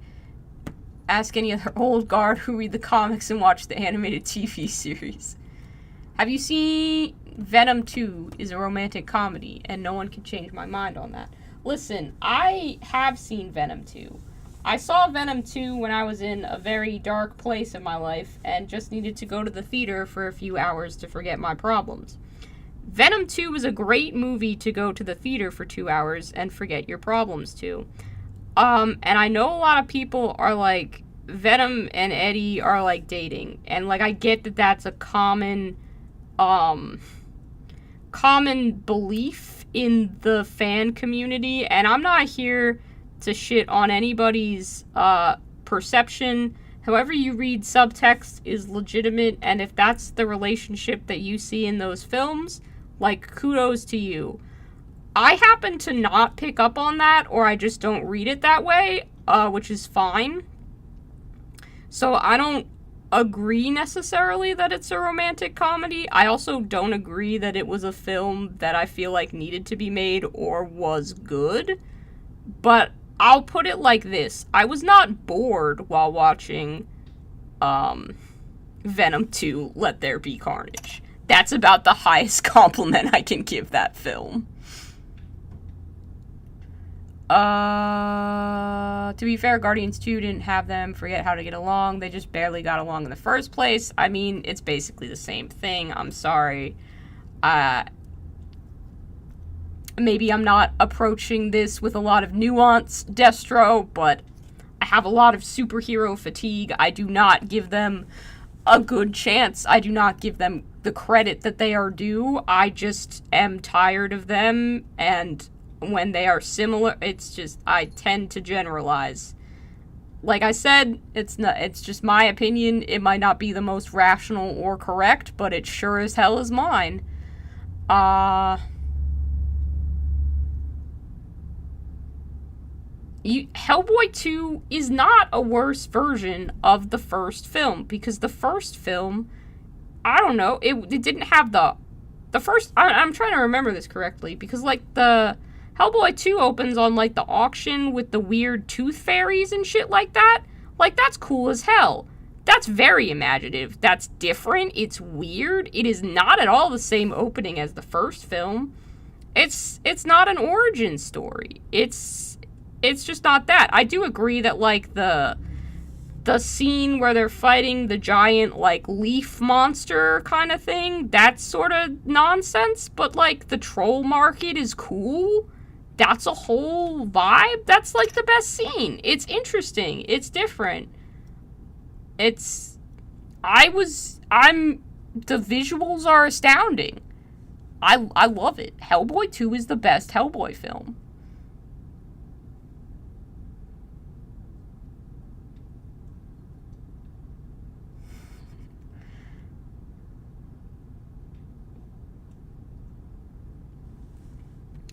Speaker 1: Ask any other old guard who read the comics and watch the animated TV series. Have you seen Venom 2 is a romantic comedy, and no one can change my mind on that? Listen, I have seen Venom 2. I saw Venom 2 when I was in a very dark place in my life and just needed to go to the theater for a few hours to forget my problems. Venom 2 is a great movie to go to the theater for 2 hours and forget your problems to. And I know a lot of people are like, Venom and Eddie are like dating. And like, I get that that's a common belief in the fan community. And I'm not here to shit on anybody's perception. However you read subtext is legitimate. And if that's the relationship that you see in those films, like, kudos to you. I happen to not pick up on that, or I just don't read it that way, which is fine. So I don't agree necessarily that it's a romantic comedy. I also don't agree that it was a film that I feel like needed to be made or was good. But I'll put it like this. I was not bored while watching Venom 2, Let There Be Carnage. That's about the highest compliment I can give that film. To be fair, Guardians 2 didn't have them forget how to get along. They just barely got along in the first place. I mean, it's basically the same thing. I'm sorry. Maybe I'm not approaching this with a lot of nuance, Destro, but I have a lot of superhero fatigue. I do not give them a good chance. I do not give them the credit that they are due. I just am tired of them, and when they are similar, it's just, I tend to generalize. Like I said, it's just my opinion. It might not be the most rational or correct, but it sure as hell is mine. Hellboy 2 is not a worse version of the first film, because the first film, I don't know, it didn't have the first, I'm trying to remember this correctly, because, like, the Hellboy 2 opens on, like, the auction with the weird tooth fairies and shit like that. Like, that's cool as hell. That's very imaginative. That's different. It's weird. It is not at all the same opening as the first film. It's not an origin story. It's just not that. I do agree that, like, the the scene where they're fighting the giant, like, leaf monster kind of thing, that's sort of nonsense, but, like, the troll market is cool. That's a whole vibe. That's, like, the best scene. It's interesting. It's different. The visuals are astounding. I love it. Hellboy 2 is the best Hellboy film.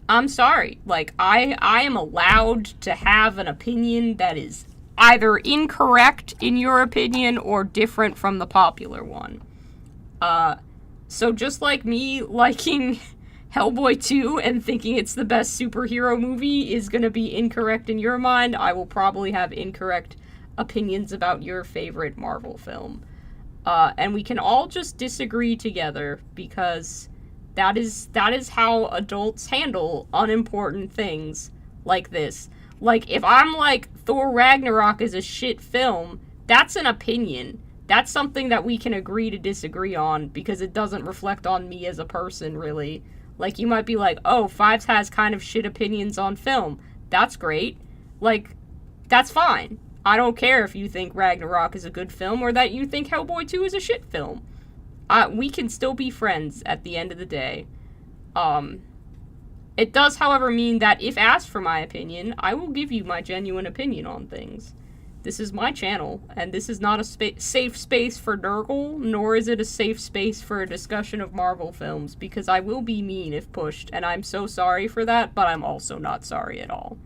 Speaker 1: I'm sorry. Like, I am allowed to have an opinion that is either incorrect in your opinion or different from the popular one. So just like me liking Hellboy 2 and thinking it's the best superhero movie is gonna be incorrect in your mind, I will probably have incorrect opinions about your favorite Marvel film. And we can all just disagree together, because that is how adults handle unimportant things like this. Like, if I'm like, Thor Ragnarok is a shit film, that's an opinion. That's something that we can agree to disagree on, because it doesn't reflect on me as a person, really. Like, you might be like, oh, Fives has kind of shit opinions on film. That's great. Like, that's fine. I don't care if you think Ragnarok is a good film or that you think Hellboy 2 is a shit film. We can still be friends at the end of the day. It does, however, mean that if asked for my opinion, I will give you my genuine opinion on things. This is my channel, and this is not a safe space for Nurgle, nor is it a safe space for a discussion of Marvel films, because I will be mean if pushed, and I'm so sorry for that, but I'm also not sorry at all.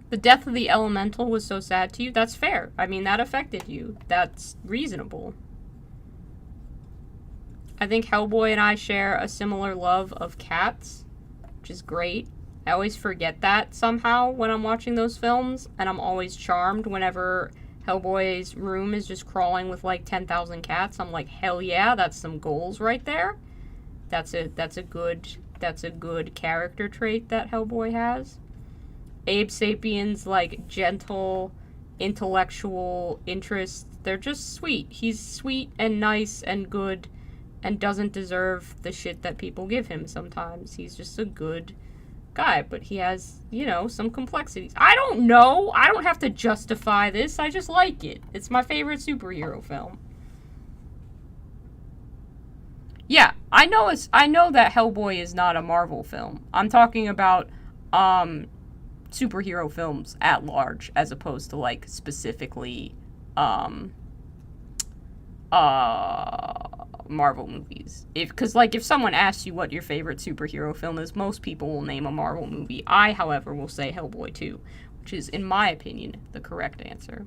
Speaker 1: The death of the Elemental was so sad to you? That's fair. I mean, that affected you. That's reasonable. I think Hellboy and I share a similar love of cats, which is great. I always forget that somehow when I'm watching those films, and I'm always charmed whenever Hellboy's room is just crawling with like 10,000 cats. I'm like, hell yeah, that's some goals right there. That's a good character trait that Hellboy has. Abe Sapien's, like, gentle, intellectual interests, they're just sweet. He's sweet and nice and good and doesn't deserve the shit that people give him sometimes. He's just a good guy, but he has, you know, some complexities. I don't know. I don't have to justify this. I just like it. It's my favorite superhero film. Yeah, I know that Hellboy is not a Marvel film. I'm talking about, superhero films at large, as opposed to, like, specifically Marvel movies. Because, like, if someone asks you what your favorite superhero film is, most people will name a Marvel movie. I, however, will say Hellboy 2, which is, in my opinion, the correct answer.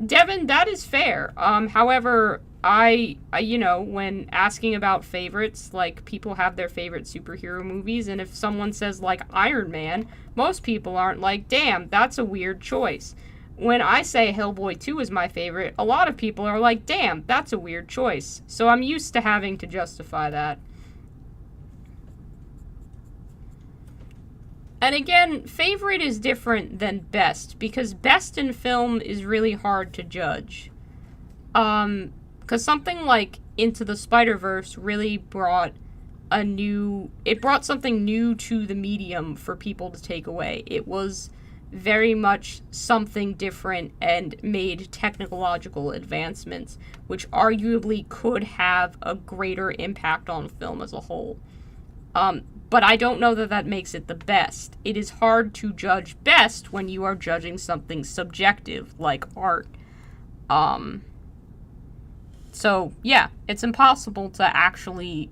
Speaker 1: Devin, that is fair. However, I, you know, when asking about favorites, like, people have their favorite superhero movies, and if someone says, like, Iron Man, most people aren't like, damn, that's a weird choice. When I say Hellboy 2 is my favorite, a lot of people are like, damn, that's a weird choice. So I'm used to having to justify that. And again, favorite is different than best, because best in film is really hard to judge. Because something like Into the Spider-Verse really brought something new to the medium for people to take away. It was very much something different and made technological advancements, which arguably could have a greater impact on film as a whole. But I don't know that makes it the best. It is hard to judge best when you are judging something subjective, like art. So, yeah, it's impossible to actually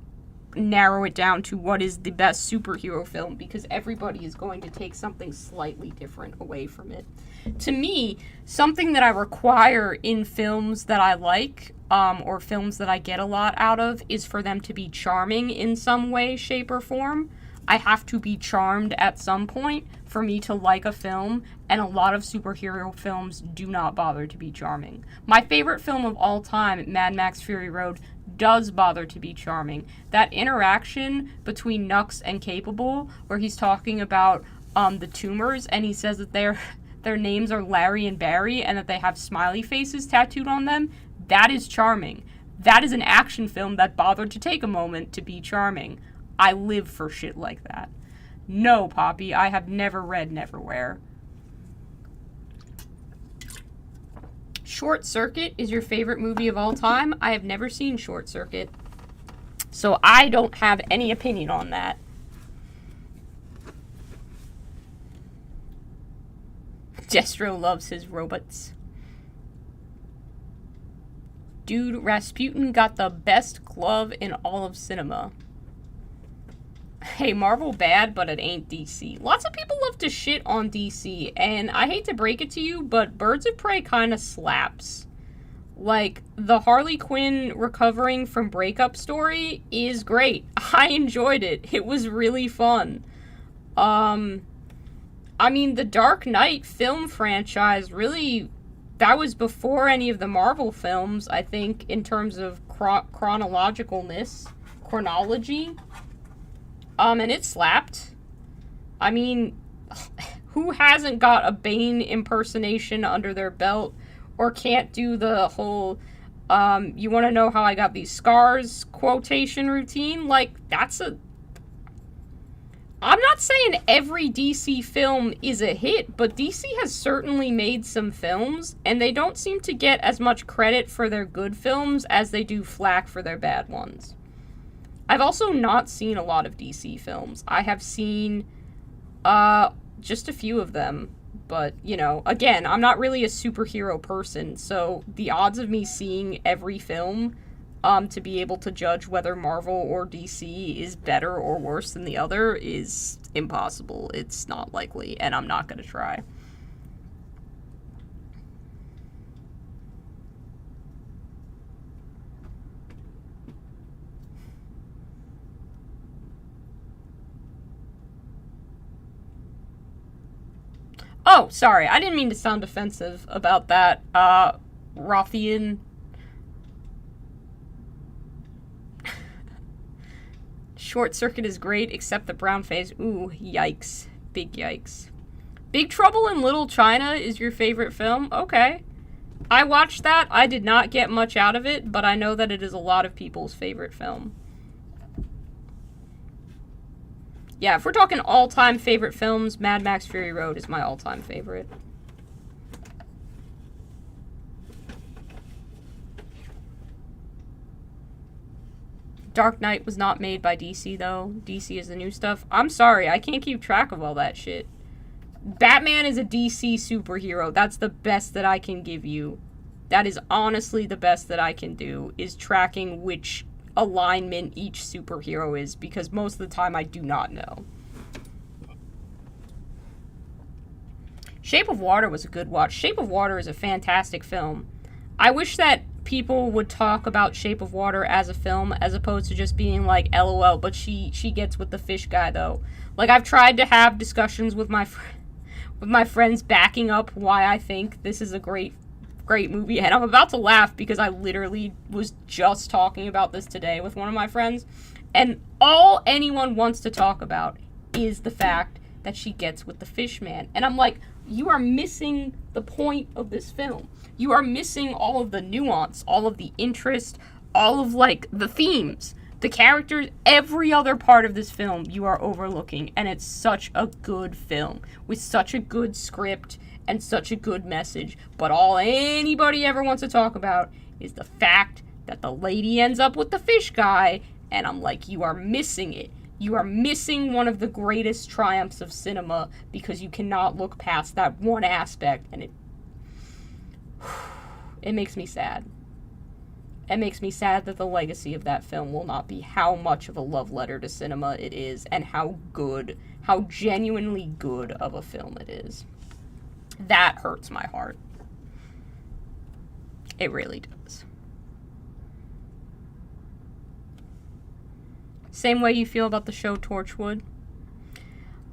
Speaker 1: narrow it down to what is the best superhero film, because everybody is going to take something slightly different away from it. To me, something that I require in films that I like, or films that I get a lot out of, is for them to be charming in some way, shape, or form. I have to be charmed at some point for me to like a film, and a lot of superhero films do not bother to be charming. My favorite film of all time, Mad Max Fury Road, does bother to be charming. That interaction between Nux and Capable, where he's talking about the tumors, and he says that their names are Larry and Barry, and that they have smiley faces tattooed on them, that is charming. That is an action film that bothered to take a moment to be charming. I live for shit like that. No, Poppy, I have never read Neverwhere. Short Circuit is your favorite movie of all time? I have never seen Short Circuit, so I don't have any opinion on that. Destro loves his robots. Dude, Rasputin got the best glove in all of cinema. Hey, Marvel bad, but it ain't DC. Lots of people love to shit on DC, and I hate to break it to you, but Birds of Prey kind of slaps. Like, the Harley Quinn recovering from breakup story is great. I enjoyed it. It was really fun. I mean, the Dark Knight film franchise really... That was before any of the Marvel films, I think, in terms of chronologicalness. Chronology. And it slapped. I mean, who hasn't got a Bane impersonation under their belt, or can't do the whole, you want to know how I got these scars quotation routine? Like, that's a... I'm not saying every DC film is a hit, but DC has certainly made some films, and they don't seem to get as much credit for their good films as they do flack for their bad ones. I've also not seen a lot of DC films. I have seen just a few of them, but, you know, again, I'm not really a superhero person, so the odds of me seeing every film to be able to judge whether Marvel or DC is better or worse than the other is impossible. It's not likely, and I'm not going to try. Oh, sorry, I didn't mean to sound offensive about that, Rothian. Short Circuit is great, except the brown face. Ooh, yikes. Big yikes. Big Trouble in Little China is your favorite film? Okay. I watched that. I did not get much out of it, but I know that it is a lot of people's favorite film. Yeah, if we're talking all-time favorite films, Mad Max Fury Road is my all-time favorite. Dark Knight was not made by DC, though. DC is the new stuff. I'm sorry, I can't keep track of all that shit. Batman is a DC superhero. That's the best that I can give you. That is honestly the best that I can do, is tracking which alignment each superhero is, because most of the time I do not know. Shape of Water was a good watch. Shape of Water is a fantastic film. I wish that people would talk about Shape of Water as a film as opposed to just being like, LOL, but she gets with the fish guy, though. Like, I've tried to have discussions with my friends backing up why I think this is a great movie, and I'm about to laugh because I literally was just talking about this today with one of my friends, and all anyone wants to talk about is the fact that she gets with the fish man. And I'm like, you are missing the point of this film. You are missing all of the nuance, all of the interest, all of, like, the themes, the characters, every other part of this film you are overlooking. And it's such a good film with such a good script and such a good message. But all anybody ever wants to talk about is the fact that the lady ends up with the fish guy. And I'm like, you are missing it. You are missing one of the greatest triumphs of cinema because you cannot look past that one aspect, and it makes me sad. It makes me sad that the legacy of that film will not be how much of a love letter to cinema it is, and how good, how genuinely good of a film it is. That hurts my heart. It really does. Same way you feel about the show Torchwood.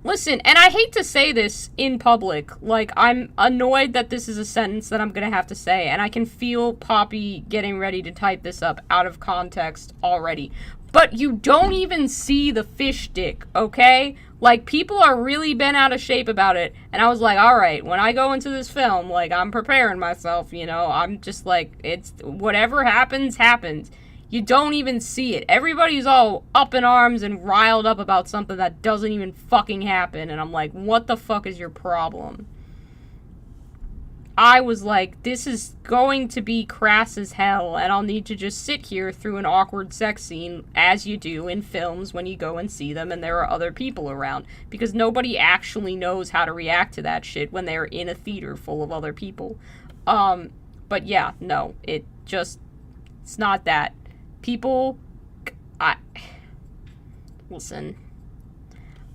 Speaker 1: Listen, and I hate to say this in public, like, I'm annoyed that this is a sentence that I'm gonna have to say, and I can feel Poppy getting ready to type this up out of context already. But you don't even see the fish dick, okay? Like, people are really bent out of shape about it, and I was like, alright, when I go into this film, like, I'm preparing myself, you know? I'm just like, it's, whatever happens, happens. You don't even see it. Everybody's all up in arms and riled up about something that doesn't even fucking happen. And I'm like, what the fuck is your problem? I was like, this is going to be crass as hell, and I'll need to just sit here through an awkward sex scene, as you do in films when you go and see them and there are other people around. Because nobody actually knows how to react to that shit when they're in a theater full of other people. But yeah, no, it's not that. People, listen,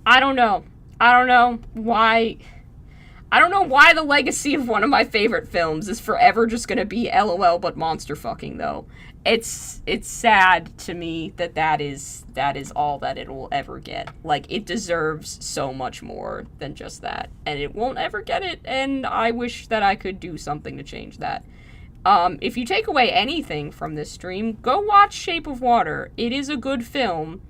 Speaker 1: I don't know why the legacy of one of my favorite films is forever just gonna be LOL but monster fucking, though. It's sad to me that is all that it will ever get. Like, it deserves so much more than just that, and it won't ever get it, and I wish that I could do something to change that. If you take away anything from this stream, go watch Shape of Water. It is a good film.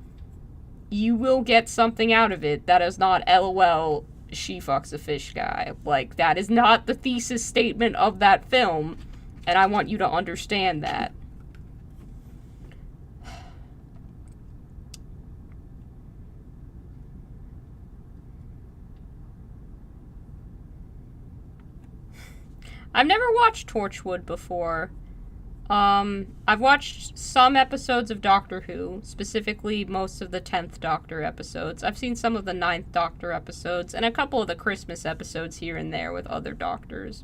Speaker 1: You will get something out of it that is not LOL, she fucks a fish guy. Like, that is not the thesis statement of that film, and I want you to understand that. I've never watched Torchwood before. I've watched some episodes of Doctor Who, specifically most of the 10th Doctor episodes. I've seen some of the 9th Doctor episodes, and a couple of the Christmas episodes here and there with other Doctors.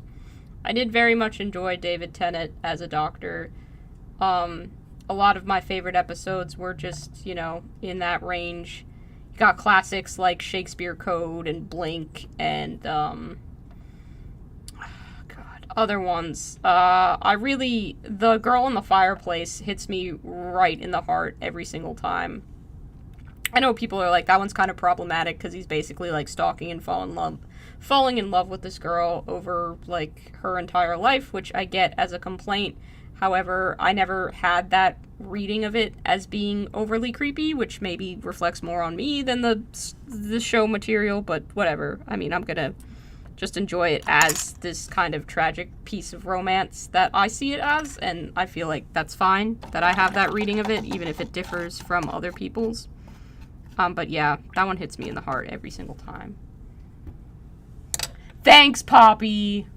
Speaker 1: I did very much enjoy David Tennant as a Doctor. A lot of my favorite episodes were just, you know, in that range. You got classics like Shakespeare Code and Blink and, other ones. The Girl in the Fireplace hits me right in the heart every single time. I know people are like, that one's kind of problematic because he's basically like stalking and falling in love with this girl over like her entire life, which I get as a complaint. However, I never had that reading of it as being overly creepy, which maybe reflects more on me than the show material, but whatever. I mean, I'm gonna just enjoy it as this kind of tragic piece of romance that I see it as, and I feel like that's fine that I have that reading of it, even if it differs from other people's. But yeah, that one hits me in the heart every single time. Thanks, Poppy!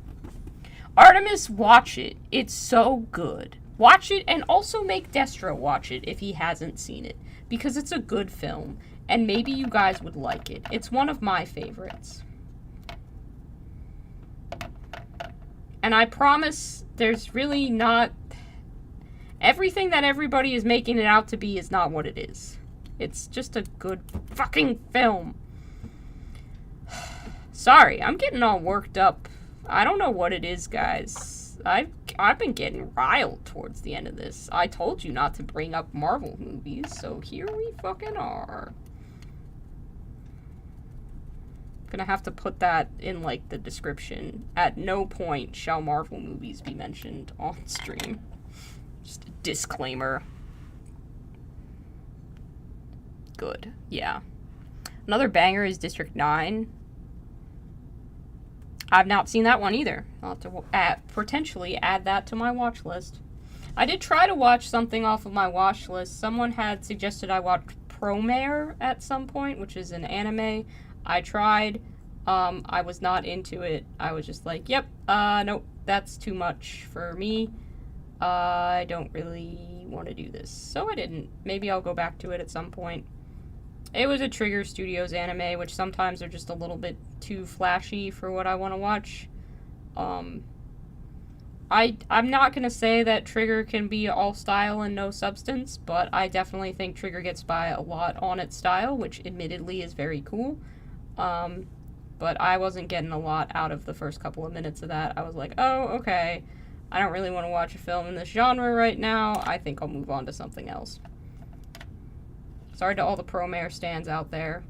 Speaker 1: Artemis, watch it. It's so good. Watch it, and also make Destro watch it if he hasn't seen it, because it's a good film, and maybe you guys would like it. It's one of my favorites. And I promise there's really not... Everything that everybody is making it out to be is not what it is. It's just a good fucking film. Sorry, I'm getting all worked up. I don't know what it is, guys. I've been getting riled towards the end of this. I told you not to bring up Marvel movies, so here we fucking are. Gonna have to put that in, like, the description. At no point shall Marvel movies be mentioned on stream. Just a disclaimer. Good. Yeah. Another banger is District 9. I've not seen that one either. I'll have to potentially add that to my watch list. I did try to watch something off of my watch list. Someone had suggested I watch Promare at some point, which is an anime. I tried. I was not into it. I was just like, yep, nope, that's too much for me. I don't really want to do this. So I didn't. Maybe I'll go back to it at some point. It was a Trigger Studios anime, which sometimes are just a little bit too flashy for what I want to watch. I'm not going to say that Trigger can be all style and no substance, but I definitely think Trigger gets by a lot on its style, which admittedly is very cool. But I wasn't getting a lot out of the first couple of minutes of that. I was like, oh, okay, I don't really want to watch a film in this genre right now. I think I'll move on to something else. Sorry to all the Promare stands out there.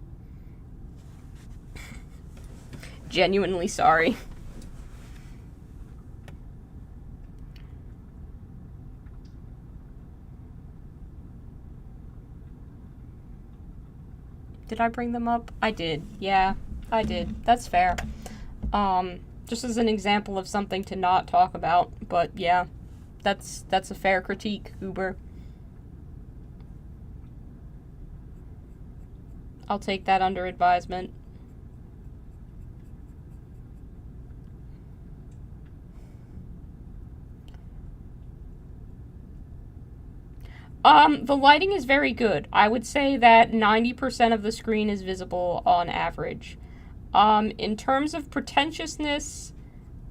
Speaker 1: Genuinely sorry. Did I bring them up? I did. Yeah, I did. That's fair. Just as an example of something to not talk about, but yeah, that's a fair critique, Uber. I'll take that under advisement. The lighting is very good. I would say that 90% of the screen is visible on average. In terms of pretentiousness,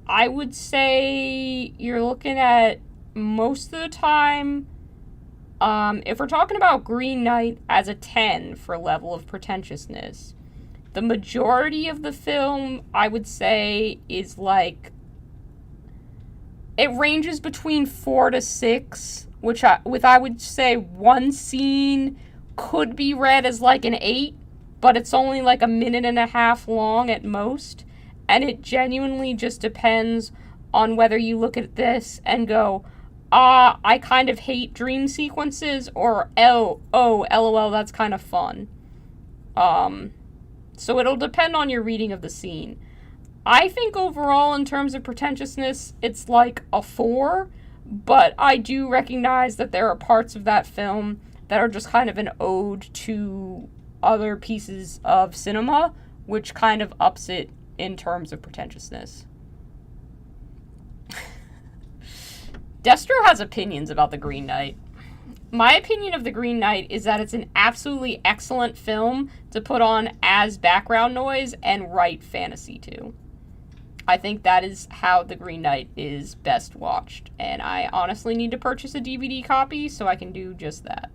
Speaker 1: I would say you're looking at most of the time, if we're talking about Green Knight as a 10 for level of pretentiousness, the majority of the film, I would say, is like, it ranges between 4 to 6, which I would say one scene could be read as like an 8, but it's only like a minute and a half long at most, and it genuinely just depends on whether you look at this and go, I kind of hate dream sequences, or lol, that's kind of fun. So it'll depend on your reading of the scene. I think overall, in terms of pretentiousness, it's like a 4, but I do recognize that there are parts of that film that are just kind of an ode to other pieces of cinema, which kind of ups it in terms of pretentiousness. Destro has opinions about The Green Knight. My opinion of The Green Knight is that it's an absolutely excellent film to put on as background noise and write fantasy to. I think that is how The Green Knight is best watched, and I honestly need to purchase a DVD copy so I can do just that.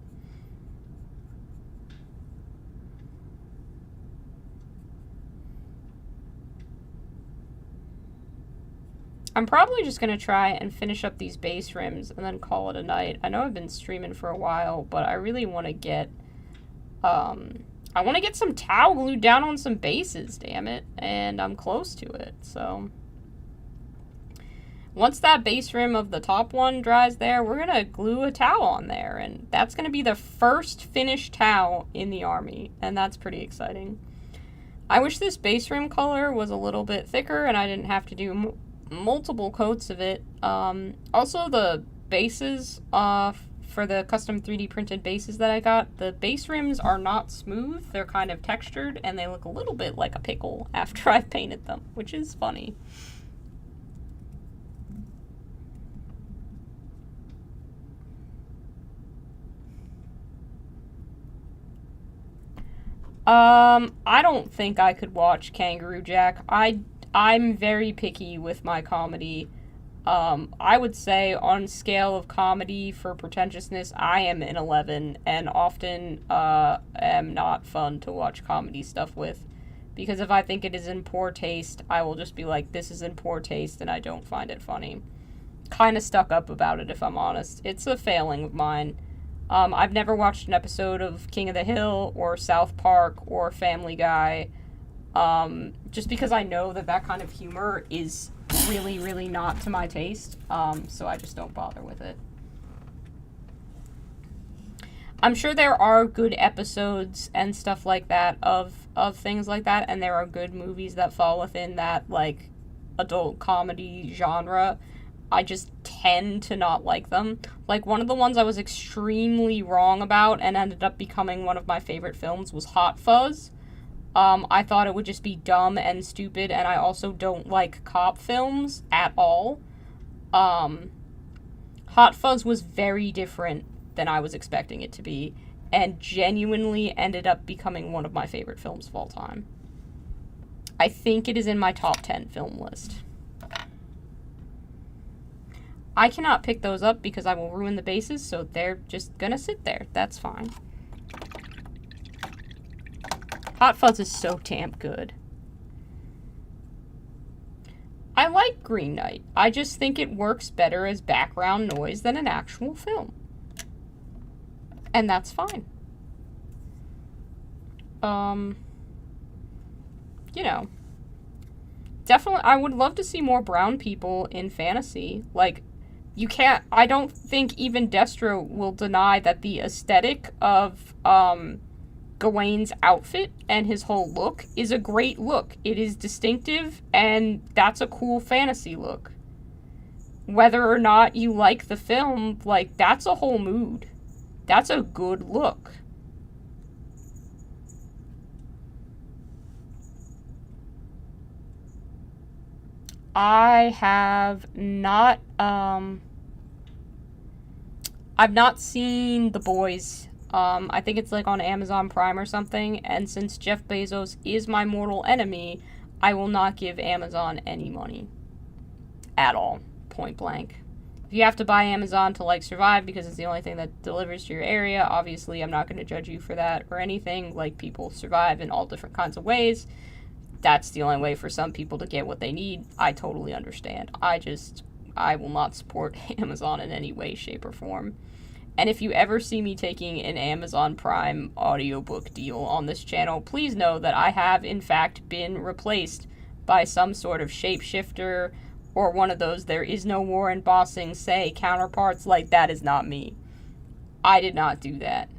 Speaker 1: I'm probably just going to try and finish up these base rims and then call it a night. I know I've been streaming for a while, but I really want to get, I want to get some towel glued down on some bases, damn it, and I'm close to it, so. Once that base rim of the top one dries there, we're going to glue a towel on there, and that's going to be the first finished towel in the Army, and that's pretty exciting. I wish this base rim color was a little bit thicker and I didn't have to do multiple coats of it. Also, the bases for the custom 3D printed bases that I got, the base rims are not smooth. They're kind of textured, and they look a little bit like a pickle after I've painted them, which is funny. I don't think I could watch Kangaroo Jack. I'm very picky with my comedy. I would say on scale of comedy for pretentiousness, I am an 11, and often am not fun to watch comedy stuff with. Because if I think it is in poor taste, I will just be like, this is in poor taste, and I don't find it funny. Kind of stuck up about it, if I'm honest. It's a failing of mine. I've never watched an episode of King of the Hill, or South Park, or Family Guy, just because I know that kind of humor is really, really not to my taste, so I just don't bother with it. I'm sure there are good episodes and stuff like that of things like that, and there are good movies that fall within that, like, adult comedy genre. I just tend to not like them. Like, one of the ones I was extremely wrong about and ended up becoming one of my favorite films was Hot Fuzz. I thought it would just be dumb and stupid, and I also don't like cop films at all. Hot Fuzz was very different than I was expecting it to be, and genuinely ended up becoming one of my favorite films of all time. I think it is in my top 10 film list. I cannot pick those up because I will ruin the bases, so they're just gonna sit there. That's fine. Hot Fuzz is so damn good. I like Green Knight. I just think it works better as background noise than an actual film. And that's fine. You know. definitely, I would love to see more brown people in fantasy. Like, you can't, I don't think even Destro will deny that the aesthetic of, Gawain's outfit and his whole look is a great look. It is distinctive, and that's a cool fantasy look. Whether or not you like the film, like, that's a whole mood. That's a good look. I have not, I've not seen The Boys. I think it's like on Amazon Prime or something, and since Jeff Bezos is my mortal enemy, I will not give Amazon any money. At all. Point blank. If you have to buy Amazon to, like, survive because it's the only thing that delivers to your area, obviously I'm not going to judge you for that or anything. Like, people survive in all different kinds of ways. That's the only way for some people to get what they need. I totally understand. I will not support Amazon in any way, shape, or form. And if you ever see me taking an Amazon Prime audiobook deal on this channel, please know that I have, in fact, been replaced by some sort of shapeshifter or one of those there is no war in bossing, say, counterparts. Like, that is not me. I did not do that.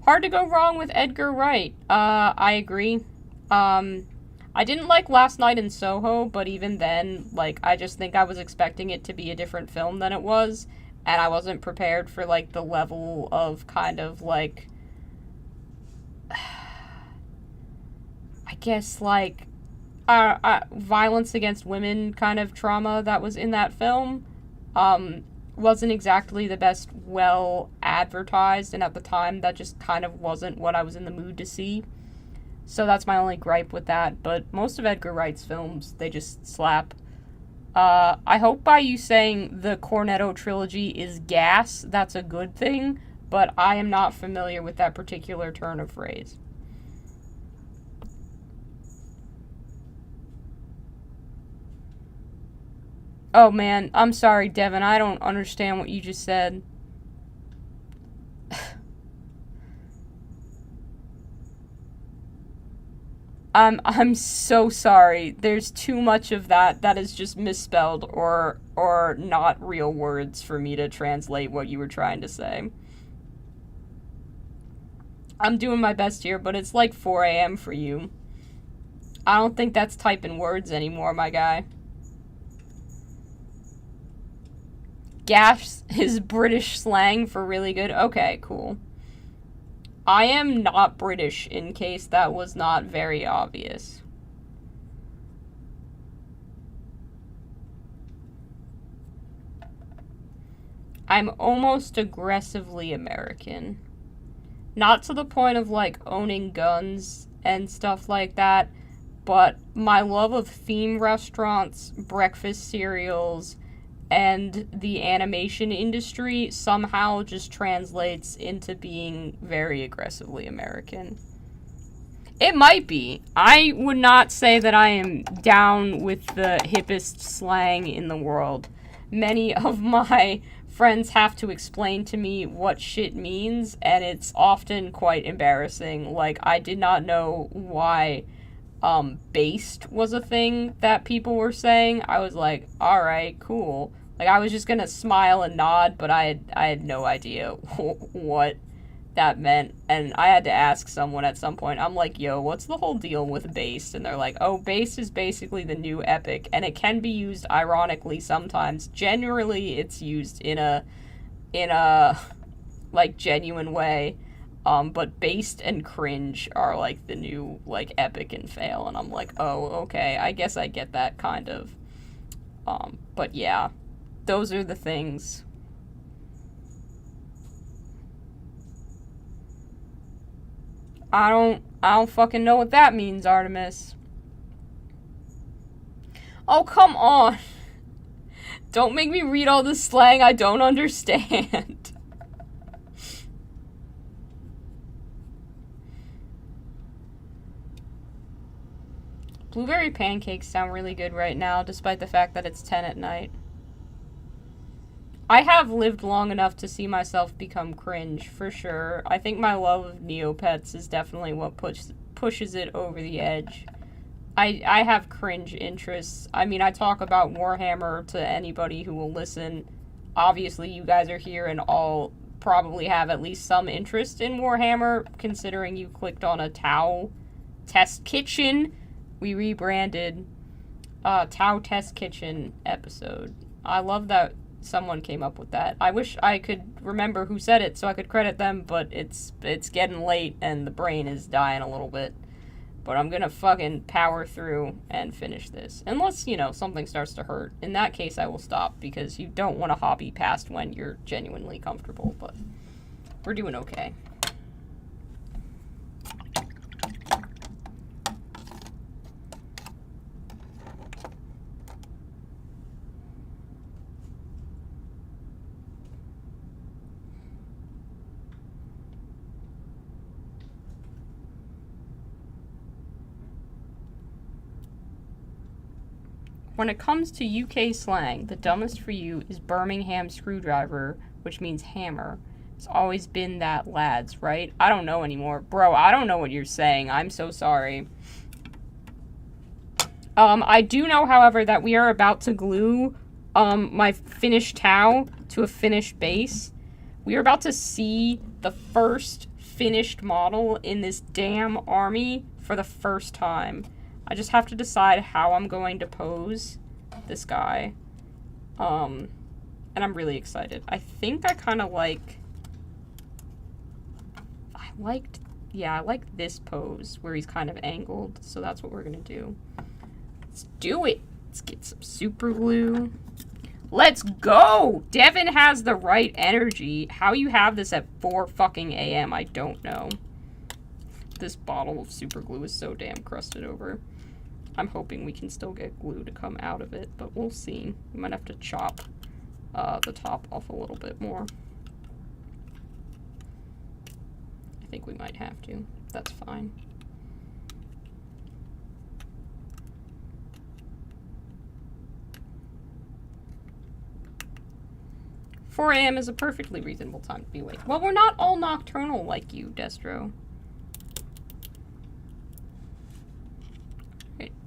Speaker 1: Hard to go wrong with Edgar Wright. I agree. I didn't like Last Night in Soho, but even then, like, I just think I was expecting it to be a different film than it was, and I wasn't prepared for, like, the level of kind of, like, I guess, like, violence against women kind of trauma that was in that film. Wasn't exactly the best well advertised, and at the time that just kind of wasn't what I was in the mood to see. So that's my only gripe with that, but most of Edgar Wright's films, they just slap. I hope by you saying the Cornetto trilogy is gas, that's a good thing, but I am not familiar with that particular turn of phrase. Oh man, I'm sorry, Devin, I don't understand what you just said. I'm so sorry. There's too much of that is just misspelled or not real words for me to translate what you were trying to say. I'm doing my best here, but it's like 4 a.m. for you. I don't think that's typing words anymore, my guy. Gas is British slang for really good. Okay, cool. I am not British, in case that was not very obvious. I'm almost aggressively American. Not to the point of, like, owning guns and stuff like that, but my love of theme restaurants, breakfast cereals, and the animation industry somehow just translates into being very aggressively American. It might be. I would not say that I am down with the hippest slang in the world. Many of my friends have to explain to me what shit means, and it's often quite embarrassing. Like, I did not know why based was a thing that people were saying. I was like, alright, cool. Like, I was just gonna smile and nod, but I had no idea what that meant, and I had to ask someone at some point. I'm like, yo, what's the whole deal with based? And they're like, oh, based is basically the new epic, and it can be used ironically sometimes. Generally, it's used in a like, genuine way. But based and cringe are, like, the new, like, epic and fail, and I'm like, oh, okay, I guess I get that, kind of. But yeah, those are the things. I don't fucking know what that means, Artemis. Oh, come on. Don't make me read all this slang I don't understand. Blueberry pancakes sound really good right now, despite the fact that it's 10 at night. I have lived long enough to see myself become cringe, for sure. I think my love of Neopets is definitely what pushes it over the edge. I have cringe interests. I mean, I talk about Warhammer to anybody who will listen. Obviously, you guys are here and all probably have at least some interest in Warhammer, considering you clicked on a Tau Test Kitchen. We rebranded Tau Test Kitchen episode. I love that someone came up with that. I wish I could remember who said it so I could credit them, but it's getting late and the brain is dying a little bit. But I'm gonna fucking power through and finish this. Unless, something starts to hurt. In that case, I will stop, because you don't want to hobby past when you're genuinely comfortable, but we're doing okay. When it comes to UK slang, the dumbest for you is Birmingham screwdriver, which means hammer. It's always been that, lads, right? I don't know anymore. Bro, I don't know what you're saying. I'm so sorry. I do know, however, that we are about to glue my finished Tau to a finished base. We are about to see the first finished model in this damn army for the first time. I just have to decide how I'm going to pose this guy. And I'm really excited. I think I kind of like... I like this pose where he's kind of angled. So that's what we're going to do. Let's do it. Let's get some super glue. Let's go! Devin has the right energy. How you have this at 4 fucking a.m., I don't know. This bottle of super glue is so damn crusted over. I'm hoping we can still get glue to come out of it, but we'll see. We might have to chop the top off a little bit more. I think we might have to. That's fine. "4 a.m. is a perfectly reasonable time to be awake." Well, we're not all nocturnal like you, Destro.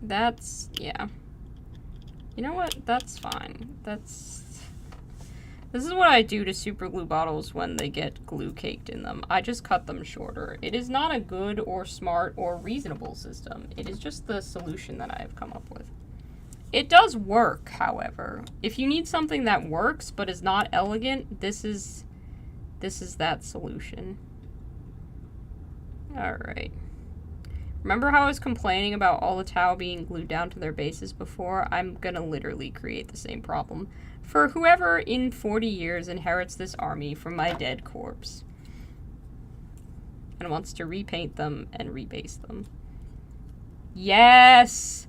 Speaker 1: That's, yeah. You know what? That's fine. This is what I do to super glue bottles when they get glue caked in them. I just cut them shorter. It is not a good or smart or reasonable system. It is just the solution that I have come up with. It does work, however. If you need something that works but is not elegant, this is that solution. Alright. Remember how I was complaining about all the Tau being glued down to their bases before? I'm gonna literally create the same problem for whoever in 40 years inherits this army from my dead corpse and wants to repaint them and rebase them. Yes!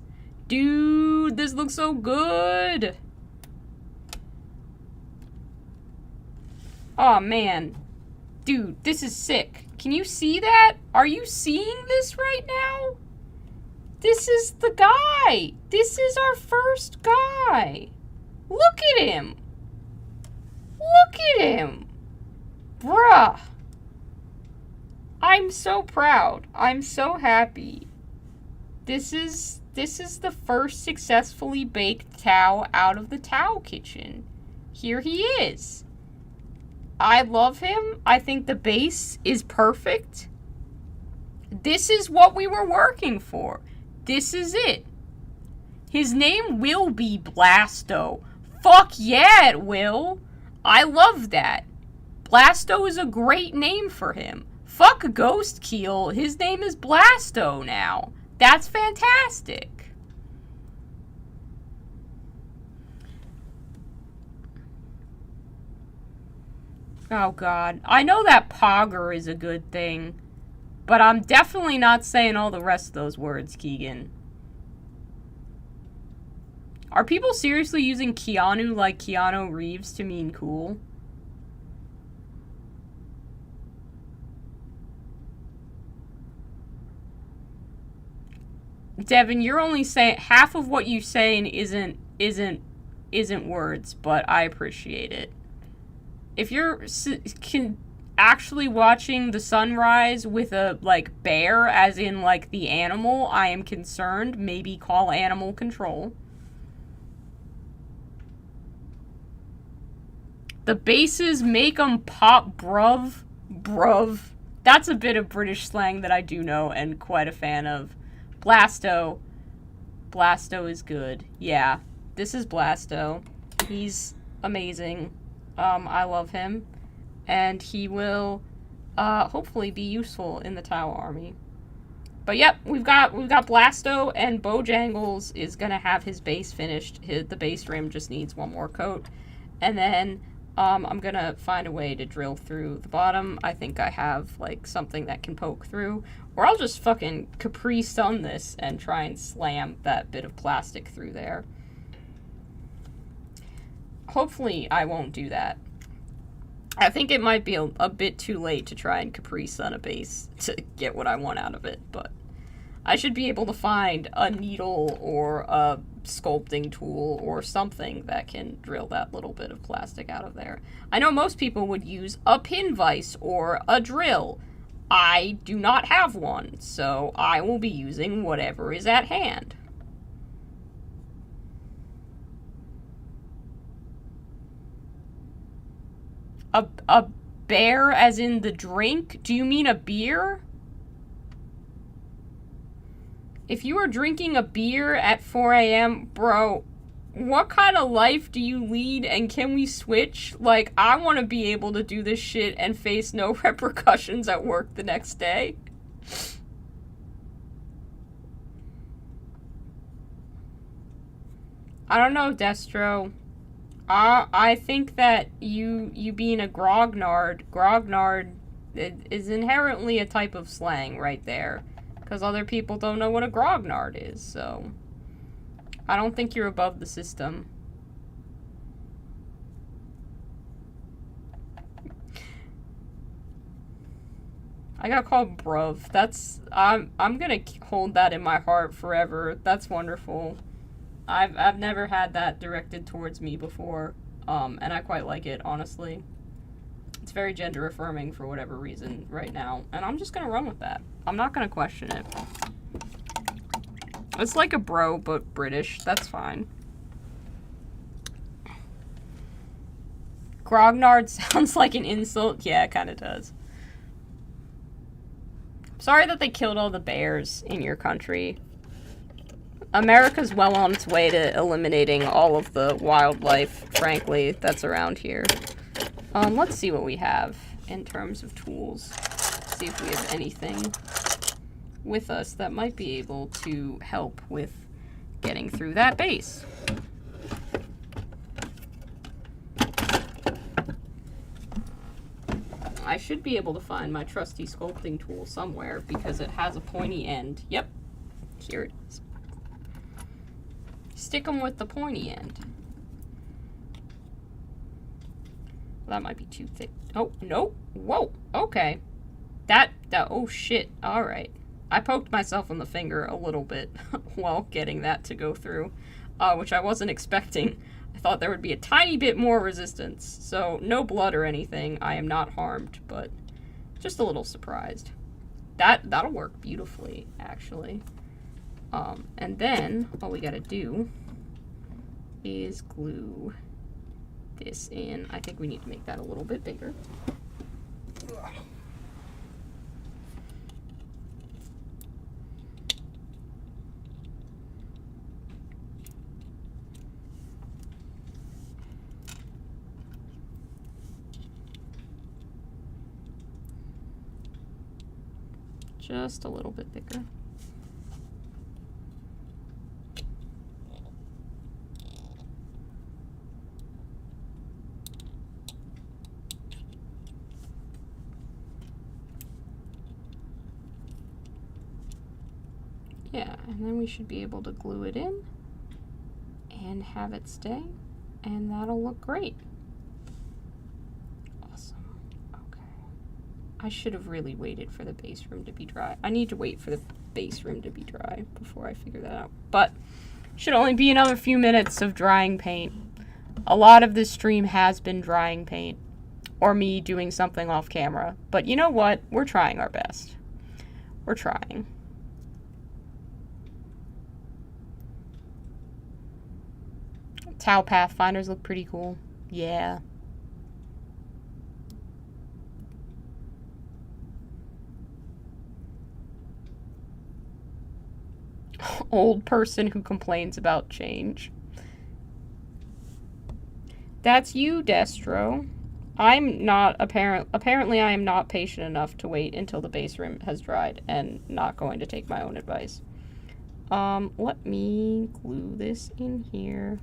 Speaker 1: Dude, this looks so good! Oh man. Dude, this is sick. Can you see that? Are you seeing this right now? This is the guy. This is our first guy. Look at him. Look at him. Bruh. I'm so proud. I'm so happy. This is the first successfully baked Tau out of the Tau kitchen. Here he is. I love him. I think the base is perfect. This is what we were working for. This is it. His name will be Blasto. Fuck yeah, it will. I love that. Blasto is a great name for him. Fuck Ghostkeel. His name is Blasto now. That's fantastic. Oh god. I know that Pogger is a good thing, but I'm definitely not saying all the rest of those words, Keegan. Are people seriously using Keanu like Keanu Reeves to mean cool? Devin, you're only saying half of what you saying isn't words, but I appreciate it. if you're actually watching the sunrise with a, like, bear, as in, like, the animal, I am concerned. Maybe call animal control. The bases make 'em pop, bruv. Bruv. That's a bit of British slang that I do know and quite a fan of. Blasto. Blasto is good. Yeah. This is Blasto. He's amazing. I love him. And he will, hopefully be useful in the Tau army. But yep, we've got Blasto, and Bojangles is gonna have his base finished. The base rim just needs one more coat. And then, I'm gonna find a way to drill through the bottom. I think I have, like, something that can poke through. Or I'll just fucking Capri Sun this and try and slam that bit of plastic through there. Hopefully I won't do that. I think it might be a bit too late to try and Capri Sun a base to get what I want out of it, but I should be able to find a needle or a sculpting tool or something that can drill that little bit of plastic out of there. I know most people would use a pin vise or a drill. I do not have one, so I will be using whatever is at hand. A bear as in the drink? Do you mean a beer? If you are drinking a beer at 4 a.m., bro, what kind of life do you lead, and can we switch? Like, I want to be able to do this shit and face no repercussions at work the next day. I don't know, Destro. I think that you being a grognard is inherently a type of slang right there. Because other people don't know what a grognard is, so I don't think you're above the system. I got called bruv. That's, I'm gonna hold that in my heart forever. That's wonderful. I've never had that directed towards me before, and I quite like it, honestly. It's very gender affirming for whatever reason right now, and I'm just gonna run with that. I'm not gonna question it. It's like a bro, but British. That's fine. Grognard sounds like an insult. Yeah, it kind of does. Sorry that they killed all the bears in your country. America's well on its way to eliminating all of the wildlife, frankly, that's around here. Let's see what we have in terms of tools. See if we have anything with us that might be able to help with getting through that base. I should be able to find my trusty sculpting tool somewhere because it has a pointy end. Yep, here it is. Stick them with the pointy end. That might be too thick. Oh, no. Whoa. Okay. Oh shit. Alright. I poked myself in the finger a little bit while getting that to go through, which I wasn't expecting. I thought there would be a tiny bit more resistance. So, no blood or anything. I am not harmed, but just a little surprised. That'll work beautifully, actually. And then, all we gotta do is glue this in. I think we need to make that a little bit bigger. Just a little bit bigger. Yeah, and then we should be able to glue it in and have it stay, and that'll look great. Awesome. Okay. I should have really waited for the base rim to be dry. I need to wait for the base rim to be dry before I figure that out. But should only be another few minutes of drying paint. A lot of this stream has been drying paint. or me doing something off camera. But you know what? We're trying our best. We're trying. Tau Pathfinders look pretty cool. Yeah. Old person who complains about change. That's you, Destro. I'm not apparently I am not patient enough to wait until the base rim has dried and not going to take my own advice. Let me glue this in here.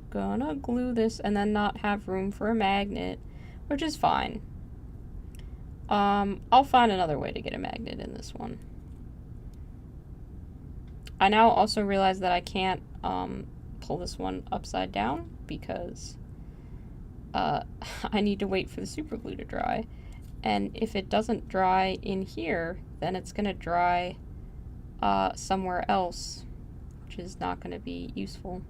Speaker 1: Gonna glue this and then not have room for a magnet, which is fine. I'll find another way to get a magnet in this one. I now also realize that I can't, pull this one upside down because, I need to wait for the super glue to dry. And if it doesn't dry in here, then it's gonna dry, somewhere else, which is not gonna be useful.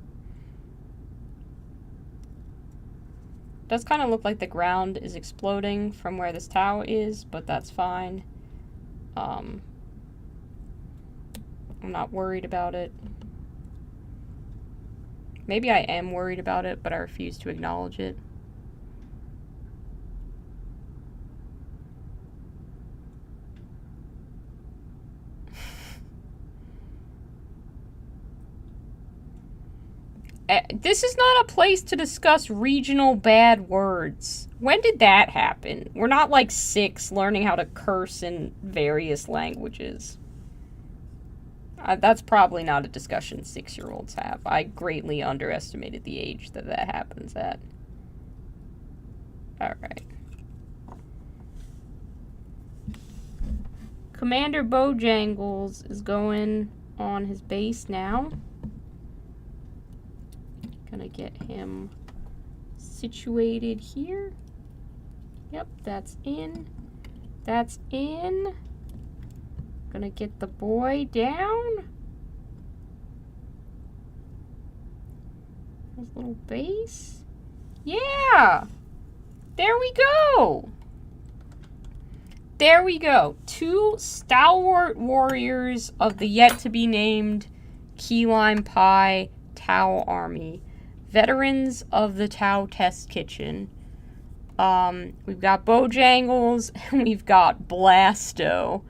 Speaker 1: Does kind of look like the ground is exploding from where this Tau is, but that's fine. I'm not worried about it. Maybe I am worried about it, but I refuse to acknowledge it. This is not a place to discuss regional bad words. When did that happen? We're not like 6 learning how to curse in various languages. That's probably not a discussion 6-year-olds have. I greatly underestimated the age that that happens at. Alright. Commander Bojangles is going on his base now. Gonna get him situated here. Yep, that's in. That's in. Gonna get the boy down. His little base. Yeah! There we go! There we go. 2 stalwart warriors of the yet-to-be-named Key Lime Pie Tau Army. Veterans of the Tau Test Kitchen. We've got Bojangles, and we've got Blasto.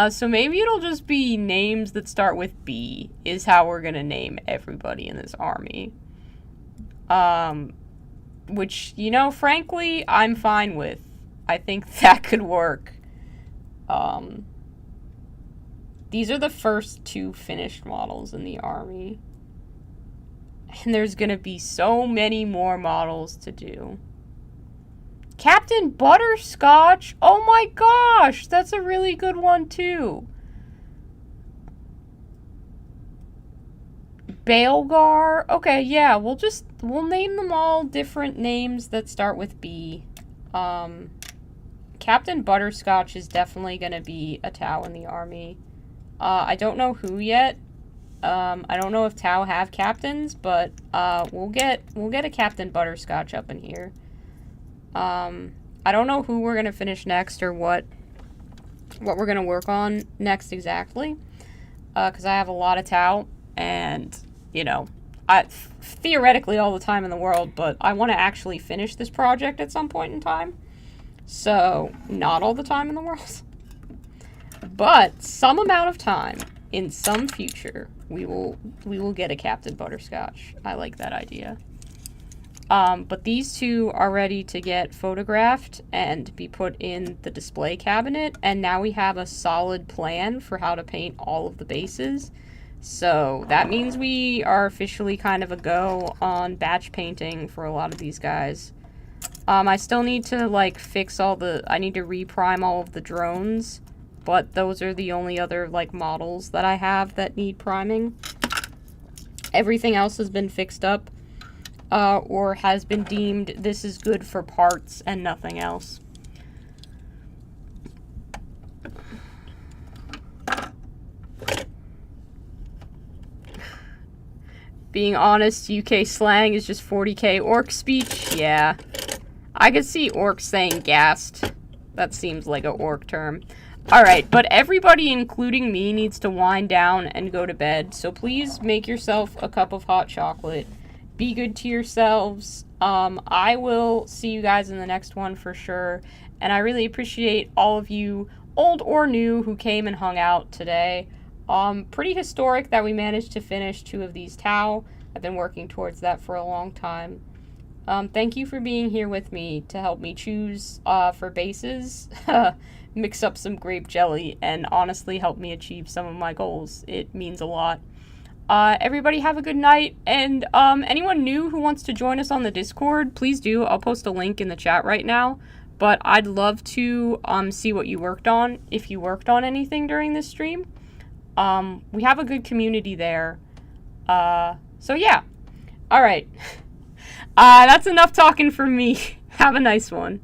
Speaker 1: So maybe it'll just be names that start with B, is how we're gonna name everybody in this army. Which, you know, frankly, I'm fine with. I think that could work. These are the first 2 finished models in the army. And there's gonna be so many more models to do. Captain Butterscotch! Oh my gosh! That's a really good one, too. Baelgar? Okay, yeah, we'll name them all different names that start with B. Captain Butterscotch is definitely gonna be a Tau in the army. I don't know who yet. I don't know if Tau have captains, but we'll get a Captain Butterscotch up in here. I don't know who we're gonna finish next or what we're gonna work on next exactly, because I have a lot of Tau, and you know, theoretically all the time in the world, but I want to actually finish this project at some point in time. So not all the time in the world, but some amount of time in some future. We will get a Captain Butterscotch. I like that idea. But these 2 are ready to get photographed and be put in the display cabinet, and now we have a solid plan for how to paint all of the bases. So that means we are officially kind of a go on batch painting for a lot of these guys. I still need to like fix I need to reprime all of the drones. But those are the only other, like, models that I have that need priming. Everything else has been fixed up, or has been deemed this is good for parts and nothing else. Being honest, UK slang is just 40k orc speech. Yeah. I could see orcs saying gassed. That seems like an orc term. Alright, but everybody, including me, needs to wind down and go to bed. So please make yourself a cup of hot chocolate. Be good to yourselves. I will see you guys in the next one for sure. And I really appreciate all of you, old or new, who came and hung out today. Pretty historic that we managed to finish 2 of these Tau. I've been working towards that for a long time. Thank you for being here with me to help me choose for bases, mix up some grape jelly, and honestly help me achieve some of my goals. It means a lot. Everybody have a good night, and anyone new who wants to join us on the Discord, please do. I'll post a link in the chat right now, but I'd love to see what you worked on, if you worked on anything during this stream. We have a good community there. So yeah. Alright. That's enough talking from me. Have a nice one.